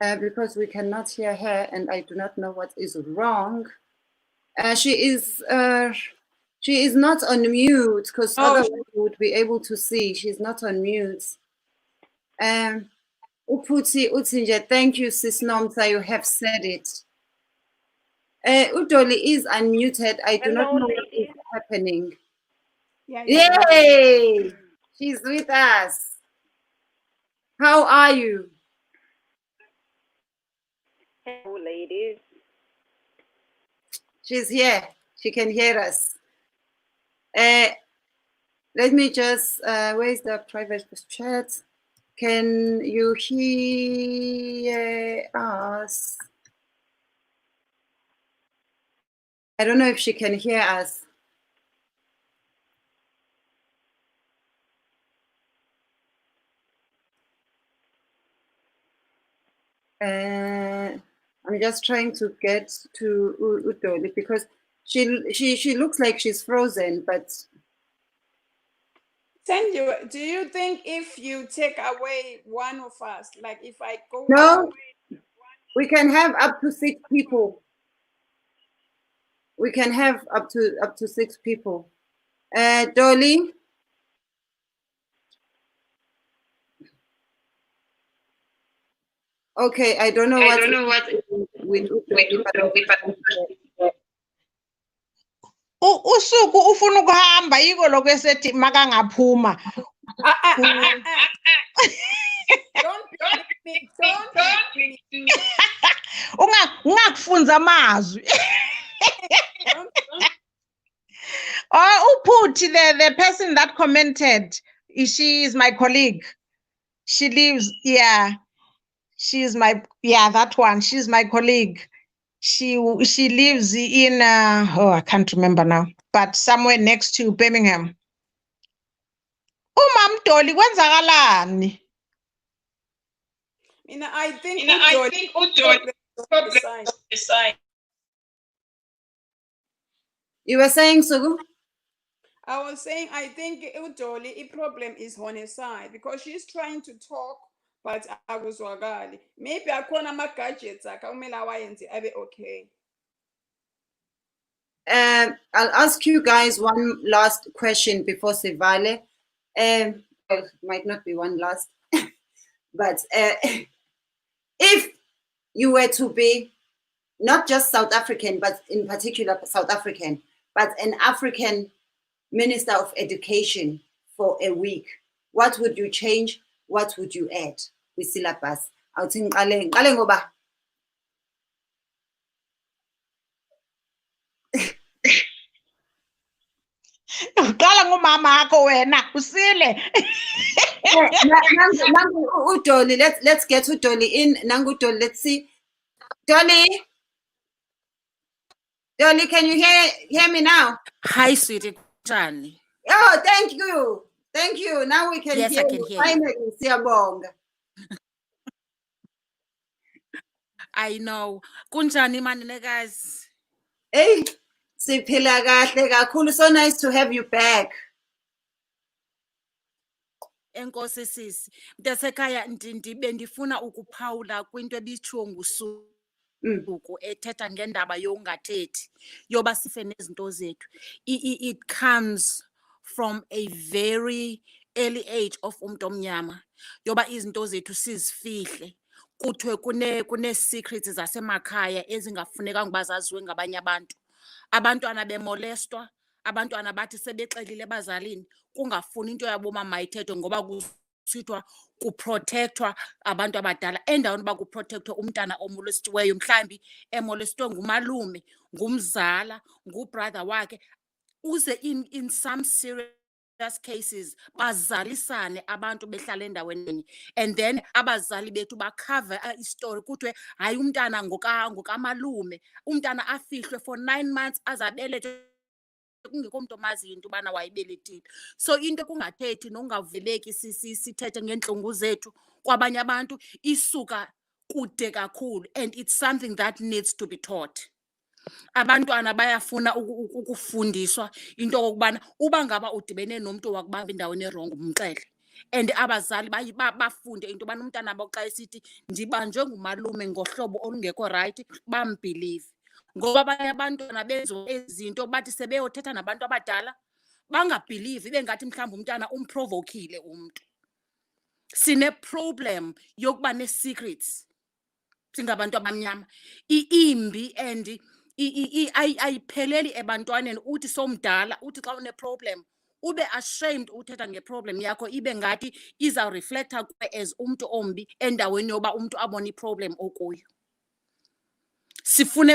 [SPEAKER 1] Because we cannot hear her and I do not know what is wrong. She is not on mute because otherwise we would be able to see. She's not on mute. Uputi Utsinje, thank you, Sis Nomsa, you have said it. Udoli is unmuted. I do not know what is happening. Yay! She's with us. How are you?
[SPEAKER 5] Hello, ladies.
[SPEAKER 1] She's here. She can hear us. Let me just, where's the private chat? Can you hear us? I don't know if she can hear us. I'm just trying to get to Udoli because she looks like she's frozen, but
[SPEAKER 2] Thenjiwe, do you think if you take away one of us, like if I go
[SPEAKER 1] no, we can have up to 6 people. We can have up to 6 people. Dolly. Okay, I don't know what with
[SPEAKER 3] Usuku ufuna ukuhamba yiko lokho esethi makangaphuma.
[SPEAKER 2] Don't beat me.
[SPEAKER 3] Ungakufunza amazwi. Uputhi, the person that commented, she is my colleague. She lives, she's my, that one. She's my colleague. She lives in, I can't remember now, but somewhere next to Birmingham. Mdoli kwenzakalani?
[SPEAKER 2] I think Udoli
[SPEAKER 5] Decide.
[SPEAKER 1] You were saying, Sugu?
[SPEAKER 2] I was saying I think Udoli, the problem is on her side because she's trying to talk, but akuzwakali. Maybe akhona ama gadgets akumele awayenze abe okay.
[SPEAKER 1] I'll ask you guys one last question before Sivale. Well, might not be one last, but if you were to be not just South African, but in particular South African, but an African Minister of Education for a week, what would you change? What would you add with syllabus? I think ngoba
[SPEAKER 3] Qala ngumama akho wena usile.
[SPEAKER 1] Udoli, let's get Udoli in. Nangu Udoli, let's see. Dolly, can you hear me now?
[SPEAKER 6] Hi, sweetie. Kunjani?
[SPEAKER 1] Oh, thank you. Thank you. Now we can
[SPEAKER 6] Yes,
[SPEAKER 1] hear
[SPEAKER 6] I can
[SPEAKER 1] you.
[SPEAKER 6] hear you.
[SPEAKER 1] Finally, siyabonga.
[SPEAKER 6] I know. Kunjani manenekazi?
[SPEAKER 1] Hey, siphila kahle kakhulu. So nice to have you back.
[SPEAKER 6] Enkosi sisi. Mntasekhaya bendifuna ukuphawula kwinto ebitshiwo nguSuku ethetha ngendaba yokungathethi yoba sife nezinto zethu. It comes from a very early age of umuntu omnyama yoba izinto zethu sizifihle kuthiwe kune secrets zasemakhaya ezingafunekanga uba zaziwe ngabanye abantu. Abantwana bemolestwa, abantwana bathi sebexelile ebazalini kungafuni into yabo mama ithethwe ngoba kusithwa kuprotectwa abantu abadala endaweni uba kuprotectwe umntana omolestiweyo, mhlambi emolestwe ngumalume, ngumzala, ngubrother wakhe, uze in some serious cases bazalisane abantu behlala endaweni, and then abazali bethu bakhave istory kuthiwe hayi umntana ngokamalume, umntana afihlwe for 9 months azabelethwe kungekho mntu omaziyo into yobana wayibelethile. So into kungathethi nokungaveleki sithethe ngeentlungu zethu kwabanye abantu isuka kude kakhulu, and it's something that needs to be taught. Abantwana bayafuna ukufundiswa into okokubana uba ngaba udibene nomntu wakubamba endaweni erongo umxele, and abazali bafunde into yobana umntana wabo xa esithi ndibanjwe ngumalume ngohlobo olungekho rayithi bambhilive. Ngoba abanye abantwana benziwa ezinto bathi sebeyothetha nabantu abadala bangabhilivi, ibe ngathi mhlawumbi umntana umprovokile umntu. Sine-problem yokuba nee-secrets singabantu abamnyama imbi, and ayipheleli ebantwaneni. Uthi somdala, uthi xa une-problem ube ashamed uthetha nge-problem yakho, ibe ngathi izawureflecta kuwe as umntu ombi endaweni yoba umntu abone i-problem okuyo.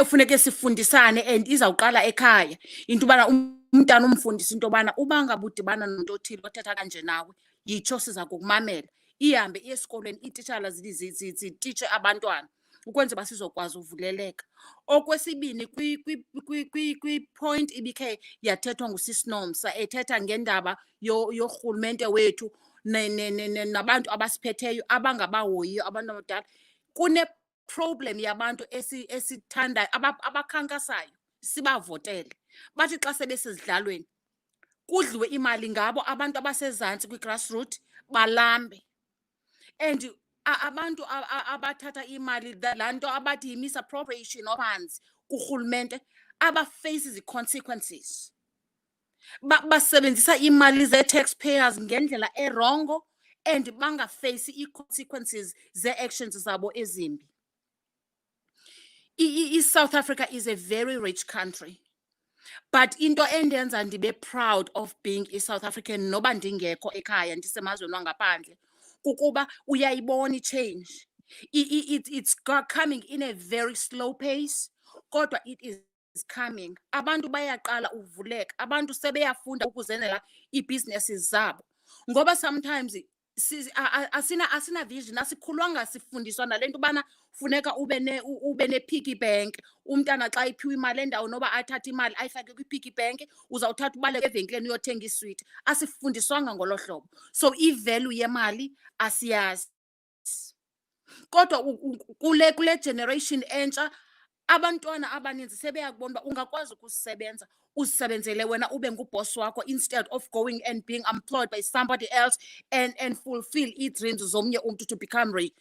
[SPEAKER 6] Funeke sifundisane, and izawuqala ekhaya into yobana umntana umfundise into yobana uba ngaba udibana nomntu othile othetha kanje nawe, yitsho siza kukumamela. Ihambe iye esikolweni, iititshala zititshe abantwana ukwenza uba sizokwazi uvuleleka. Okwesibini, kwi-point ibikhe yathethwa ngusisi Nomsa ethetha ngendaba yorhulumente wethu nabantu abasiphetheyo abangabahoyiyo abantu abadala, kune-problem yabantu esithandayo abakhankasayo sibavotele, bathi xa sebesezidlalweni kudliwe imali ngabo abantu abasezantsi kwi-grassroot balambe. And abantu abathatha imali, laa nto abathi yi-misappropriation of funds kurhulumente, abaface izi-consequences. Basebenzisa imali zee-taxpayers ngendlela erongo, and bangafeyisi ii-consequences zee-actions zabo ezimbi. I-South Africa is a very rich country, but into endenza ndibe proud of being i-South African noba ndingekho ekhaya ndisemazweni wangaphandle kukuba uyayibona i-change. It's coming in a very slow pace, kodwa it is coming. Abantu bayaqala uvuleka, abantu sebeyafunda ukuzenzela ii-businesses zabo, ngoba sometimes asina vision, asikhulwanga sifundiswa nale nto ubana funeka ube ne-piggy bank. Umntana xa iphiwe imali endawo noba athathe imali ayifake kwi-piggy bank, uzawuthatha ubaleke evenkileni uyothenga iswiti. Asifundiswanga ngolo hlobo, so i-value yemali asiyazi. Kodwa kule generation entsha abantwana abaninzi sebeyakubona uba ungakwazi ukusebenza, uzisebenzele wena ube ngubhosi wakho instead of going and being employed by somebody else and fulfill ii-dreams zomnye umntu to become rich.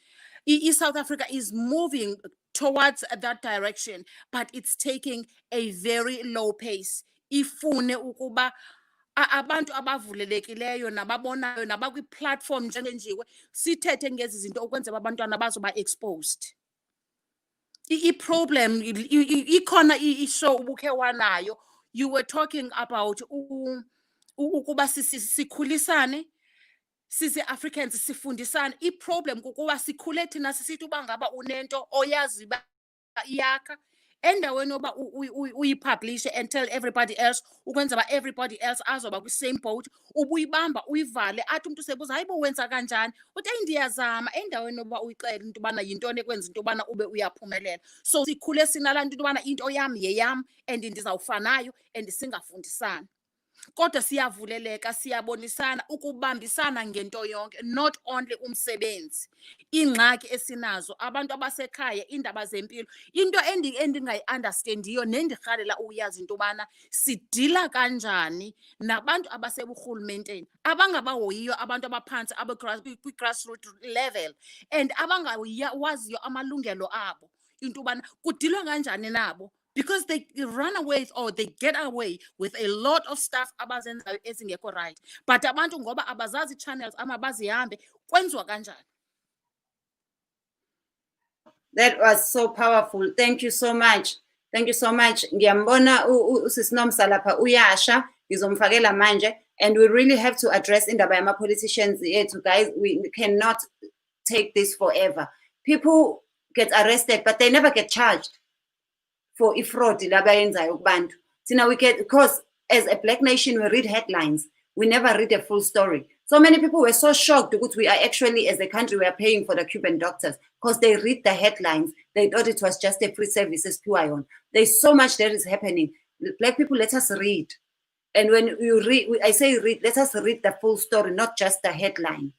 [SPEAKER 6] South Africa is moving towards that direction, but it's taking a very low pace. Ifune ukuba abantu abavulelekileyo nababonayo nabakwi-platform njengenjiwe sithethe ngezi zinto ukwenzela abantwana bazoba exposed. I-problem ikhona i-show ubukhe wanayo, you were talking about ukuba sikhulisane sisi-Africans sifundisane. I-problem kukuba sikhule thina sisithi uba ngaba unento oyazi uba iyakha, endaweni yoba uyipublishe and tell everybody else ukwenza uba everybody else azoba kwi-same boat, ubuyibamba uyivale, athi umntu sebuza hayi bo wenza kanjani, uthi eyi ndiyazama, endaweni yoba uyixele into yobana yintoni ekwenza into yobana ube uyaphumelela. So sikhule sinalaa nto into yobana into yam yeyam and ndizawufanayo and singafundisani. Kodwa siyavuleleka, siyabonisana ukubambisana ngento yonke, not only umsebenzi. Iingxaki esinazo abantu abasekhaya, iindaba zempilo, into endingayi-understandiyo nendirhalela uyazi into yobana sidila kanjani nabantu abaseburhulumenteni abangabahoyiyo abantu abaphantsi kwi-grassroot level and abangawaziyo amalungelo abo, into yobana kudilwa kanjani nabo, because they run away or they get away with a lot of stuff abazenzayo ezingekho right. But abantu ngoba abazazi channels ama bazihambe kwenziwa kanjani.
[SPEAKER 1] That was so powerful. Thank you so much. Thank you so much. Ngiyambona usisinomsa lapha uyasha ngizomfakela manje, and we really have to address indaba yama politicians yethu, guys. We cannot take this forever. People get arrested but they never get charged for ifraud labayenzayo kubantu. Now we get, because as a black nation we read headlines, we never read a full story. So many people were so shocked because we are actually, as a country, we are paying for the Cuban doctors because they read the headlines. They thought it was just a free services on. There's so much that is happening. Black people, let us read. And when you read, I say read, let us read the full story, not just the headline.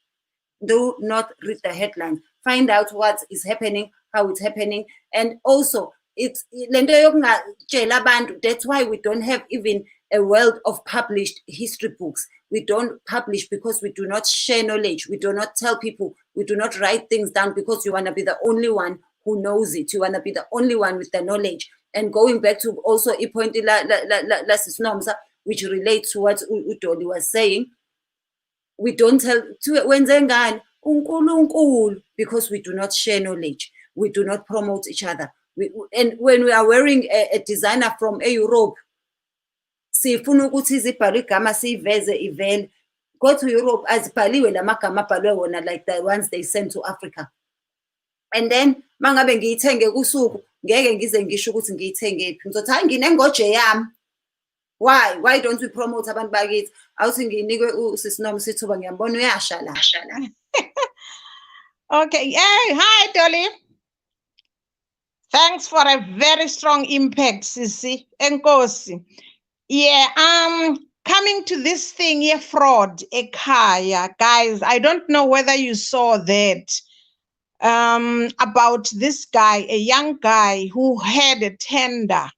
[SPEAKER 1] Do not read the headline. Find out what is happening, how it's happening. And also, that's why we don't have even a wealth of published history books. We don't publish because we do not share knowledge. We do not tell people. We do not write things down because you want to be the only one who knows it. You want to be the only one with the knowledge. And going back to also a point which relates to what Udoli was saying, we don't tell because we do not share knowledge. We do not promote each other. And when we are wearing a designer from Europe, sifuna ukuthi izibhalwe igama siveze ivele, go to Europe azibhaliwe lamagama abhalwe wona like the ones they sent to Africa. And then mangabe ngiyithenge kusuku ngeke ngize ngisho ukuthi ngiyithenge phi, ngizothi hayi nginengoje yami. Why don't we promote abantu bakithi? Awuthi nginikwe usisinom sithuba, ngiyambona uyasha la.
[SPEAKER 3] Okay, hey, hi Dolly. Thanks for a very strong impact, Sisi. Enkosi. Yeah, coming to this thing, yeah, fraud, ekaya, guys, I don't know whether you saw that, about this guy, a young guy who had a tender,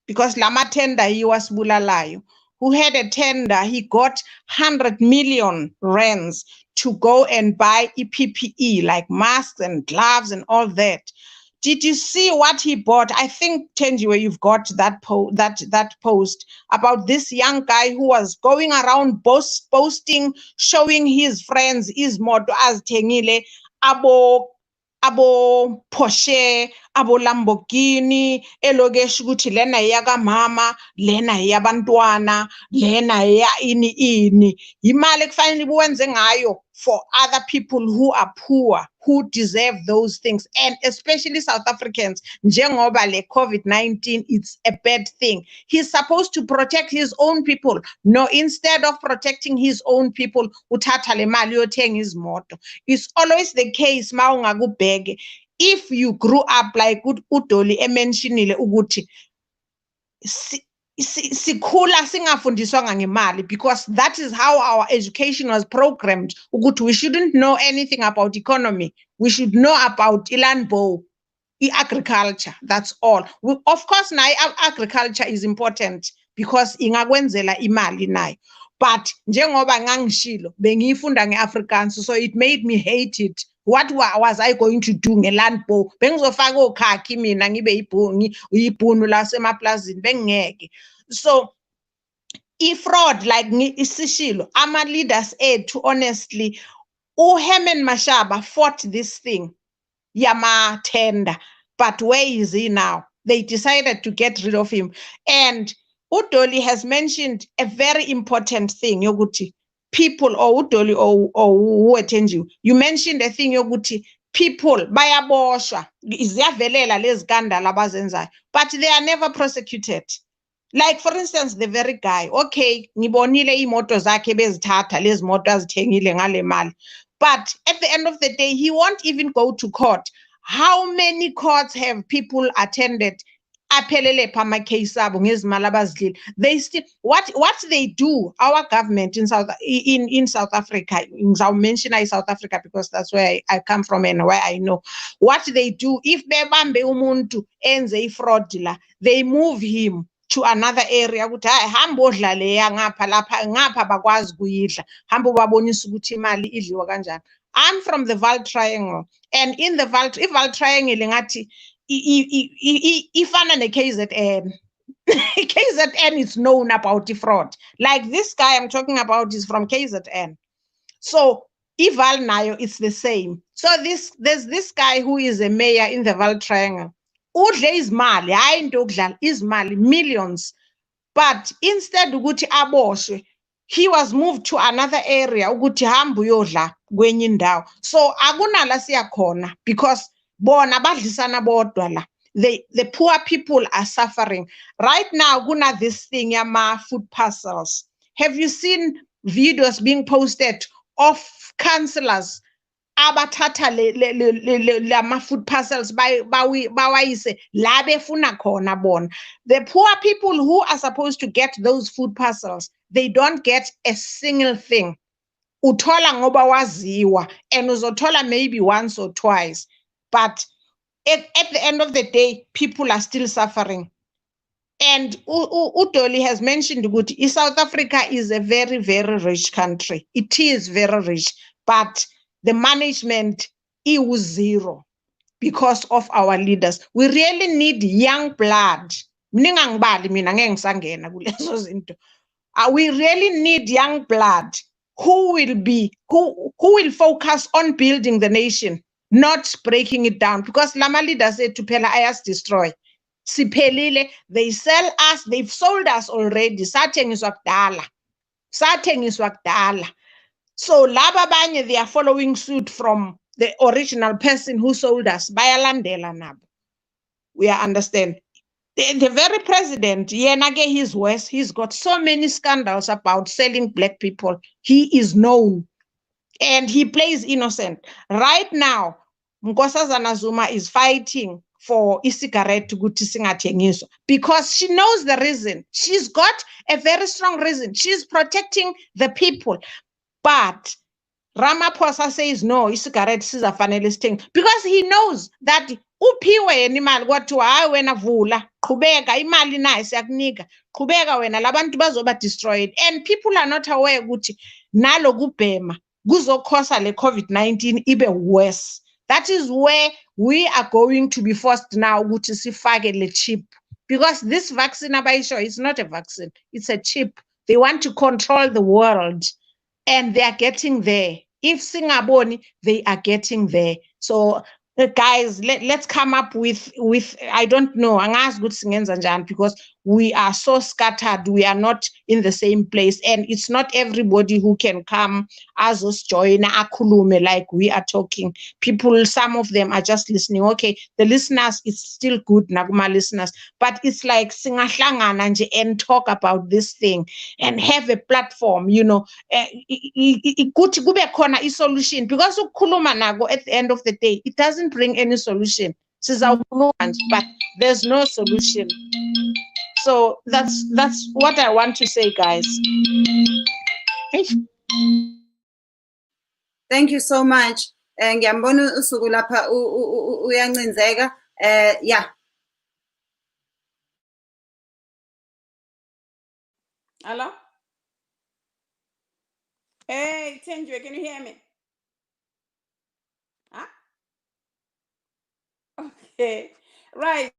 [SPEAKER 3] because lama tender, he was bulalayo, who had a tender, he got 100 million rands to go and buy PPE, like masks and gloves and all that. Did you see what he bought? I think, Thenjiwe, you've got that post about this young guy who was going around posting, showing his friends his moto as Tengile, abo Porsche, abo Lamborghini, elogesh ukuthi lena yaga mama, lena yabantwana, lena ya ini. Imali kufanele buwenze ngayo for other people who are poor, who deserve those things, and especially South Africans. Njengoba le COVID-19, it's a bad thing. He's supposed to protect his own people. No, instead of protecting his own people, uthatha le mali yothenga izimoto. It's always the case mawungakubheke. If you grew up like Udoli mentionile ukuthi sikhula singafundiswanga ngemali, because that is how our education was programmed. We shouldn't know anything about economy. We should know about ilandbo, agriculture. That's all. Of course, now agriculture is important because ingakwenzela imali nayo. But njengoba ngangishilo bengifunda ngeAfrikaans, so it made me hate it. What was I going to do ngelandbo? Bengizofaka okhakhi mina ngibe yibhunu lasemaplazini bengeke. So fraud like isishilo, ama leaders to honestly, Herman Mashaba fought this thing, yama tender, but where is he now? They decided to get rid of him. And Udoli has mentioned a very important thing, yokuthi people, or Udoli or Thenjiwe, you mentioned a thing, yokuthi people bayaboshwa, ziyavelela lezi skandal abazenzayo, but they are never prosecuted. Like, for instance, the very guy, okay, ngibonile imoto zakhe bezithatha lezi moto azithengile ngale mali, but at the end of the day, he won't even go to court. How many courts have people attended? Aphelele phama case abo ngezimali abazidlile. They still, what they do, our government in South Africa, I'll mention South Africa because that's where I come from and where I know what they do. If bebambe umuntu enze fraud la, they move him to another area ukuthi hayi hamba odla leya ngapha bakwazi kuyidla, hamba babonisa ukuthi imali idliwa kanjani. I'm from the Val Triangle, and in the Val Triangle ngathi ifana ne KZN. KZN is known about the fraud. Like this guy I'm talking about is from KZN. So Ival nayo, it's the same. So there's this guy who is a mayor in the Val Triangle. Udle izimali, hayi into yokudlala, izimali, millions. But instead ukuthi aboshwe, he was moved to another area ukuthi hamba uyodla kwenye indawo. So akunala siyakhona because bona badlisana bodwa la. The poor people are suffering. Right now, kuna this thing yama food parcels. Have you seen videos being posted of councillors abathatha lama food parcels bawayise la befuna khona bona? The poor people who are supposed to get those food parcels, they don't get a single thing. Uthola ngoba waziwa, and uzothola maybe once or twice, but at the end of the day, people are still suffering. And Udoli has mentioned good. South Africa is a very, very rich country. It is very rich, but the management is zero because of our leaders. We really need young blood. We really need young blood who will focus on building the nation, not breaking it down. Because Lama leaders said to Pela Ayas destroy. Siphelile, they sell us, they've sold us already. Sathengiswa kudala. So laba banye, they are following suit from the original person who sold us. Bayalandela nabo. We understand. The very president, Yenage, his worst, he's got so many scandals about selling black people. He is known and he plays innocent. Right now, Nkosazana Zuma is fighting for cigarette because she knows the reason. She's got a very strong reason. She's protecting the people. But Ramaphosa says no, cigarette is a finalist thing because he knows that uphiwe imali kwathiwa hayi wena vula qhubeka imali nayo siyakunika qhubeka wena labantu bazoba destroyed, and people are not aware ukuthi nalo kubhema kuzokhosa le COVID-19 ibe worse. That is where we are going to be forced now ukuthi sifake le chip, because this vaccine abayisho is not a vaccine, it's a chip. They want to control the world and they are getting there. If singaboni, they are getting there. So guys, let's come up with I don't know, angazi ukuthi singenza njani, because we are so scattered. We are not in the same place, and it's not everybody who can come as us join akhulume like we are talking. People, some of them are just listening. Okay, the listeners, it's still good, Naguma listeners, but it's like singahlangana nje and talk about this thing and have a platform, you know. Ukuthi kube khona i-solution, because ukukhuluma nako at the end of the day, it doesn't bring any solution. But there's no solution. So that's what I want to say, guys.
[SPEAKER 1] Thank you so much. Ngiyambona usuku lapha uyancinzeka. Yeah.
[SPEAKER 2] Hello? Hey, Thenjiwe, can you hear me? Huh? Okay. Right.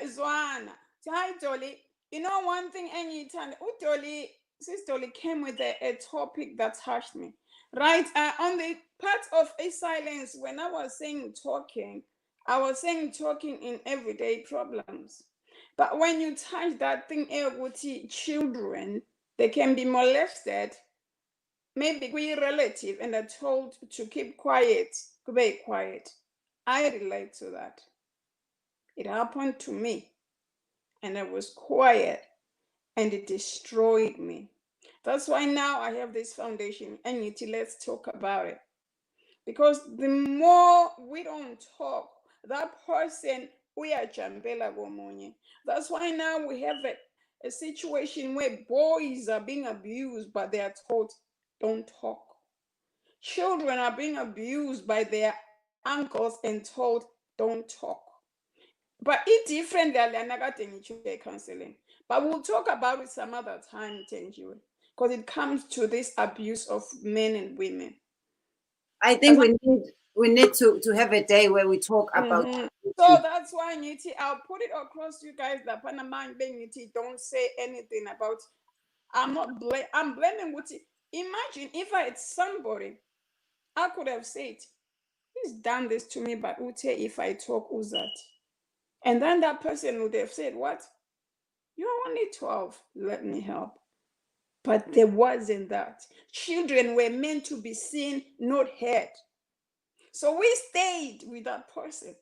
[SPEAKER 2] Zwana. Hi, Dolly. You know one thing, anytime Dolly, Sis Dolly came with a topic that touched me. Right. On the part of a silence, when I was saying talking, I was saying talking in everyday problems. But when you touch that thing, children, they can be molested. Maybe we relative and are told to keep quiet, to be quiet. I relate to that. It happened to me, and I was quiet, and it destroyed me. That's why now I have this foundation, and let's talk about it. Because the more we don't talk, that person, we are jambela gomonye. That's why now we have a situation where boys are being abused, but they are told, don't talk. Children are being abused by their uncles and told, don't talk. But it's different than counseling. But we'll talk about it some other time, Thenjiwe, because it comes to this abuse of men and women.
[SPEAKER 1] I think we need to have a day where we talk about it.
[SPEAKER 2] So that's why I'll put it across you guys that Panama don't say anything about. I'm blaming Wuti. Imagine if I had somebody I could have said, he's done this to me, but Ute, if I talk Uzat. And then that person would have said, what? You're only 12, let me help. But there wasn't that. Children were meant to be seen, not heard. So we stayed with that person.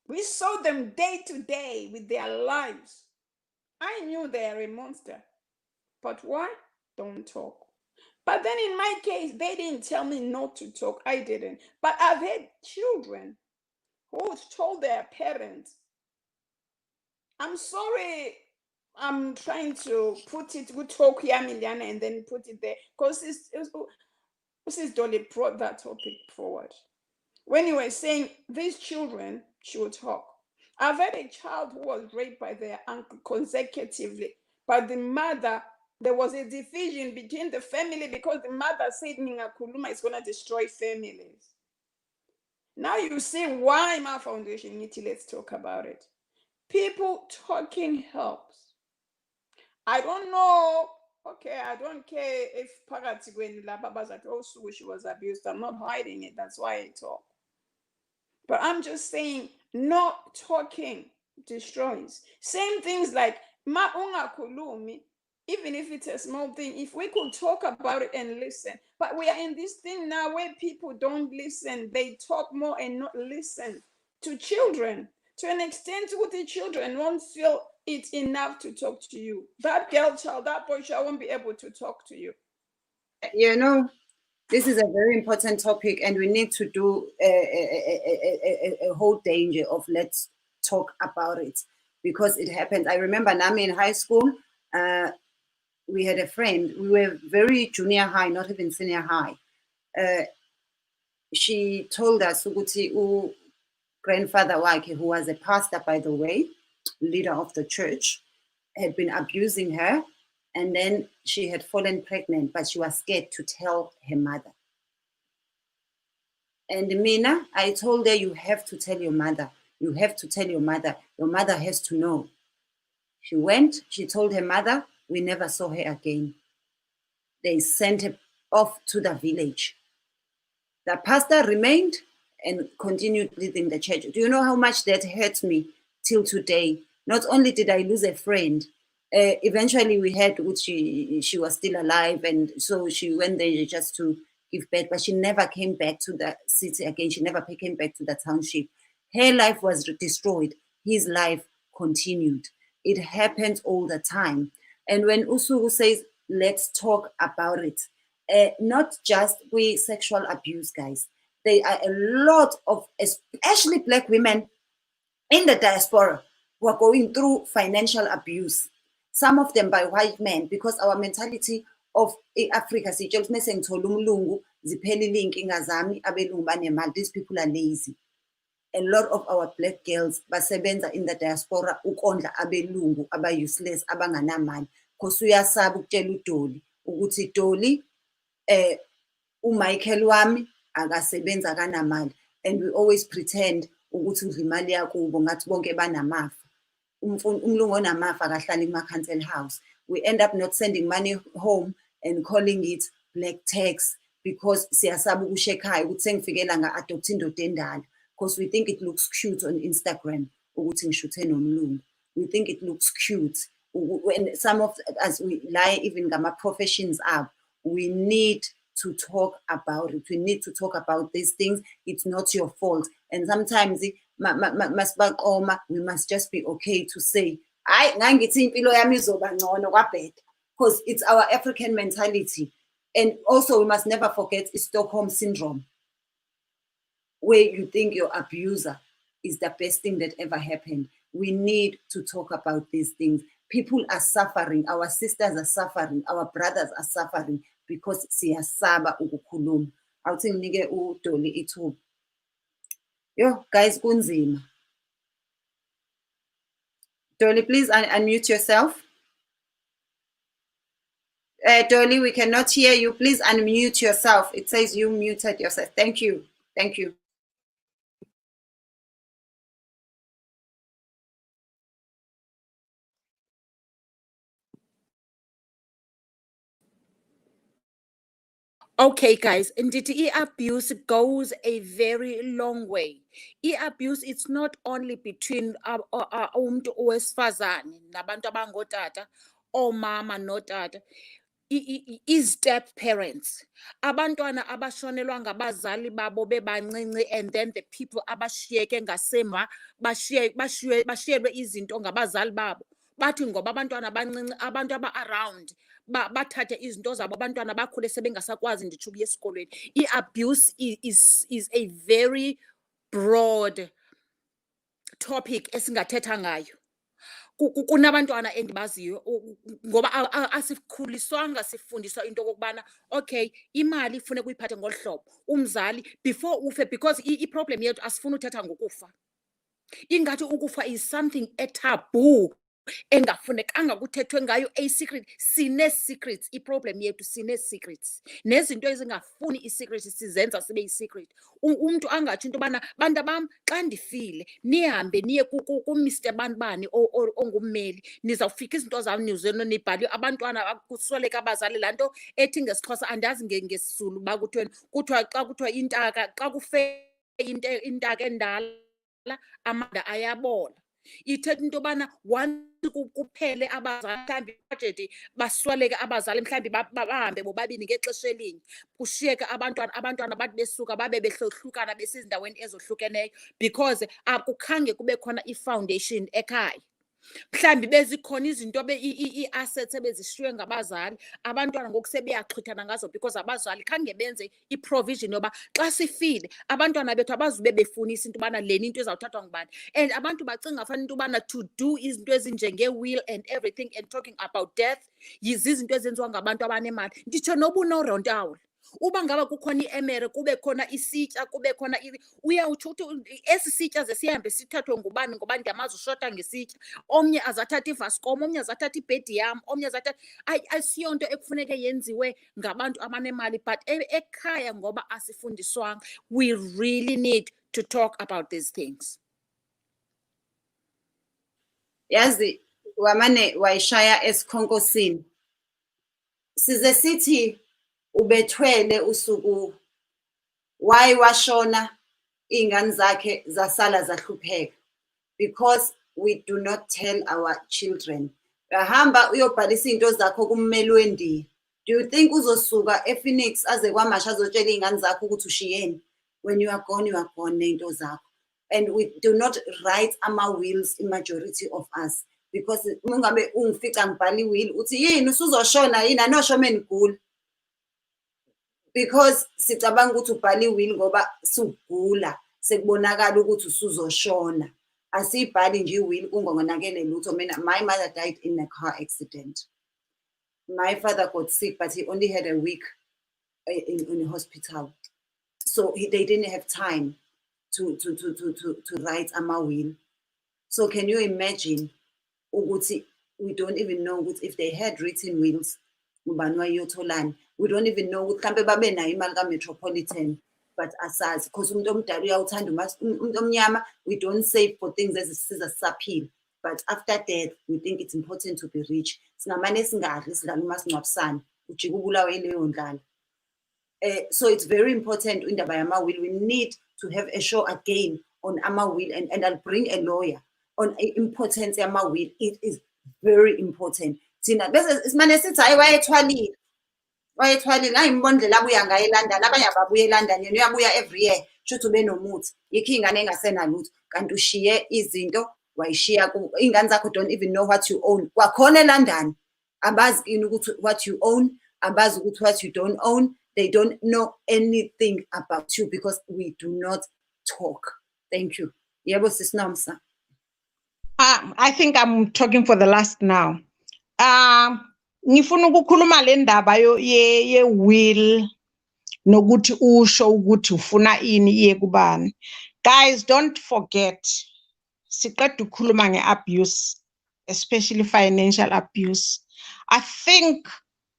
[SPEAKER 2] We saw them day to day with their lives. I knew they are a monster. But why? Don't talk. But then in my case, they didn't tell me not to talk. I didn't. But I've had children who told their parents, I'm sorry, I'm trying to put it, we talk here, Miliana, and then put it there. Because Mrs. Dolly brought that topic forward. When you were saying these children should talk. I've had a child who was raped by their uncle consecutively, but the mother, there was a division between the family because the mother said Ningakuluma is going to destroy families. Now you see why my foundation needs, let's talk about it. People talking helps. I don't know. Okay, I don't care if Pagati when La Baba's at also she was abused. I'm not hiding it. That's why I talk. But I'm just saying, not talking destroys. Same things like Maunga Kulumi, even if it's a small thing, if we could talk about it and listen. But we are in this thing now where people don't listen. They talk more and not listen to children. To an extent, with the children won't feel it's enough to talk to you. That girl child, that boy child won't be able to talk to you.
[SPEAKER 1] You know, this is a very important topic, and we need to do a whole danger of let's talk about it because it happened. I remember Nami in high school, we had a friend. We were very junior high, not even senior high. She told us ukuthi grandfather wake, who was a pastor, by the way, leader of the church, had been abusing her, and then she had fallen pregnant, but she was scared to tell her mother. And Mina, I told her, you have to tell your mother. You have to tell your mother. Your mother has to know. She went, she told her mother, we never saw her again. They sent her off to the village. The pastor remained and continued leading the church. Do you know how much that hurt me till today? Not only did I lose a friend, eventually we had, she was still alive, and so she went there just to give birth, but she never came back to the city again. She never came back to the township. Her life was destroyed. His life continued. It happens all the time. And when Usugu says, let's talk about it, not just with sexual abuse, guys. There are a lot of, especially Black women in the diaspora, who are going through financial abuse. Some of them by white men, because our mentality of Africa, these people are lazy. A lot of our Black girls basebenza in the diaspora ukondla abelungu aba useless abanganamali because uyasaba ukutshela uDoli ukuthi Doli uMichael wami akasebenza akanamali, and we always pretend ukuthi udla imali yakubo ngathi bonke banamafa. Umlungu onamafa akahlali kuma-council house. We end up not sending money home and calling it black tax because siyasaba ukusho ekhaya ukuthi sengifikela nga-adoptha indoda endala, because we think it looks cute on Instagram ukuthi ngishuthe nomlungu. We think it looks cute. When some of us, we lie even ngama-professions up. We need to talk about it. We need to talk about these things. It's not your fault. And sometimes we must just be okay to say, because it's our African mentality. And also we must never forget Stockholm syndrome, where you think your abuser is the best thing that ever happened. We need to talk about these things. People are suffering. Our sisters are suffering. Our brothers are suffering because siyasaba ukukhuluma. Awuthi nginike uDoli ithuba. Yo, guys, kunzima. Dolly, please unmute yourself. Dolly, we cannot hear you. Please unmute yourself. It says you muted yourself. Thank you. Thank you.
[SPEAKER 6] Okay, guys, ndithi abuse goes a very long way. Abuse, it's not only between umuntu owesifazane nabantu abangotata, omama notata. Step parents, abantwana abashonelwa ngabazali babo bebancinci, and then the people abashiyeke ngasemva bashiyelwe izinto ngabazali babo, bathi ngoba abantwana abancinci, abantu aba-around bathathe izinto zabo, abantwana bakhule sebengasakwazi nditsho ukuya esikolweni. I-abuse is a very broad topic esingathetha ngayo. Kunabantwana endibaziyo ngoba asikhuliswanga sifundiswa into okokubana okay, imali funeka uyiphathe ngolu hlobo, umzali before ufe, because iproblem yethu asifuni uthetha ngokufa. Ingathi ukufa is something etabu engafunekanga kuthethwe ngayo, a secret. Sine-secrets, iproblem yethu sine-secrets, nezinto ezingafuni i-secret sizenza sibe yi-secret. Umntu angatsho into yobana bantu bam xa ndifile nihambe niye kumr banibani ongummeli, nizawufika izinto zam nibhaliwe, abantwana kusweleka abazali. Laa nto ethi ngesiXhosa andazi ngesizulu uba kuthweni, kuthiwa xa kuthiwa intaka, xa kufe intaka endala amanda ayabola. Ithetha into yobana once kuphele abazali, mhlawumbi ibhajethi basweleke abazali, mhlawumbi bahambe bobabini ngexesha elinye, kushiyeke abantwana bathi besuka babe behlohlukana besizindaweni ezohlukeneyo because akukhange kube khona i-foundation ekhaya. Mhlawumbi bezikhona izinto ii-assets ebezishiywe ngabazali, abantwana ngoku sebeyaxhwithana ngazo because abazali khange benze i-provision yoba xa sifile abantwana bethu abazube befunisa into yobana lena into izawuthathwa ngubani. And abantu bacinga fanele into yobana to do izinto ezinjenge-will and everything and talking about death zizinto ezenziwa ngabantu abanemali. Nditsho noba unorontawo, uba ngaba kukhona iemere, kube khona isitya, kube khona uyawutsho uthi esi sitya ze sihambe sithathwe ngubani ngoba ndiyamazi ushota ngesitya, omnye azathatha ivascom, omnye azathatha ibhedi yam, omnye azathatha. Asiyonto ekufuneke yenziwe ngabantu abanemali, but ekhaya ngoba asifundiswanga, we really need to talk about these things.
[SPEAKER 1] Yazi wamane wayishaya esikhonkosini, size sithi ubethwele usuku, why washona ingane zakhe zasala zahlupheka, because we do not tell our children. Uyahamba uyobhalisa into zakho kummeli wendiya. Do you think uzosuka ePhoenix aze kwamasha azotshela ingane zakho ukuthi ushiyeni? When you are gone nento zakho. And we do not write ama-wills, majority of us, because ungabe ungifica ngibhala i-will uthi yini usuzoshona yini, anosho menigula, because sicabanga ukuthi ubhala i-will ngoba sugula sekubonakala ukuthi usuzoshona. Asiyibhali nje i-will kungonakele lutho. My mother died in a car accident. My father got sick, but he only had a week in a hospital, so they didn't have time to write ama-will. So can you imagine ukuthi we don't even know if they had written wills, ubani wayotholani. We don't even know ukuthi mhlambe babe nayo imali ka-metropolitan, but asazi, because umuntu omdala uyawuthanda umuntu omnyama. We don't save for things ezisiza sisaphila, but after death we think it's important to be rich. Singamane singadli sidlala umasingcwabisane ujike ubulawe leyo ndlala. So it's very important indaba yama-will. We need to have a show again on ama-will, and I'll bring a lawyer on importance yama-will. It is very important. Thina bese simane sithi hayi wayethwalile ayimbondlela abuya ngayo eLondon, abanye ababuya eLondon, yena uyabuya every year, shuthi ube nomuthi, yikho ingane engasenalutho, kanti ushiye izinto wayishiya ingane zakho don't even know what you own. Kwakhona eLondon abazi ini ukuthi what you own, abazi ukuthi what you don't own. They don't know anything about you because we do not talk. Thank you. Yebo sisinomsa.
[SPEAKER 3] I think I'm talking for the last now. Ngifuna ukukhuluma le ndaba ye will nokuthi usho ukuthi ufuna ini iye kubani. Guys, don't forget, siqeda ukukhuluma nge-abuse, especially financial abuse. I think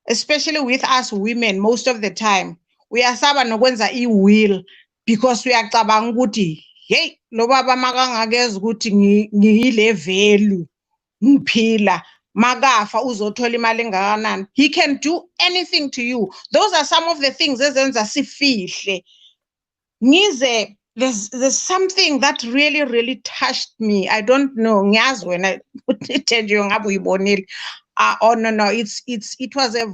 [SPEAKER 3] especially with us women, most of the time uyasaba nokwenza i-will because uyacabanga ukuthi hey, lo baba makangakeza ukuthi ngiyile value ngiphila, Magafa uzothola imali engakanani. He can do anything to you. Those are some of the things ezenza sifihle. Ngize, there's something that really touched me. I don't know. Ngiyazi wena Thenjiwe ngabe uyibonile. Oh no, it was a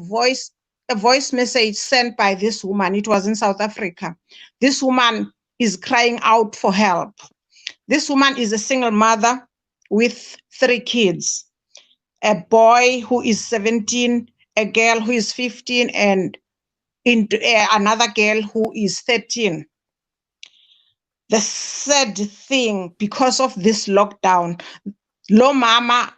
[SPEAKER 3] voice message sent by this woman. It was in South Africa. This woman is crying out for help. This woman is a single mother with 3 kids. A boy who is 17, a girl who is 15, and another girl who is 13. The sad thing, because of this lockdown, lo mama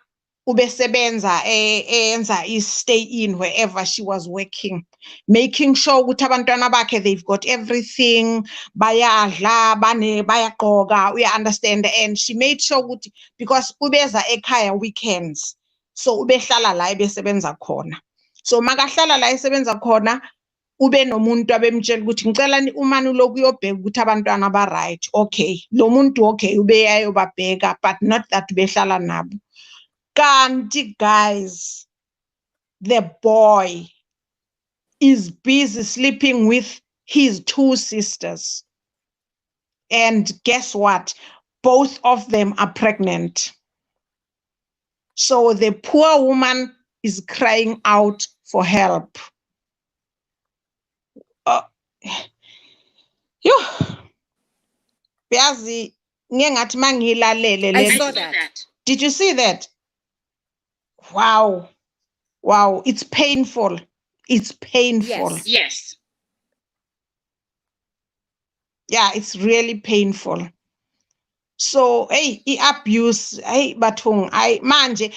[SPEAKER 3] ubesebenza enza stay in wherever she was working, making sure ukuthi abantwana bakhe they've got everything, bayadla, bayagqoka, we understand, and she made sure ukuthi because ubeza ekhaya weekends, so ubehlala la ebesebenza khona. So makahlala la esebenza khona, ube nomuntu abemtshela ukuthi ngicela umani lokhu uyobheka ukuthi abantwana ba right. Okay, lo muntu okay ubeyayo babheka, but not that behlala nabo. Kanti guys, the boy is busy sleeping with his 2 sisters. And guess what? Both of them are pregnant. So the poor woman is crying out for help. Yazi ngengathi mangilalele
[SPEAKER 6] I saw that.
[SPEAKER 3] Did you see that? Wow, it's painful. It's painful.
[SPEAKER 6] Yes.
[SPEAKER 3] Yeah, it's really painful. So, hey, abuse, hey, bathong, manje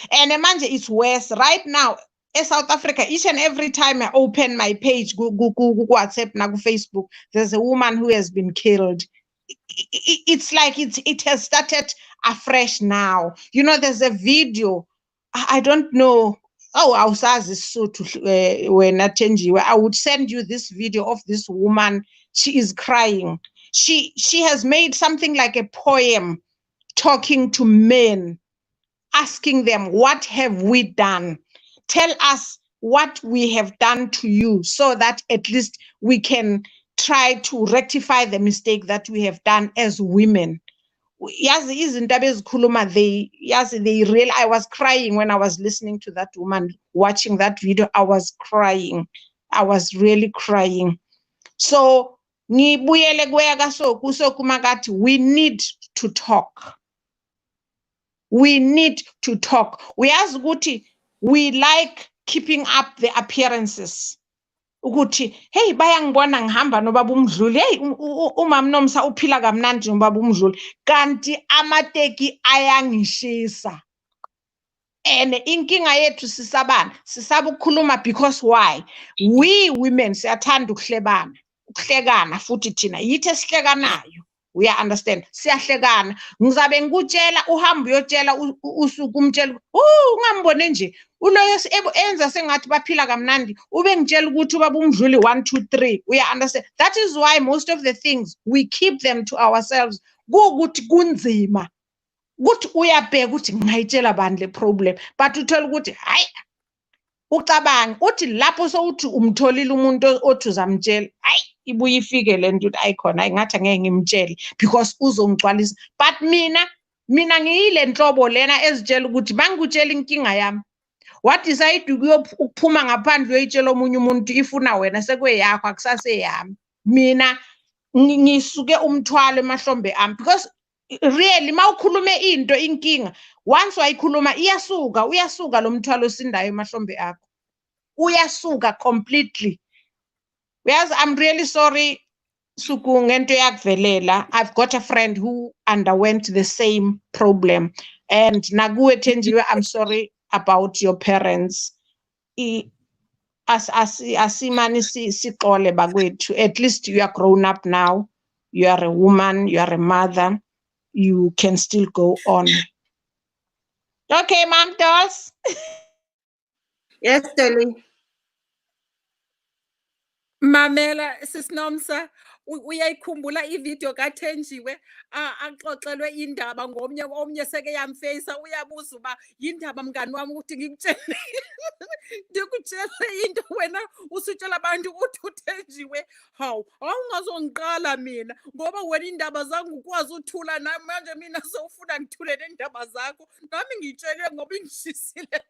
[SPEAKER 3] it's worse right now. In South Africa, each and every time I open my page, go WhatsApp, na go Facebook, there's a woman who has been killed. It's like it has started afresh now. You know, there's a video. I don't know. Oh, I was so when Thenjiwe, I would send you this video of this woman. She is crying. She has made something like a poem talking to men, asking them, what have we done? Tell us what we have done to you so that at least we can try to rectify the mistake that we have done as women. Yazi izinto abezikhuluma they real. I was crying when I was listening to that woman, watching that video. I was crying. I was really crying. So ngibuyele kumakati, we need to talk. We need to talk. Uyazi ukuthi we like keeping up the appearances. Ukuthi hey bayangibona ngihamba nobaba uMdluli, hey umama Nomsa uphila kamnandi nobaba uMdluli, kanti amateki ayangishisa. And inkinga yethu sisaba ukukhuluma because why? We women siyathanda ukuhlekana futhi thina yithi esihlekanayo. We understand. Siyahlekana. Ngizabe ngikutshela uhamba uyotshela usuku umtshela ungambone nje uloyo enza sengathi baphila kamnandi ube ngitshela ukuthi ubaba uMdluli 1 2 3. We understand. That is why most of the things we keep them to ourselves. Ukuthi kunzima. Ukuthi uyabheka ukuthi ngayitshela bani le problem, but uthola ukuthi hayi ucabanga uthi lapho sowuthi umtholile umuntu othi uzamtshela hayi ibuye ifike lento ukuthi ayikhona ayingathi angeke ngimtshele because uzongcwalisa. But mina ngiyile nhlobo lena ezitshela ukuthi bangikutshela inkinga yami, what decide ukuphuma ngaphandle uyoyitshela omunye umuntu ifuna wena sekweyakho akusase yami. Mina ngisuke umthwalo emahlombe ami because really mawukhulume into inkinga once wayikhuluma uyasuka lo mthwalo osindayo emahlombe akho, uyasuka completely. Yes, I'm really sorry Suku ngento yakuvelela. I've got a friend who underwent the same problem, and nakuwe Thenjiwe, I'm sorry about your parents. Asimani sixole bakwethu, at least you are grown up now, you are a woman, you are a mother, you can still go on. Okay, Mom Dolls.
[SPEAKER 1] Yes, Dolly.
[SPEAKER 6] Mamela sisinomsa uyayikhumbula ividiyo kaThenjiwe axoxelwe indaba omnye seke yamfeyisa uyabuza uba yindaba mngani wami ukuthi ngikutshele ndikutshele into wena usutshela abantu uthi uThenjiwe hawu awungazongiqala mina ngoba wena iindaba zangu ukwazi uthula manje mina sowufuna ngithule neendaba zakho nami ngiyitshele ngoba ingishisile.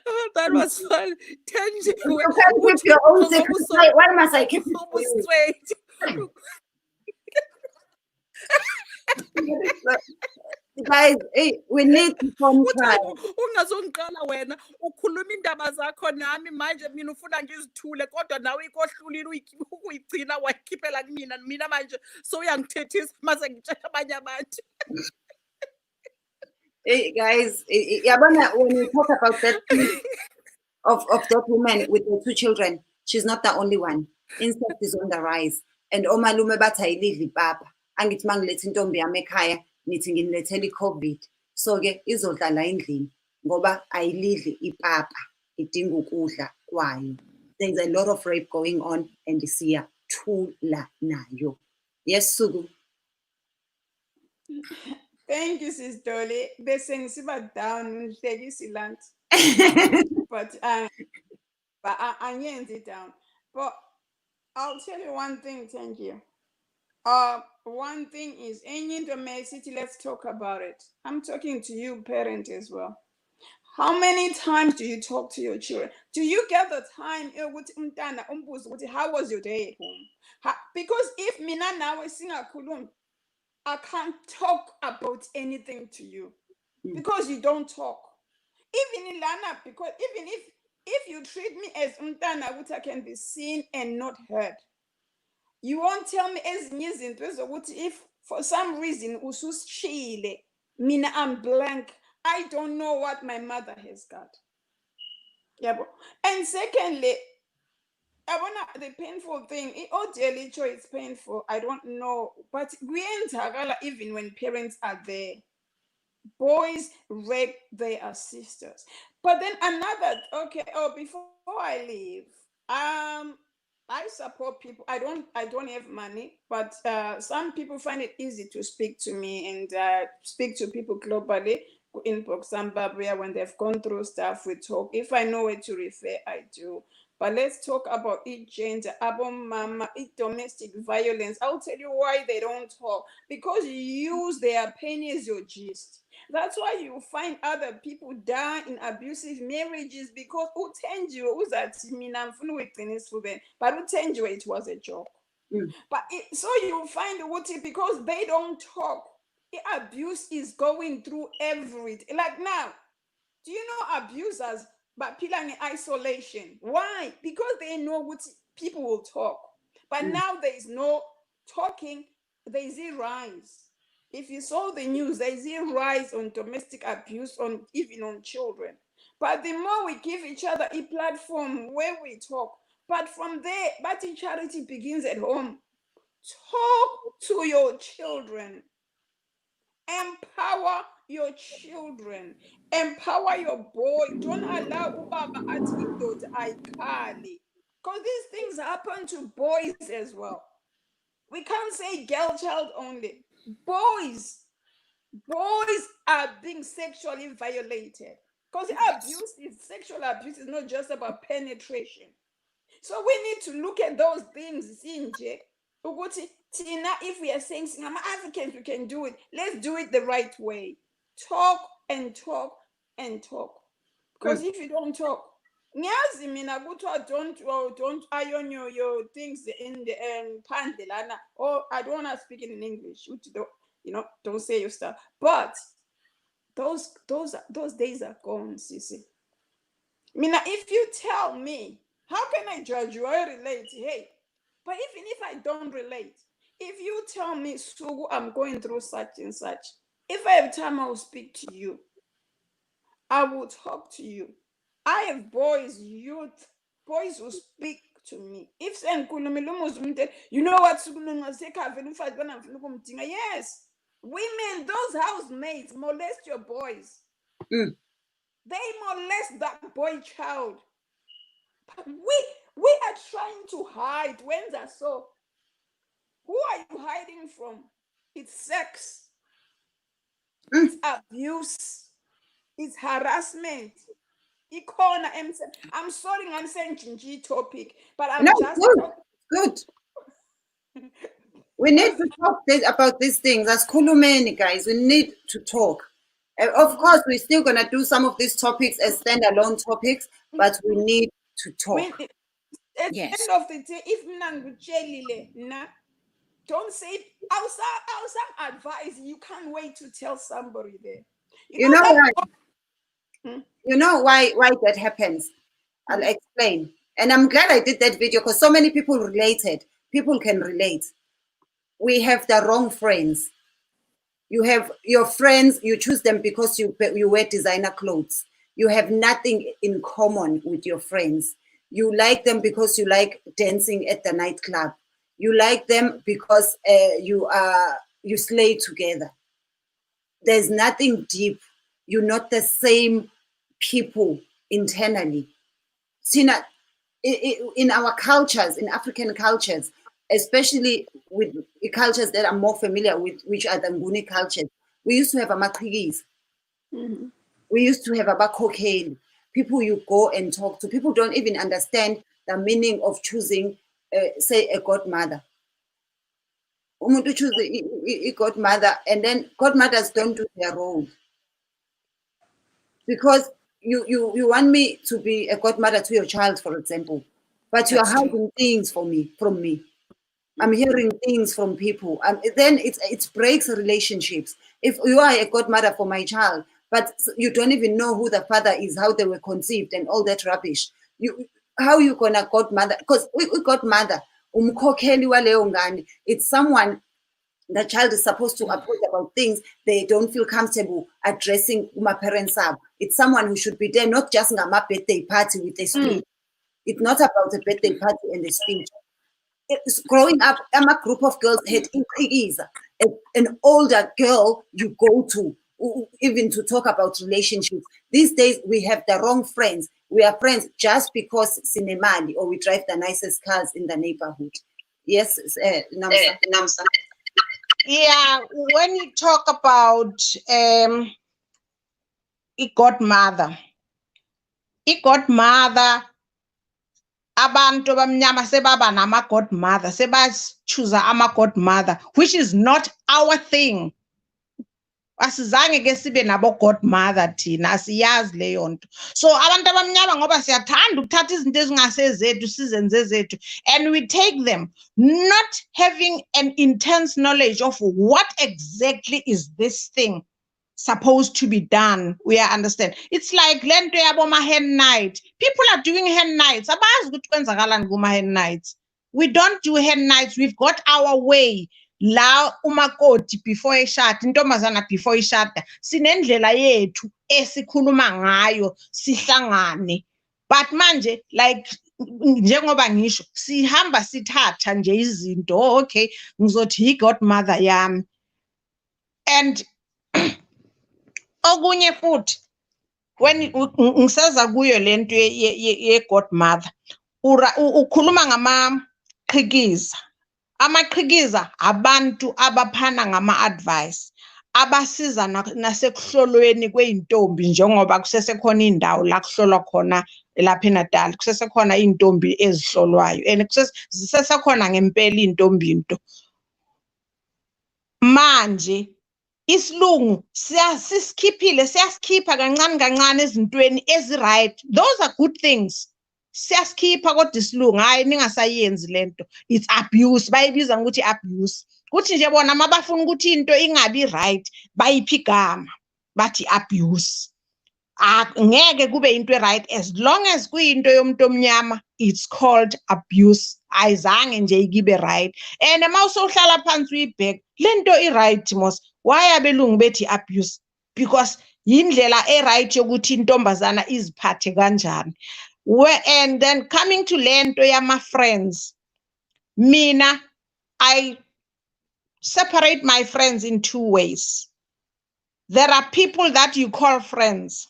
[SPEAKER 6] Oh, that was fun. Thenjiwe,
[SPEAKER 1] You can keep your own secret. Why must I keep it for you?
[SPEAKER 6] straight.
[SPEAKER 1] Guys, hey, we need to form tribe.
[SPEAKER 6] Ungazongiqala wena ukhuluma indaba zakho nami manje mina ufuna ngizithule kodwa nawe ikohlulile ukuyigcina wayikhiphela kumina mina manje so uyangithethisa mase ngitshela abanye abantu.
[SPEAKER 1] Hey guys, yabona, when we talk about that of that woman with the 2 children, she's not the only one. Incest is on the rise, and omalume bathi ayilidli ipapa. Angithi mangilethe intombi yami ekhaya nithi nginilethele iCovid. So ke izodlala endlini ngoba ayilidli ipapa, idinga ukudla kwayo. There's a lot of rape going on and siyathula nayo. Yes, Sugu.
[SPEAKER 2] Thank you, Sis Dolly. Bese ngisiba down ngihlekisa ilanti. But angenzi it down. But I'll tell you one thing, thank you. One thing is, let's talk about it. I'm talking to you, parent, as well. How many times do you talk to your children? Do you get the time? How was your day at home? Because if mina nawe singakhulumi, I can't talk about anything to you because you don't talk. Even Ilana, because even if you treat me as umntana, which I can be seen and not heard, you won't tell me as if for some reason ususishile, mina I'm blank. I don't know what my mother has got. Yeah, and secondly, I wanna the painful thing. It's painful. I don't know, but we ain't even when parents are there. Boys rape their sisters. But then another before I leave, I support people. I don't have money, but some people find it easy to speak to me and speak to people globally in Zimbabwe when they've gone through stuff. We talk. If I know where to refer, I do. But let's talk about gender, mama, domestic violence. I'll tell you why they don't talk. Because you use their pain as your gist. That's why you find other people die in abusive marriages because Thenjiwe but Thenjiwe it was a joke. But so you find because they don't talk, the abuse is going through everything. Like now, do you know abusers but people in isolation? Why? Because they know what people will talk. But now there is no talking, there is a rise. If you saw the news, there is a rise on domestic abuse, even on children. But the more we give each other a platform where we talk, but from there, charity begins at home. Talk to your children. Empower your children. Empower your boy. Don't allow ubaba ati indoda ayikhali. Because these things happen to boys as well. We can't say girl child only. Boys are being sexually violated. Because sexual abuse is not just about penetration. So we need to look at those things. If we are saying I'm Africans, we can do it. Let's do it the right way. Talk and talk and talk. Because if you don't talk, don't iron your things in the pandilana. Or I don't want to speak in English. Don't say your stuff. But those days are gone, Sissy. If you tell me, how can I judge you? I relate. Hey, but even if I don't relate, if you tell me, Sugu, I'm going through such and such, if I have time, I will speak to you. I will talk to you. I have boys who speak to me. If you know what? Yes, women, those housemates molest your boys. They molest that boy child. But we are trying to hide. When are so? Who are you hiding from? It's sex. It's abuse. It's harassment. I'm sorry, I'm saying G topic, but I'm
[SPEAKER 1] No,
[SPEAKER 2] just
[SPEAKER 1] good. We need to talk about these things. As Asikhulume, guys, we need to talk. Of course, we're still going to do some of these topics as standalone topics, but we need to talk.
[SPEAKER 2] At the
[SPEAKER 6] Yes.
[SPEAKER 2] end of the day, if nah, don't say it. I'll advise you can't wait to tell somebody there.
[SPEAKER 1] You know
[SPEAKER 2] that
[SPEAKER 1] why? You know why that happens? I'll explain. And I'm glad I did that video because so many people related. People can relate. We have the wrong friends. You have your friends, you choose them because you wear designer clothes. You have nothing in common with your friends. You like them because you like dancing at the nightclub. You like them because you slay together. There's nothing deep. You're not the same people internally. Sina, in our cultures, in African cultures, especially with the cultures that I'm more familiar with, which are the Nguni cultures, we used to have amakhikis. We used to have abakhokheli, people you go and talk to. People don't even understand the meaning of choosing, say, a godmother. Umuntu choose a godmother, and then godmothers don't do their role. Because you want me to be a godmother to your child, for example, but you are hiding things from me. I'm hearing things from people. Then it breaks relationships. If you are a godmother for my child, but you don't even know who the father is, how they were conceived, and all that rubbish, how you gonna godmother? Because we godmother, umkhokheli waleyo ngane, it's someone the child is supposed to approach about things they don't feel comfortable addressing my parents up. It's someone who should be there, not just a birthday party with a speech. It's not about a birthday party and a speech. Growing up, I'm a group of girls had an older girl you go to, even to talk about relationships. These days, we have the wrong friends. We are friends just because cinemali or we drive the nicest cars in the neighborhood. Yes, Namsa.
[SPEAKER 3] Yeah, when you talk about a godmother, abantu abamnyama sebaba nama godmother, choose ama godmother, which is not our thing. Asizange ke sibe nabo godmother thina, asiyazi leyo nto. So abantu abamnyama ngoba siyathanda ukuthatha izinto ezingasezethu sizenze zethu, and we take them not having an intense knowledge of what exactly is this thing supposed to be done. We understand. It's like lento yabo hen night. People are doing hen nights. Abazi ukuthi kwenzakalani kuma hen nights. We don't do hen nights. We've got our way. La umakoti before ishada, intombazana before ishada, sinendlela yethu esikhuluma ngayo sihlangane. But manje like njengoba ngisho sihamba sithatha nje izinto, okay, ngizothi hi godmother yami. And okunye futhi when ngiseza kuyo lento ye godmother, ukhuluma ngamaqhikiza. Amaqhikiza abantu abaphana ngama-advice abasiza nasekuhlolweni kwey'ntombi, njengoba kusesekhona indawo la kuhlolwa khona lapha eNatal, kusesekhona iy'ntombi ezihlolwayo and zisesekhona ngempela iy'ntombi into. Manje isilungu siyasikhipha kancane kancane ezintweni ezi-right. Those are good things. Siyasikhipha kodwa isilungu hayi ningasayenzi lento, it's abuse. Bayibiza ngokuthi abuse. Kuthi nje bona mabafuna ukuthi into ingabi right bayiphi igama bathi abuse. Ngeke kube into right as long as kuyinto yomuntu omnyama, it's called abuse. Ayizange nje ikibe right. And mawusohlala phansi uyibheka lento i-right mos, why abelungu bethi abuse? Because yindlela e-right yokuthi intombazana iziphathe kanjani. And then coming to lento yama friends, mina I separate my friends in two ways. There are people that you call friends,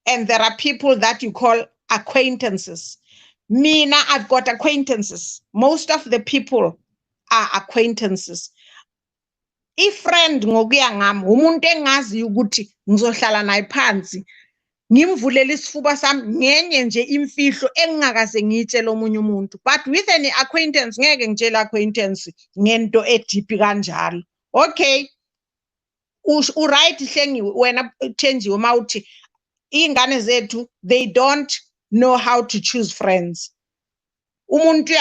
[SPEAKER 3] and there are people that you call acquaintances. Mina, I've got acquaintances. Most of the people are acquaintances. I-friend ngokuya ngami umuntu engazi ukuthi ngizohlala naye phansi ngimvulela isifuba sami ngenye nje imfihlo engingakaze ngiyitshele omunye umuntu, but with an acquaintance ngeke ngitshele acquaintance ngento ediphi kanjalo. Okay, uright hlengi wena Thenjiwe mawuthi ingane zethu they don't know how to choose friends. Umuntu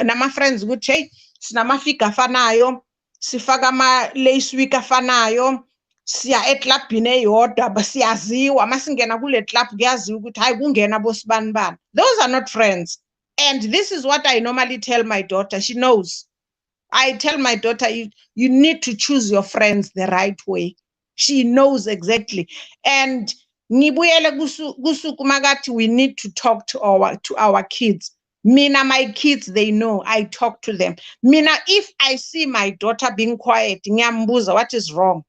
[SPEAKER 3] nama friends ukuthi hey sinamafiga afanayo, sifaka ama lace week afanayo, siya eclubini eyodwa basiyaziwa, masingena kule club kuyaziwa ukuthi hayi kungena bosibani bani. Those are not friends. And this is what I normally tell my daughter. She knows. I tell my daughter, you need to choose your friends the right way. She knows exactly. And ngibuyele kusuku makathi we need to talk to our kids. Mina, my kids, they know. I talk to them. Mina, if I see my daughter being quiet, ngiyambuza what is wrong.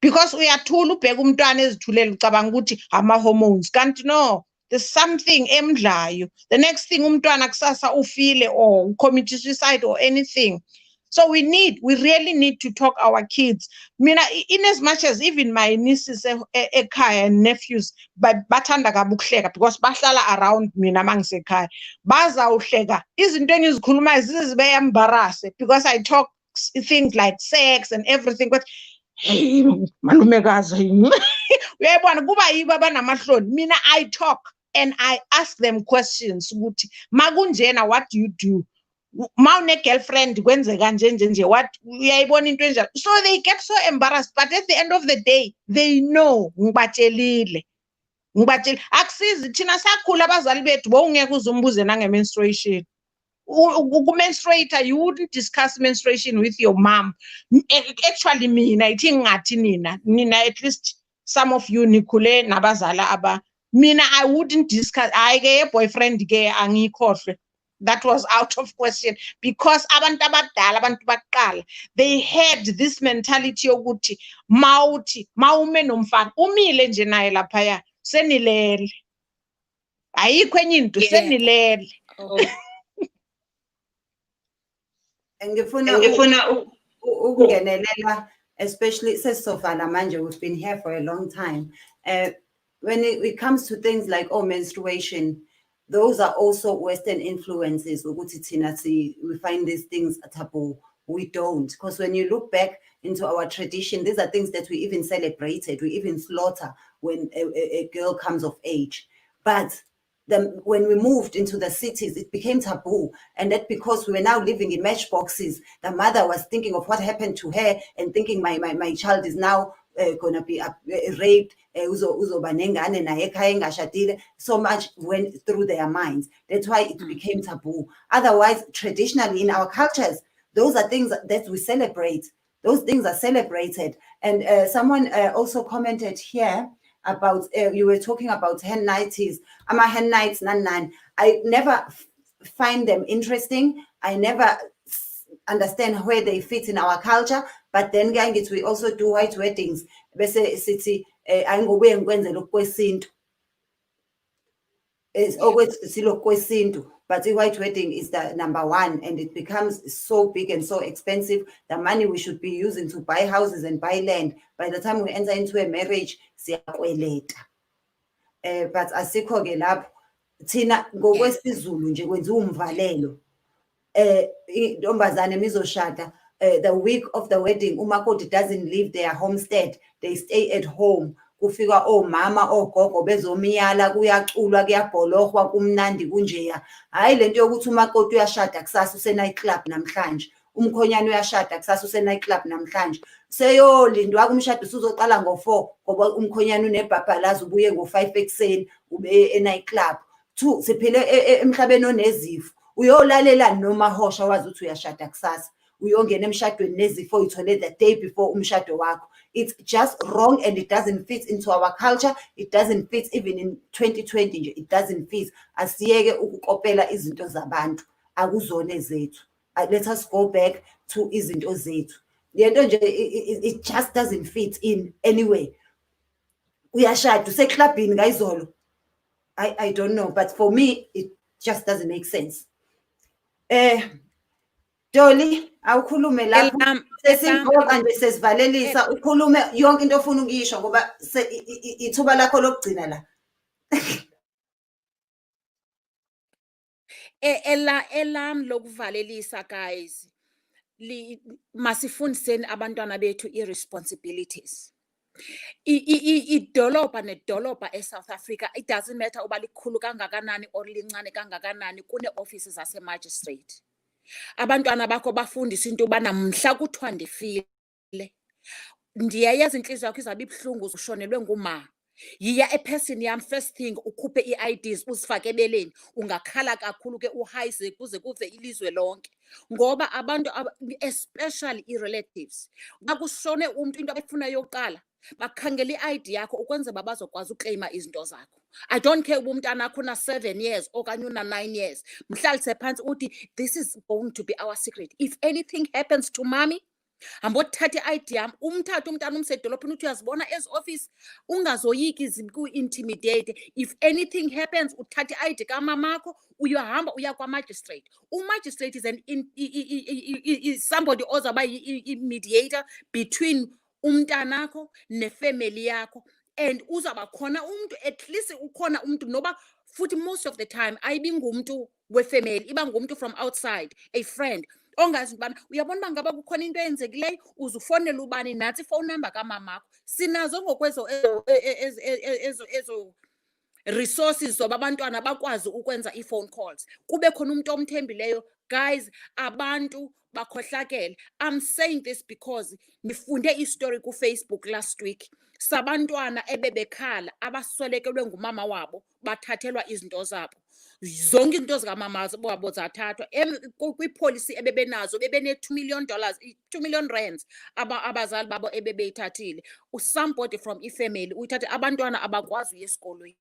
[SPEAKER 3] Because uyathula ubheka umntwana ezithulele ucabanga ukuthi ama-hormones. Kanti no, there's something emdlayo. The next thing umntwana kusasa ufile or commit suicide or anything. So we really need to talk our kids. Mina, in as much as even my nieces ekhaya and nephews, but bathanda kabi ukuhleka because bahlala around mina mangisekhaya. Bazawuhleka. Izinto engizikhulumayo zibe embarrass because I talk things like sex and everything. But hey, malumekazi. Uyayibona kuba yibo abanamahloni. Mina, I talk and I ask them questions. Makunjena, what do you do? Maune girlfriend kwenzeka nje what uyayibona into enjalo. So they get so embarrassed, but at the end of the day they know ngibatshelile akusizi thina sakhula abazali bethu bowungeke uzumbuze nange-menstruation. Menstruator, you wouldn't discuss menstruation with your mom. Actually mina ithi ngathi nina at least some of you nikhule nabazala aba mina I wouldn't discuss. Ayike boyfriend ke angikhohlwe. That was out of question because abantu abadala abantu baqala they had this mentality yokuthi mawume nomfana umile nje naye laphaya senilele ayikho enye into senilele.
[SPEAKER 1] Ngifuna ukungenelela especially sesizovala manje, we've been here for a long time. When it comes to things like menstruation, those are also Western influences. We find these things taboo. We don't. Because when you look back into our tradition, these are things that we even celebrated. We even slaughter when a girl comes of age. But when we moved into the cities, it became taboo. And that because we were now living in matchboxes, the mother was thinking of what happened to her and thinking my child is now going to be raped. So much went through their minds. That's why it became taboo. Otherwise, traditionally in our cultures, those are things that we celebrate. Those things are celebrated. And someone also commented here about, you were talking about hen nighties. I'm a hen nights, nan. I never find them interesting. I never understand where they fit in our culture. But then we also do white weddings. It's always but the white wedding is the number one, and it becomes so big and so expensive. The money we should be using to buy houses and buy land, by the time we enter into a marriage, but asikho ke lapho thina ngokwesizulu nje kwenziwa umvalelo. Intombazane mizoshada, the week of the wedding umakoti doesn't leave their homestead, they stay at home. Kufika omama ogogo bezomiyala, kuyaculwa kuyabholokhwa kumnandi kunjeya. Hayi lento yokuthi umakoti uyashada kusasa usenight club namhlanje, umkhonyana uyashada kusasa usenight club namhlanje. Seyolindwa kumshado usuzoqala ngo4 ngoba umkhonyana unebhabhalazi ubuye ngo5 ekseni ube enight club. 2 siphile emhlabeni onezifo, uyolalela noma hosha wazi ukuthi uyashada kusasa, uyongena emshadweni nezifo uyithole the day before umshado wakho. It's just wrong and it doesn't fit into our culture. It doesn't fit even in 2020. It doesn't fit. Asiyeke ukukopela izinto zabantu, akuzone zethu. Let us go back to izinto zethu. It just doesn't fit in anyway. uyashada useklabhini ngayizolo. I don't know, but for me it just doesn't make sense. Dolly, awukhulume lapho sesigoqa nje sesivalelisa ukhulume yonke into ofuna ukuyisho ngoba ithuba lakho lokugcina la.
[SPEAKER 6] Elam lokuvalelisa guys, masifundiseni abantwana bethu irresponsibilities. Idolobha nedolobha eSouth Africa, it doesn't matter uba likhulu kangakanani or lincane kangakanani, kune-offices zase-magistrate. Abantwana bakho bafundisa into yobana mhla kuthiwa ndifile, ndiyayazi inhliziyo yakho izabe ibuhlungu ushonelwe nguma. Yiya ephesini yam, first thing ukhuphe ii-IDs uzifake ebeleni, ungakhala kakhulu ke uhayise kuze kuve ilizwe lonke. Ngoba abantu especially i-relatives, bakushone umntu into abayifunayo yokuqala bakhangela i-ID yakho ukwenza bazokwazi ukleyima izinto zakho. I don't care uba umntana akho una-7 years okanye una-9 years. Mhlalise phansi uthi this is going to be our secret. If anything happens to mommy, hambothatha i-ID yam, umthatha umntana umsedolophini uthi uyazibona ezi office, ungazoyiki ziku-intimidate. If anything happens, uthatha i-ID kamamakho, uyahamba uya kwa-magistrate. U-magistrate is somebody ozawuba i-mediator between umntanakho nefamily yakho, and uzawuba khona umntu, at least ukhona umntu, noba futhi most of the time ayibi ngumntu wefamily, iba ngumntu from outside, a friend. Ongazi ubana uyabona uba ngaba kukhona into eyenzekileyo, uzufonela ubani, nathi ifowuni number kamamakho. Sinazo ngokwezo ezo resources zoba abantwana bakwazi ukwenza ii-phone calls. Kube khona umuntu omthembileyo. Guys, abantu bakhohlakele. I'm saying this because nifunde istory ku-Facebook last week sabantwana ebebekhala abaswelekelwe ngumama wabo bathathelwa izinto zabo. Zonke izinto zikamama wabo zathathwa. Kwipolicy ebebenazo bebene-$2 million, 2 million rands abazali babo ebebeyithathile. Somebody from ifamily uyithathe. Abantwana abakwazi uya esikolweni.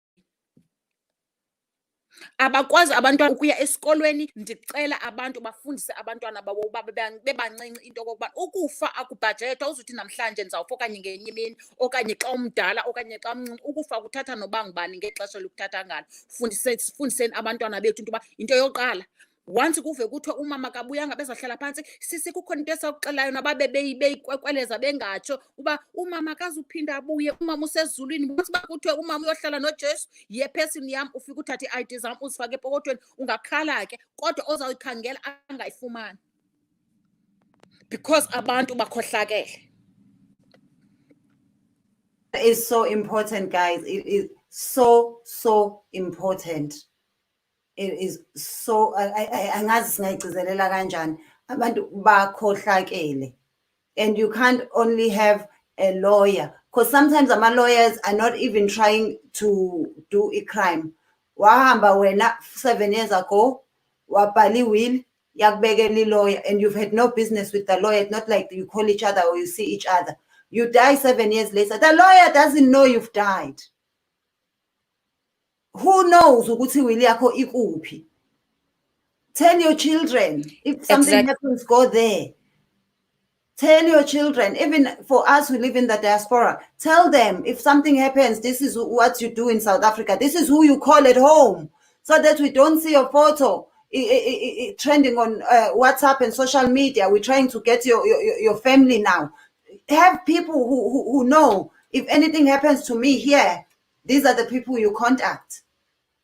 [SPEAKER 6] Abakwazi abantwana ukuya esikolweni. Ndicela abantu bafundise abantwana babo uba bebancinci into okokuba ukufa akubhajethwa. Uzuthi namhlanje ndizawufa okanye ngenye imini okanye xa umdala okanye xa mncinci. Ukufa kuthatha noba ngubani ngexesha lokuthatha ngalo. Fundiseni abantwana bethu into yoba into yoqala, once kuve kuthiwe umama kabuyanga bezahlala phansi, sisi kukhona into esawuxelayo nababe beyikwekweleza bengatsho uba umama akazuphinda abuye, umama usezulwini. Once uba kuthiwe umama uyohlala noJesu, yiye ephesini yam ufike uthathe ii-ID zam uzifake epokothweni, ungakhala ke kodwa ozawuyikhangela angayifumani because abantu bakhohlakele.
[SPEAKER 1] It is so important, guys. It is so important. It is so angazi singayigcizelela kanjani. Abantu bakhohlakele. And you can't only have a lawyer, because sometimes our lawyers are not even trying to do a crime. Wahamba wena 7 years ago, wabhali will, yakubekela lawyer, and you've had no business with the lawyer. It's not like you call each other or you see each other. You die 7 years later. The lawyer doesn't know you've died. Who knows ukuthi will yakho ikuphi? Tell your children if something happens, go there. Tell your children, even for us who live in the diaspora, tell them if something happens, this is what you do in South Africa. This is who you call at home, so that we don't see your photo trending on WhatsApp and social media. We're trying to get your family now. Have people who know if anything happens to me here, these are the people you contact.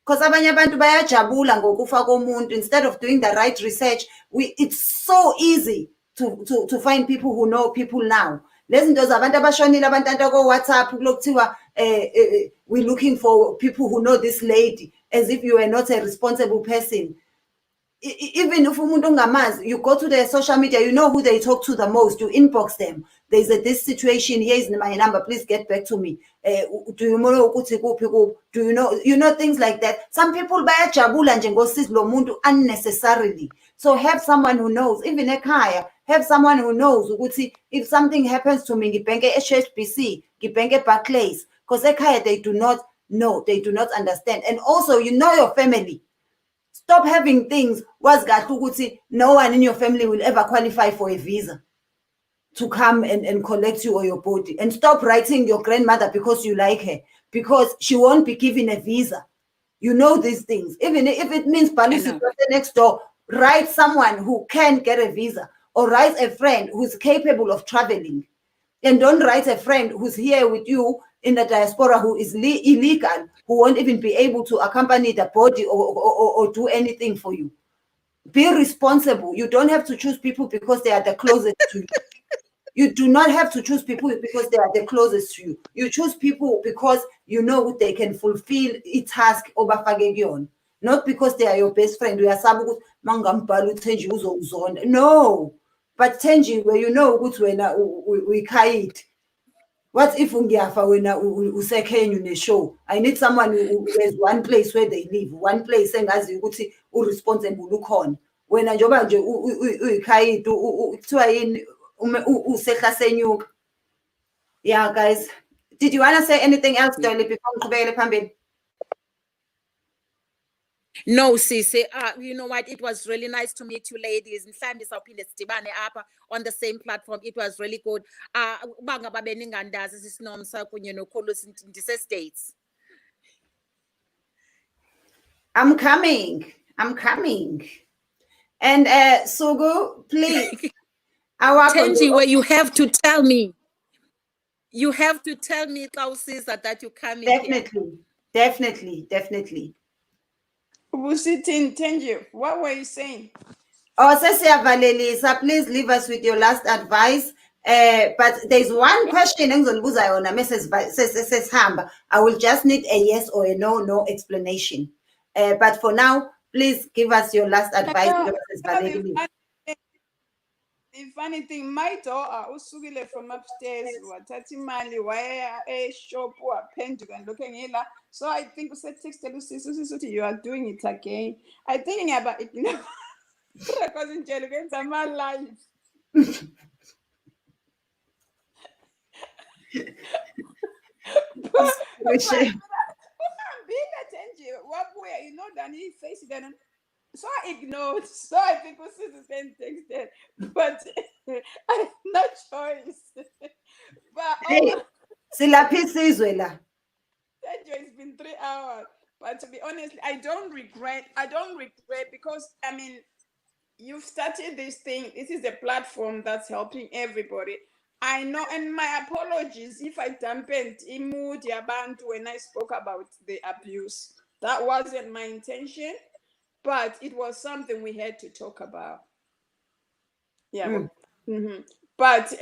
[SPEAKER 1] Because abanye abantu bayajabula ngokufa komuntu. Instead of doing the right research, it's so easy to find people who know people now. Lezi zinto zabantu abashonile abantanta ko WhatsApp lokuthiwa we're looking for people who know this lady, as if you are not a responsible person. Even if umuntu ungamazi, you go to their social media, you know who they talk to the most, you inbox them. There's this situation, here is my number, please get back to me. Do you know ukuthi kuphi kuphi? Do you know things like that? Some people bayajabula nje ngosiza lo muntu unnecessarily. So have someone who knows, even ekhaya, have someone who knows ukuthi if something happens to me, ngibhenke HSBC, ngibhenke Barclays, because ekhaya they do not know, they do not understand. And also, you know your family. Stop having things was got ukuthi no one in your family will ever qualify for a visa. to come and collect you or your body. And stop writing your grandmother because you like her, because she won't be given a visa. You know these things. Even if it means Balisi next door, write someone who can get a visa, or write a friend who's capable of traveling. And don't write a friend who's here with you in the diaspora who is illegal, who won't even be able to accompany the body or do anything for you. Be responsible. You don't have to choose people because they are the closest to you. You do not have to choose people because they are the closest to you. You choose people because you know they can fulfill a task obafake kuyona. Not because they are your best friend. No. But Thenjiwe, you know we kite. What if ungiyafa wena useKenya une-show? I need someone who has one place where they live, one place engazi ukuthi uresponsible ukhona. Wena njoba nje uyikhayiti kuthiwa yini usehla senyuka. Yeah, guys. Did you want to say anything else, Dolly, before ngiqhubekele phambili?
[SPEAKER 6] No, Sisi, you know what? It was really nice to meet you ladies. Mhlambi sawuphinde sidibane apha on the same platform. It was really good. Uba ngaba beningandazi sisinomsa kunye noKhulusi ndise-States.
[SPEAKER 1] I'm coming. And Sugu, please.
[SPEAKER 6] Thenjiwe, you have to tell me. You have to tell me, Kausisa, that you're coming here.
[SPEAKER 1] Definitely.
[SPEAKER 2] Thenjiwe, what were you saying?
[SPEAKER 1] Oh, Sesia Valelisa, please leave us with your last advice. But there's one question on a message says Hamba. I will just need a yes or a no explanation. But for now, please give us your last advice.
[SPEAKER 2] The funny thing, my daughter usukile from upstairs, wathatha imali waya e-shop waphenduka looking ela. So I think usetextele usisi you are doing it again. I think about it, because in jail against my life. You know, then he faced it, and so I ignored. So I think we see the same texted, but I have no choice. But
[SPEAKER 1] hey,
[SPEAKER 2] it's been 3 hours. But to be honest, I don't regret because I mean, you've started this thing. This is a platform that's helping everybody. I know, and my apologies if I dampened mood yabantu when I spoke about the abuse. That wasn't my intention, but it was something we had to talk about. Yeah. But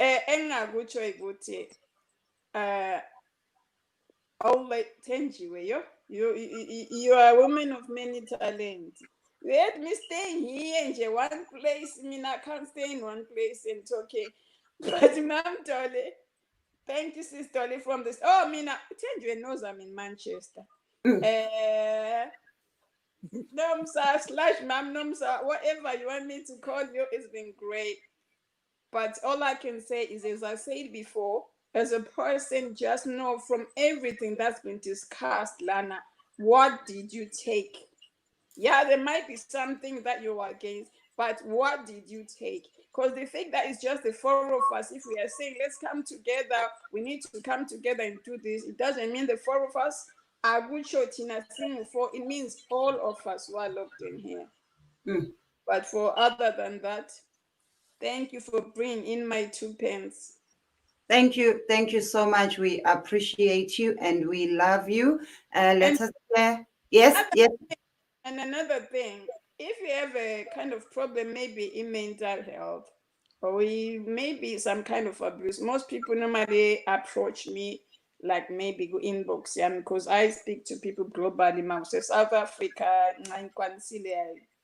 [SPEAKER 2] Thenjiwe, you are a woman of many talents. Let me stay here in one place. I mean, I can't stay in one place and talking. But Ma'am Dolly, thank you, Sis Dolly, from this. Oh, Mina, Thenjiwe knows I'm in Manchester. Nomsa/Ma'am Nomsa, whatever you want me to call you, it's been great. But all I can say is, as I said before, as a person, just know from everything that's been discussed, Lana, what did you take? Yeah, there might be something that you are against, but what did you take? Because the fact that it's just the four of us, if we are saying, let's come together, we need to come together and do this, it doesn't mean the four of us are good shot in a thing for, it means all of us who are locked in here. But for other than that, thank you for bringing in my 2 pence.
[SPEAKER 1] Thank you so much. We appreciate you and we love you. Let us share. Yes.
[SPEAKER 2] And another thing, if you have a kind of problem, maybe in mental health, or maybe some kind of abuse, most people normally approach me like maybe go inbox, because I speak to people globally. South Africa, I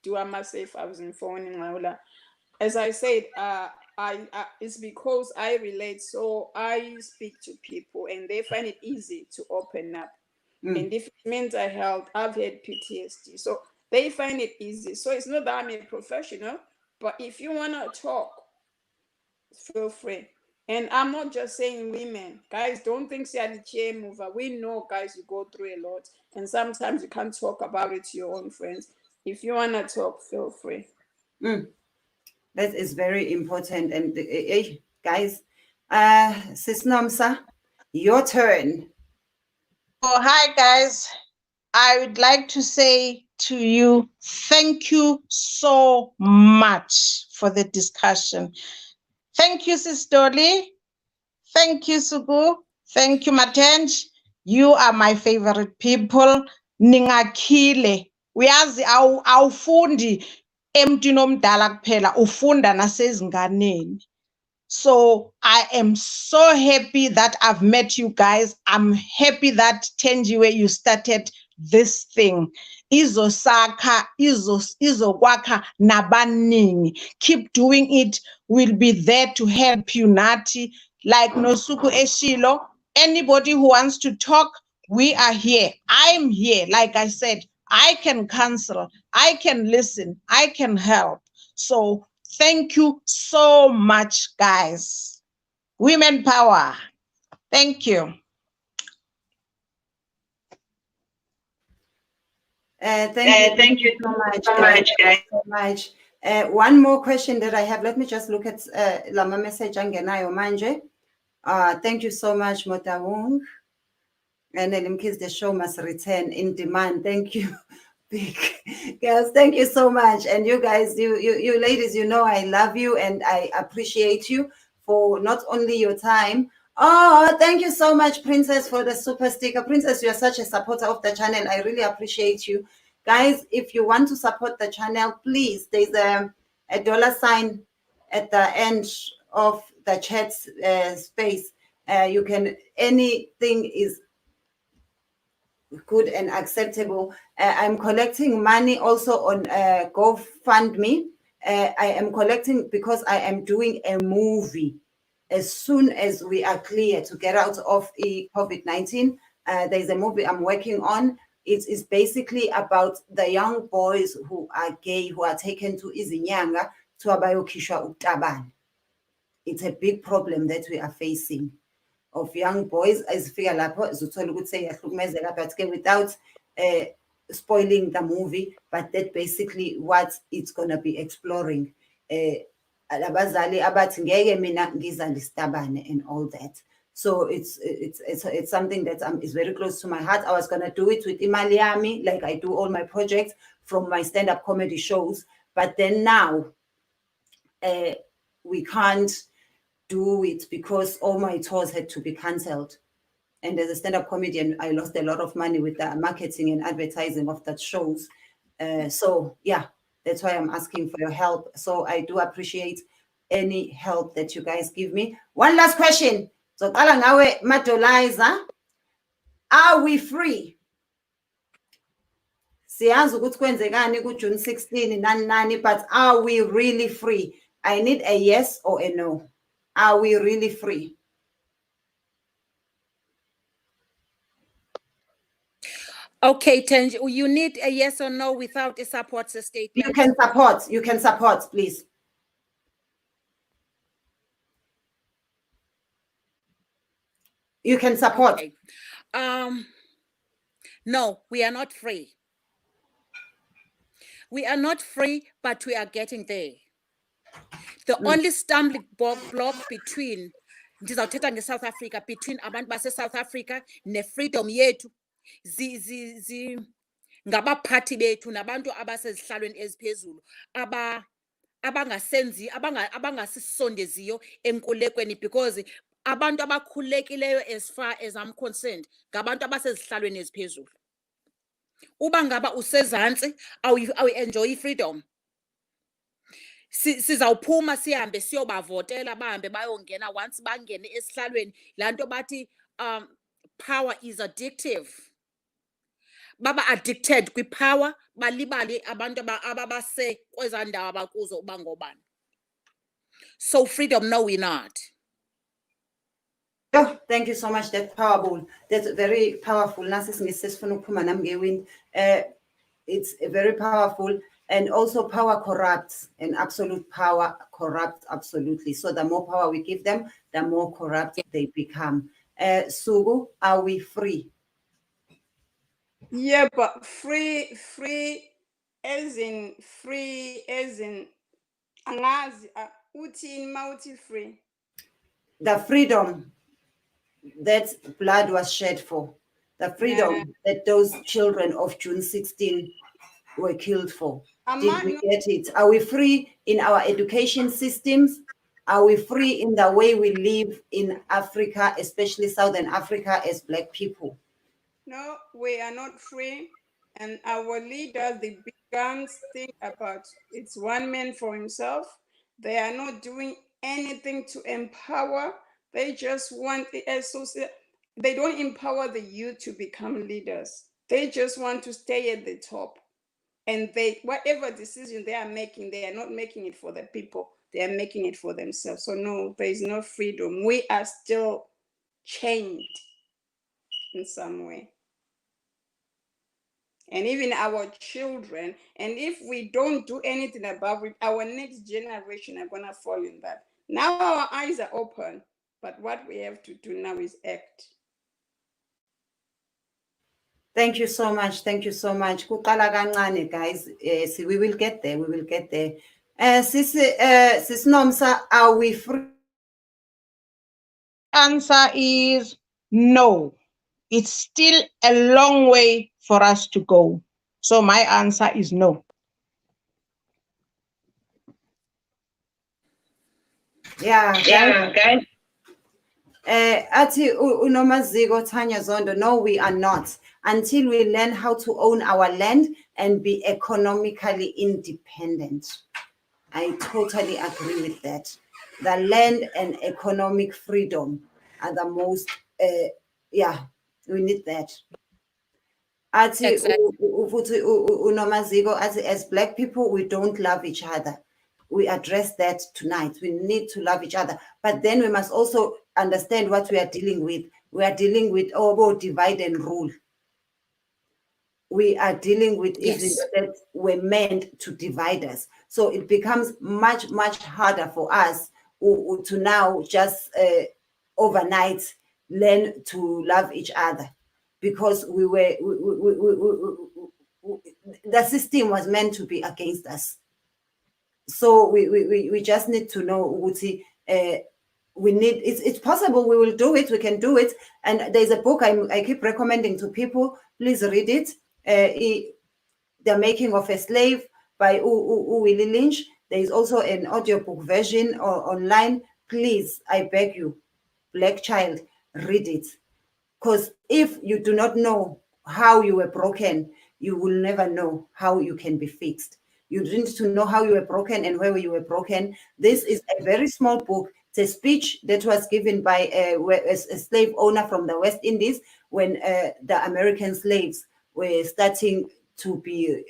[SPEAKER 2] do a massive housing phone. As I said, it's because I relate, so I speak to people and they find it easy to open up. And if it's mental health, I've had PTSD, so they find it easy. So it's not that I'm a professional, but if you want to talk, feel free. And I'm not just saying women. Guys, don't think you're the chair mover. We know, guys, you go through a lot. And sometimes you can't talk about it to your own friends. If you want to talk, feel free.
[SPEAKER 1] That is very important. And guys. Sis Nomsa, your turn.
[SPEAKER 3] Oh, hi, guys. I would like to say to you, thank you so much for the discussion. Thank you, Sis Dolly. Thank you, Sugu. Thank you, Matenj. You are my favorite people. Ningakile. Uyazi awufundi emntwini omdala kuphela, ufunda nasezinganeni. So I am so happy that I've met you guys. I'm happy that Thenjiwe, you started this thing. Izosakha, izokwakha nabaningi. Keep doing it. We'll be there to help you, Nati. Like Nosuku Eshilo, anybody who wants to talk, we are here. I'm here. Like I said, I can counsel, I can listen, I can help. So thank you so much, guys. Women power. Thank you.
[SPEAKER 1] Thank you so much, guys. So much. One more question that I have. Let me just look at Lama message angenayo manje. Thank you so much, Motawung. And Elimkids, the show must return in demand. Thank you, big girls. Thank you so much. And you guys, you ladies, you know I love you and I appreciate you for not only your time. Oh, thank you so much, Princess, for the super sticker. Princess, you are such a supporter of the channel. I really appreciate you. Guys, if you want to support the channel, please, there's a $sign at the end of the chat space. You can, anything is good and acceptable. I'm collecting money also on GoFundMe. I am collecting because I am doing a movie. As soon as we are clear to get out of COVID-19, there's a movie I'm working on. It is basically about the young boys who are gay, who are taken to izinyanga to abayokishwa utabane. It's a big problem that we are facing. Of young boys ezifika lapho zithola ukuthi seyahlukumezeka, but ke without spoiling the movie, but that basically what it's going to be exploring. Abazali abathi ngeke mina ngizale isitabane and all that. So it's something that is very close to my heart. I was going to do it with imali yami, like I do all my projects from my stand-up comedy shows, but then now we can't do it because all my tours had to be cancelled. And as a stand-up comedian, I lost a lot of money with the marketing and advertising of that shows. So yeah, that's why I'm asking for your help. So I do appreciate any help that you guys give me. One last question. So Madoliza, are we free? Siyazi ukuthi kwenzekani ku June 16 nani, but are we really free? I need a yes or a no. Are we really free?
[SPEAKER 6] Okay, Thenjiwe, you need a yes or no without a support statement.
[SPEAKER 1] You can support, please. You can support.
[SPEAKER 6] Okay. No, we are not free. We are not free, but we are getting there. The only stumbling block between ndizawuthetha nge-South Africa, between abantu base-South Africa ne-freedom yethu ngabaphathi bethu nabantu abasezihlalweni eziphezulu abangasisondeziyo enkululekweni, because abantu abakhululekileyo, as far as I'm concerned, ngabantu abasezihlalweni eziphezulu. Uba ngaba usezantsi awu-enjoy i-freedom. Sizawuphuma sihambe siyobavotela bahambe bayongena, once bangene esihlalweni laa nto bathi power is addictive. Baba addicted kwi-power, balibale abantu ababase kwezaa ndawo abakuzo uba ngobani. So freedom, no, we're not.
[SPEAKER 1] Oh, thank you so much. That's powerful. That's very powerful. It's very powerful. And also power corrupts, and absolute power corrupts absolutely. So the more power we give them, the more corrupt they become. Sugu, are we free?
[SPEAKER 2] Yeah, but free as in angazi uthini mawuthi free.
[SPEAKER 1] the freedom that blood was shed for, the freedom that those children of June 16 were killed for. Did we get it? Are we free in our education systems? Are we free in the way we live in Africa, especially Southern Africa, as Black people?
[SPEAKER 2] No, we are not free. And our leaders, the big guns, think about it's one man for himself. They are not doing anything to empower. They just want the associate. They don't empower the youth to become leaders. They just want to stay at the top. And they, whatever decision they are making, they are not making it for the people. They are making it for themselves. So no, there is no freedom. We are still chained in some way. And even our children, and if we don't do anything about it, our next generation are gonna fall in that. Now our eyes are open, but what we have to do now is act.
[SPEAKER 1] Thank you so much. Thank you so much. Kuqala kancane, guys. See, we will get there. We will get there. Sis Nomsa, are we free?
[SPEAKER 3] Answer is no. It's still a long way for us to go. So my answer is no.
[SPEAKER 1] Yeah, guys. Athi uNomaziko Tanya Zondo, no, we are not. Until we learn how to own our land and be economically independent. I totally agree with that. The land and economic freedom are the most, we need that. Athi uNomaziko, as Black people, we don't love each other. We address that tonight. We need to love each other. But then we must also understand what we are dealing with. We are dealing with divide and rule. We are dealing with issues that were meant to divide us. So it becomes much, much harder for us to now just overnight learn to love each other, because the system was meant to be against us. So we just need to know, Uguti, it's possible, we will do it, we can do it. And there's a book I keep recommending to people, please read it. The Making of a Slave by Willie Lynch. There is also an audiobook version online. Please, I beg you, Black child, read it. Because if you do not know how you were broken, you will never know how you can be fixed. You need to know how you were broken and where you were broken. This is a very small book. It's a speech that was given by a slave owner from the West Indies when the American slaves were starting to be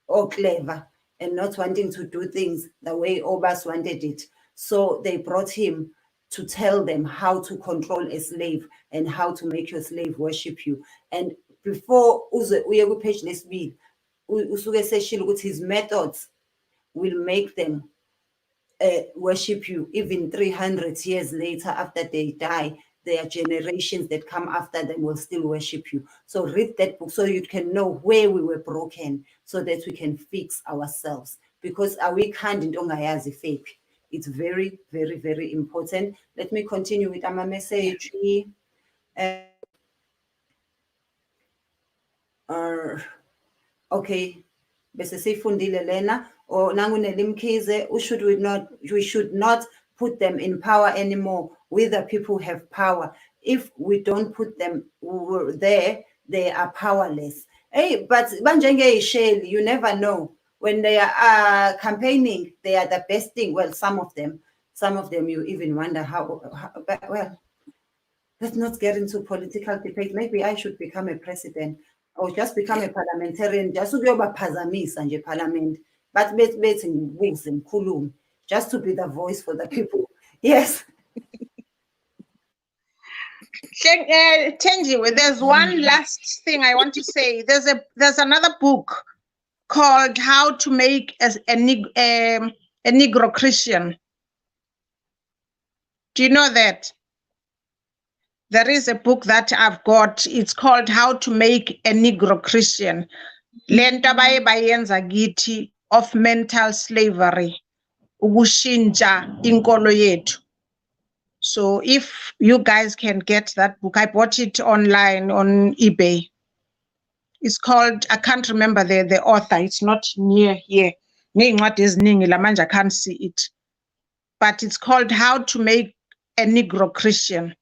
[SPEAKER 1] all clever and not wanting to do things the way Obas wanted it. So they brought him to tell them how to control a slave and how to make your slave worship you. And before uye ku-page lesibili, usuke seshilo ukuthi his methods will make them worship you even 300 years later after they die. There are generations that come after them will still worship you. So read that book so you can know where we were broken, so that we can fix ourselves. Because we can't into ongayazi fake. It's very, very, very important. Let me continue with my message. Okay. Bese sifundile lena or nangu nelimkhize, we should not put them in power anymore. We the people have power. If we don't put them there, they are powerless. Hey, but banjenge isheli, you never know. When they are campaigning, they are the best thing. Well, some of them you even wonder how but well, let's not get into political debate. Maybe I should become a president or just become a parliamentarian, just ukuyobaphazamisa nje parliament, but bethi ngibuze ngikhulume, just to be the voice for the people. Yes.
[SPEAKER 3] Thenjiwe, there's one last thing I want to say. There's another book called How to Make a Negro Christian. Do you know that? There is a book that I've got. It's called How to Make a Negro Christian. Lento abayenza kithi of mental slavery. Ukushintsha inkolo yethu. So if you guys can get that book, I bought it online on eBay. It's called, I can't remember the author. It's not near here. What is Lamanja, I can't see it. But it's called How to Make a Negro Christian.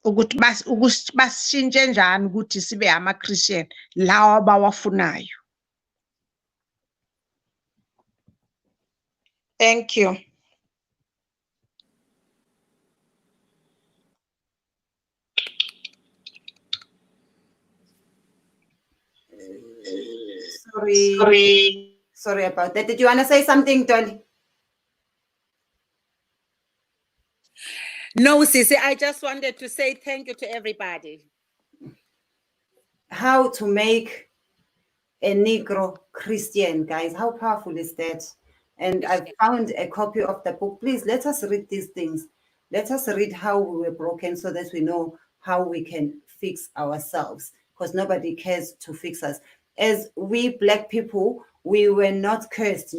[SPEAKER 3] Ukuthi bashintshe njani ukuthi sibe ama-Christian lawa abawafunayo. Thank you.
[SPEAKER 1] Sorry about that. Did you want to say something, Dolly?
[SPEAKER 6] No, Sisi, I just wanted to say thank you to everybody.
[SPEAKER 1] How to make a Negro Christian, guys. How powerful is that? And I found a copy of the book. Please let us read these things. Let us read how we were broken so that we know how we can fix ourselves, because nobody cares to fix us. As we Black people, we were not cursed.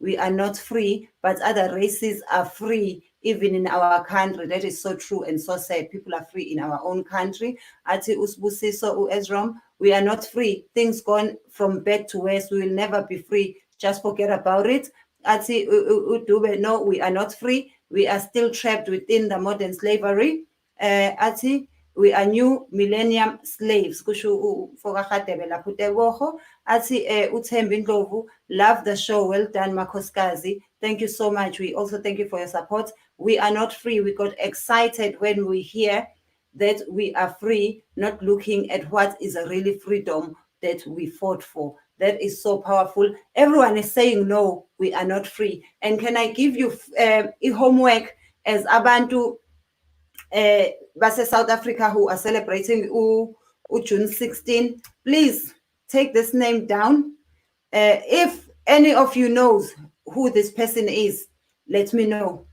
[SPEAKER 1] We are not free, but other races are free, even in our country. That is so true and so sad. People are free in our own country. Ati Usbusiso Ezrom, we are not free. Things gone from bad to worse. We will never be free. Just forget about it. Ati Udube, no, we are not free. We are still trapped within the modern slavery. Ati, we are new millennium slaves. Kusho Fogahatebe Laputeboho. Ati Uthembi Ndlovu, love the show. Well done, Makoskazi. Thank you so much. We also thank you for your support. We are not free. We got excited when we hear that we are free, not looking at what is a really freedom that we fought for. That is so powerful. Everyone is saying, no, we are not free. And can I give you homework as Abantu Base South Africa who are celebrating June 16? Please take this name down. If any of you knows who this person is, let me know.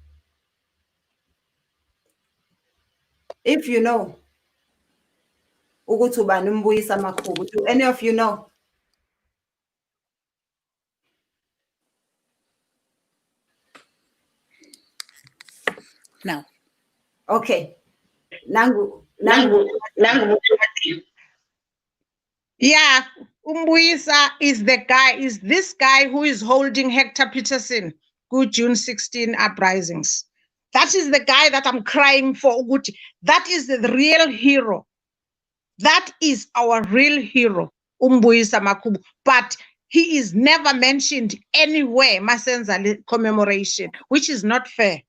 [SPEAKER 1] If you know, do any of you know?
[SPEAKER 6] Now.
[SPEAKER 1] Okay. Nangu.
[SPEAKER 3] Yeah, Umbuyisa is this guy who is holding Hector Peterson, good June 16 uprisings. That is the guy that I'm crying for. That is the real hero. That is our real hero, Umbuyisa Makubu. But he is never mentioned anywhere, Masenza commemoration, which is not fair.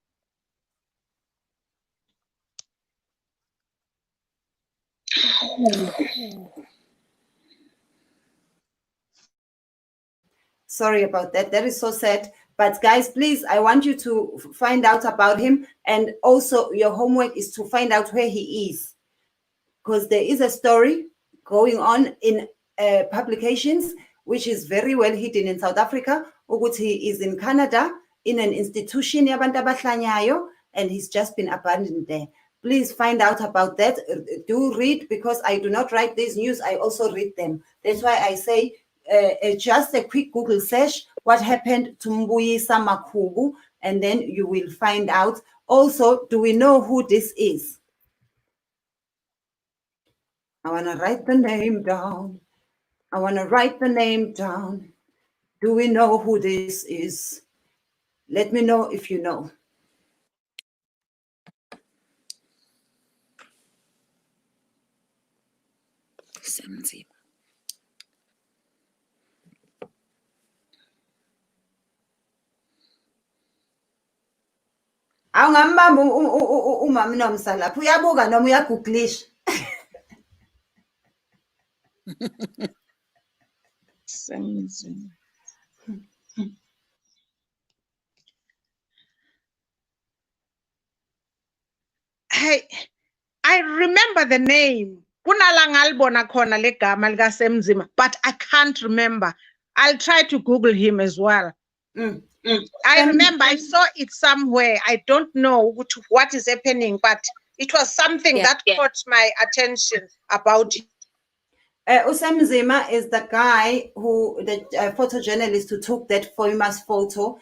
[SPEAKER 1] Sorry about that. That is so sad. But guys, please, I want you to find out about him. And also your homework is to find out where he is. Because there is a story going on in publications, which is very well hidden in South Africa. He is in Canada, in an institution, and he's just been abandoned there. Please find out about that. Do read, because I do not write these news. I also read them. That's why I say just a quick Google search, what happened to Mbuyisa Makubu, and then you will find out. Also, do we know who this is? I want to write the name down. I want to write the name down. Do we know who this is? Let me know if you know.
[SPEAKER 6] Thenjiwe.
[SPEAKER 1] Awungambamba umama nomsa lapho, uyabuka noma uyagooglisha.
[SPEAKER 3] I remember the name. Kunala khona le gama lika Semzima, but I can't remember. I'll try to Google him as well. I remember I saw it somewhere. I don't know what is happening, but it was something that caught my attention about it.
[SPEAKER 1] Usemzima is the guy who, the photojournalist who took that famous photo,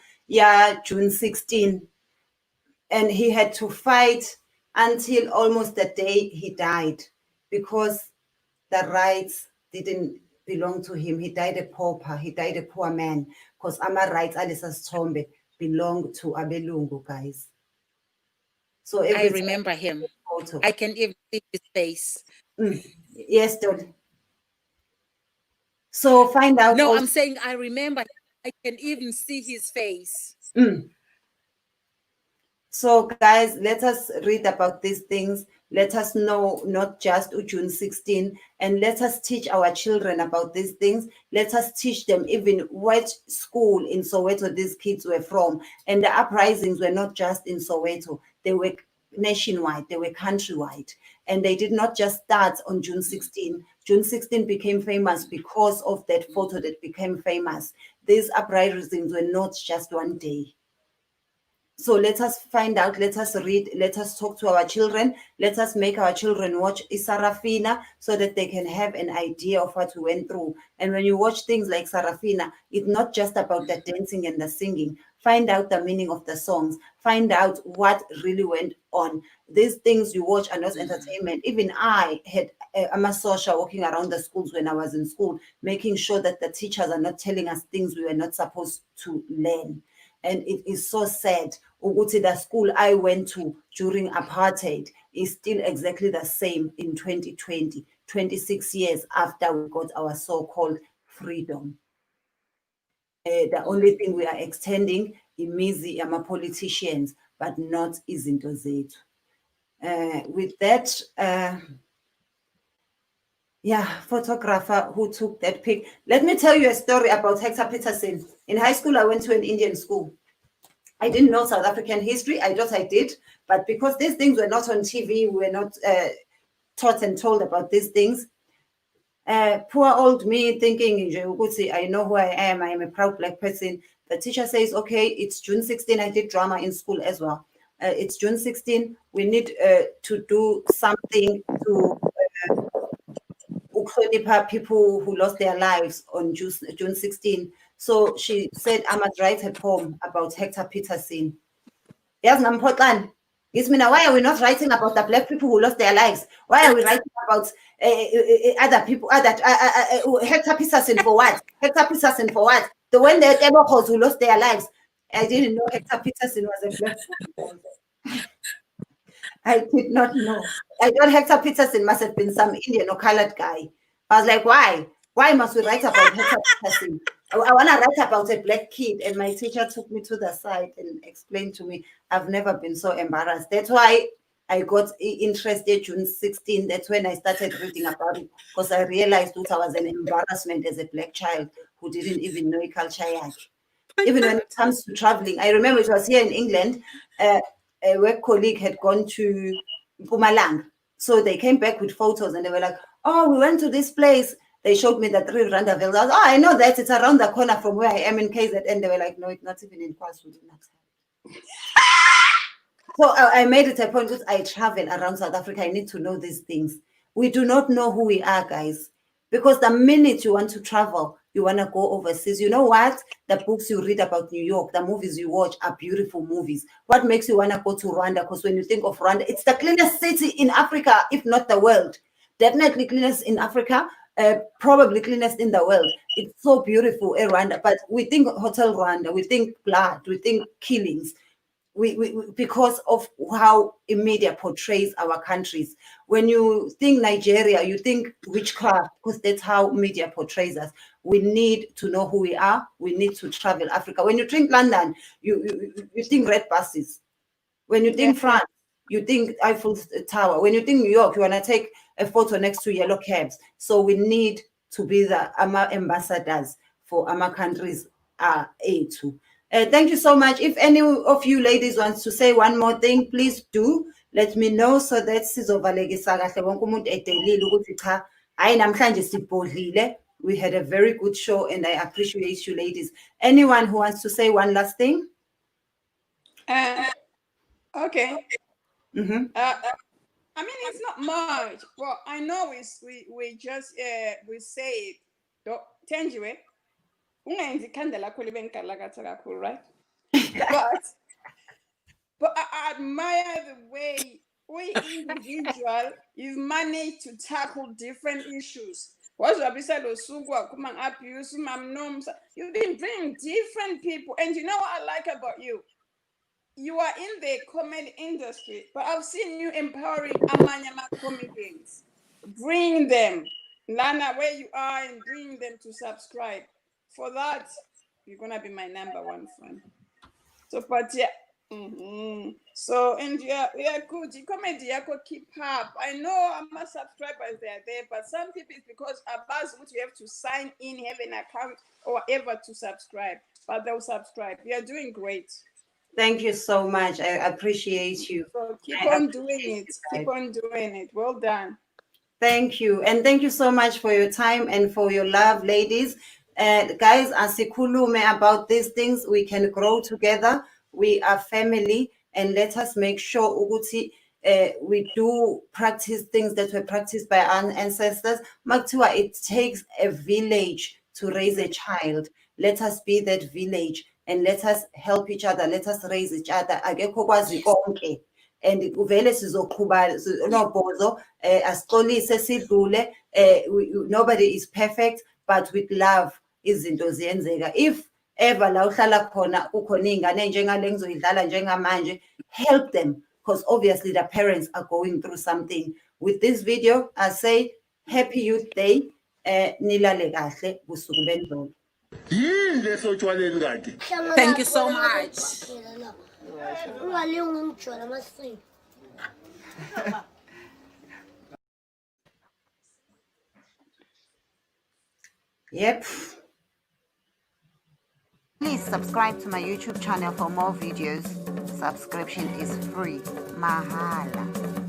[SPEAKER 1] June 16. And he had to fight until almost the day he died, because the rights didn't belong to him. He died a pauper. He died a poor man, because ama rights alesa sithombe belong to abelungu, guys. So
[SPEAKER 6] I
[SPEAKER 1] every
[SPEAKER 6] remember him.
[SPEAKER 1] photo.
[SPEAKER 6] I can even see his face.
[SPEAKER 1] Yes, Dad. So find out.
[SPEAKER 6] No,
[SPEAKER 1] also,
[SPEAKER 6] I'm saying I remember. I can even see his face.
[SPEAKER 1] So guys, let us read about these things. Let us know not just June 16, and let us teach our children about these things. Let us teach them even which school in Soweto these kids were from. And the uprisings were not just in Soweto. They were nationwide, they were countrywide. And they did not just start on June 16. June 16 became famous because of that photo that became famous. These uprisings were not just one day. So let us find out, let us read, let us talk to our children, let us make our children watch Sarafina so that they can have an idea of what we went through. And when you watch things like Sarafina, it's not just about the dancing and the singing. Find out the meaning of the songs, find out what really went on. These things you watch are not entertainment. Even I had a social walking around the schools when I was in school, making sure that the teachers are not telling us things we were not supposed to learn. And it is so sad. Ukuthi the school I went to during apartheid is still exactly the same in 2020, 26 years after we got our so-called freedom. The only thing we are extending imizi ama politicians, but not izinto zethu. With that, photographer who took that pic. Let me tell you a story about Hector Peterson. In high school, I went to an Indian school. I didn't know South African history. I thought I did. But because these things were not on TV, we were not taught and told about these things. Poor old me thinking, I know who I am. I am a proud Black person. The teacher says, okay, it's June 16. I did drama in school as well. It's June 16. We need to do something to people who lost their lives on June 16. So she said, I must write a poem about Hector Peterson. Yes, Nampotlan. Yes, Mina, why are we not writing about the Black people who lost their lives? Why are we writing about other people, Hector Peterson for what? Hector Peterson for what? The one that Ebokos who lost their lives. I didn't know Hector Peterson was a Black person. I did not know. I thought Hector Peterson must have been some Indian or colored guy. I was like, why? Why must we write about Hector Peterson? I want to write about a Black kid. And my teacher took me to the side and explained to me, I've never been so embarrassed. That's why I got interested June 16. That's when I started reading about it, because I realized that I was an embarrassment as a Black child who didn't even know culture. Even when it comes to traveling, I remember it was here in England. A work colleague had gone to Mpumalanga. So they came back with photos and they were like, oh, we went to this place. They showed me the 3 Randaville. I was, oh, I know that. It's around the corner from where I am in KZN. And they were like, no, it's not even in KwaZulu-Natal. So I made it a point that I travel around South Africa. I need to know these things. We do not know who we are, guys. Because the minute you want to travel, you want to go overseas. You know what? The books you read about New York, the movies you watch are beautiful movies. What makes you want to go to Rwanda? Because when you think of Rwanda, it's the cleanest city in Africa, if not the world. Definitely cleanest in Africa, probably cleanest in the world. It's so beautiful, Rwanda. But we think Hotel Rwanda, we think blood, we think killings. We because of how media portrays our countries. When you think Nigeria, you think witchcraft, because that's how media portrays us. We need to know who we are. We need to travel Africa. When you think London, you think red buses. When you think France, you think Eiffel Tower. When you think New York, you want to take a photo next to yellow cabs. So we need to be the ambassadors for our countries too. Thank you so much. If any of you ladies wants to say one more thing, please do let me know so that sizovalekisa kahle wonke umuntu edelile ukuthi cha hayi namhlanje sibhodlile. We had a very good show and I appreciate you ladies. Anyone who wants to say one last thing?
[SPEAKER 2] Okay. I mean, it's not much. Well, I know we just we say it. Thenjiwe, ungenzi ikhanda lakho libe ngigalakatha kakhulu, right? But But I admire the way we individual you've managed to tackle different issues. You've been bringing different people. And you know what I like about you? You are in the comedy industry, but I've seen you empowering Amanyama comedians. Bring them, Lana, where you are, and bring them to subscribe. For that, you're gonna be my number one fan. So, but yeah. So, and yeah, good. The comedy, I could keep up. I know my subscribers they are there, but some people it's because about what you have to sign in, have an account or whatever to subscribe, but they'll subscribe. You are doing great.
[SPEAKER 1] Thank you so much. I appreciate you.
[SPEAKER 2] So keep
[SPEAKER 1] I
[SPEAKER 2] on doing it.
[SPEAKER 1] appreciate
[SPEAKER 2] Keep
[SPEAKER 1] that.
[SPEAKER 2] on doing it. Well done.
[SPEAKER 1] Thank you. And thank you so much for your time and for your love, ladies. Guys, Asikhulume about these things. We can grow together. We are family. And let us make sure ukuthi, we do practice things that were practiced by our ancestors. Maktiwa, it takes a village to raise a child. Let us be that village and let us help each other. Let us raise each other. Akekho kwazi konke. And uvele sizoqhuba nobhozo asixolise sidlule nobody is perfect but with love izinto ziyenzeka. If ever la uhlala khona kukhona iy'ngane njengale ngizoyidlala njengamanje, help them because obviously the parents are going through something. With this video I say happy Youth Day, nilale kahle busuku bendlovu.
[SPEAKER 6] Thank you so much.
[SPEAKER 1] Yep.
[SPEAKER 7] Please subscribe to my YouTube channel for more videos. Subscription is free. Mahala.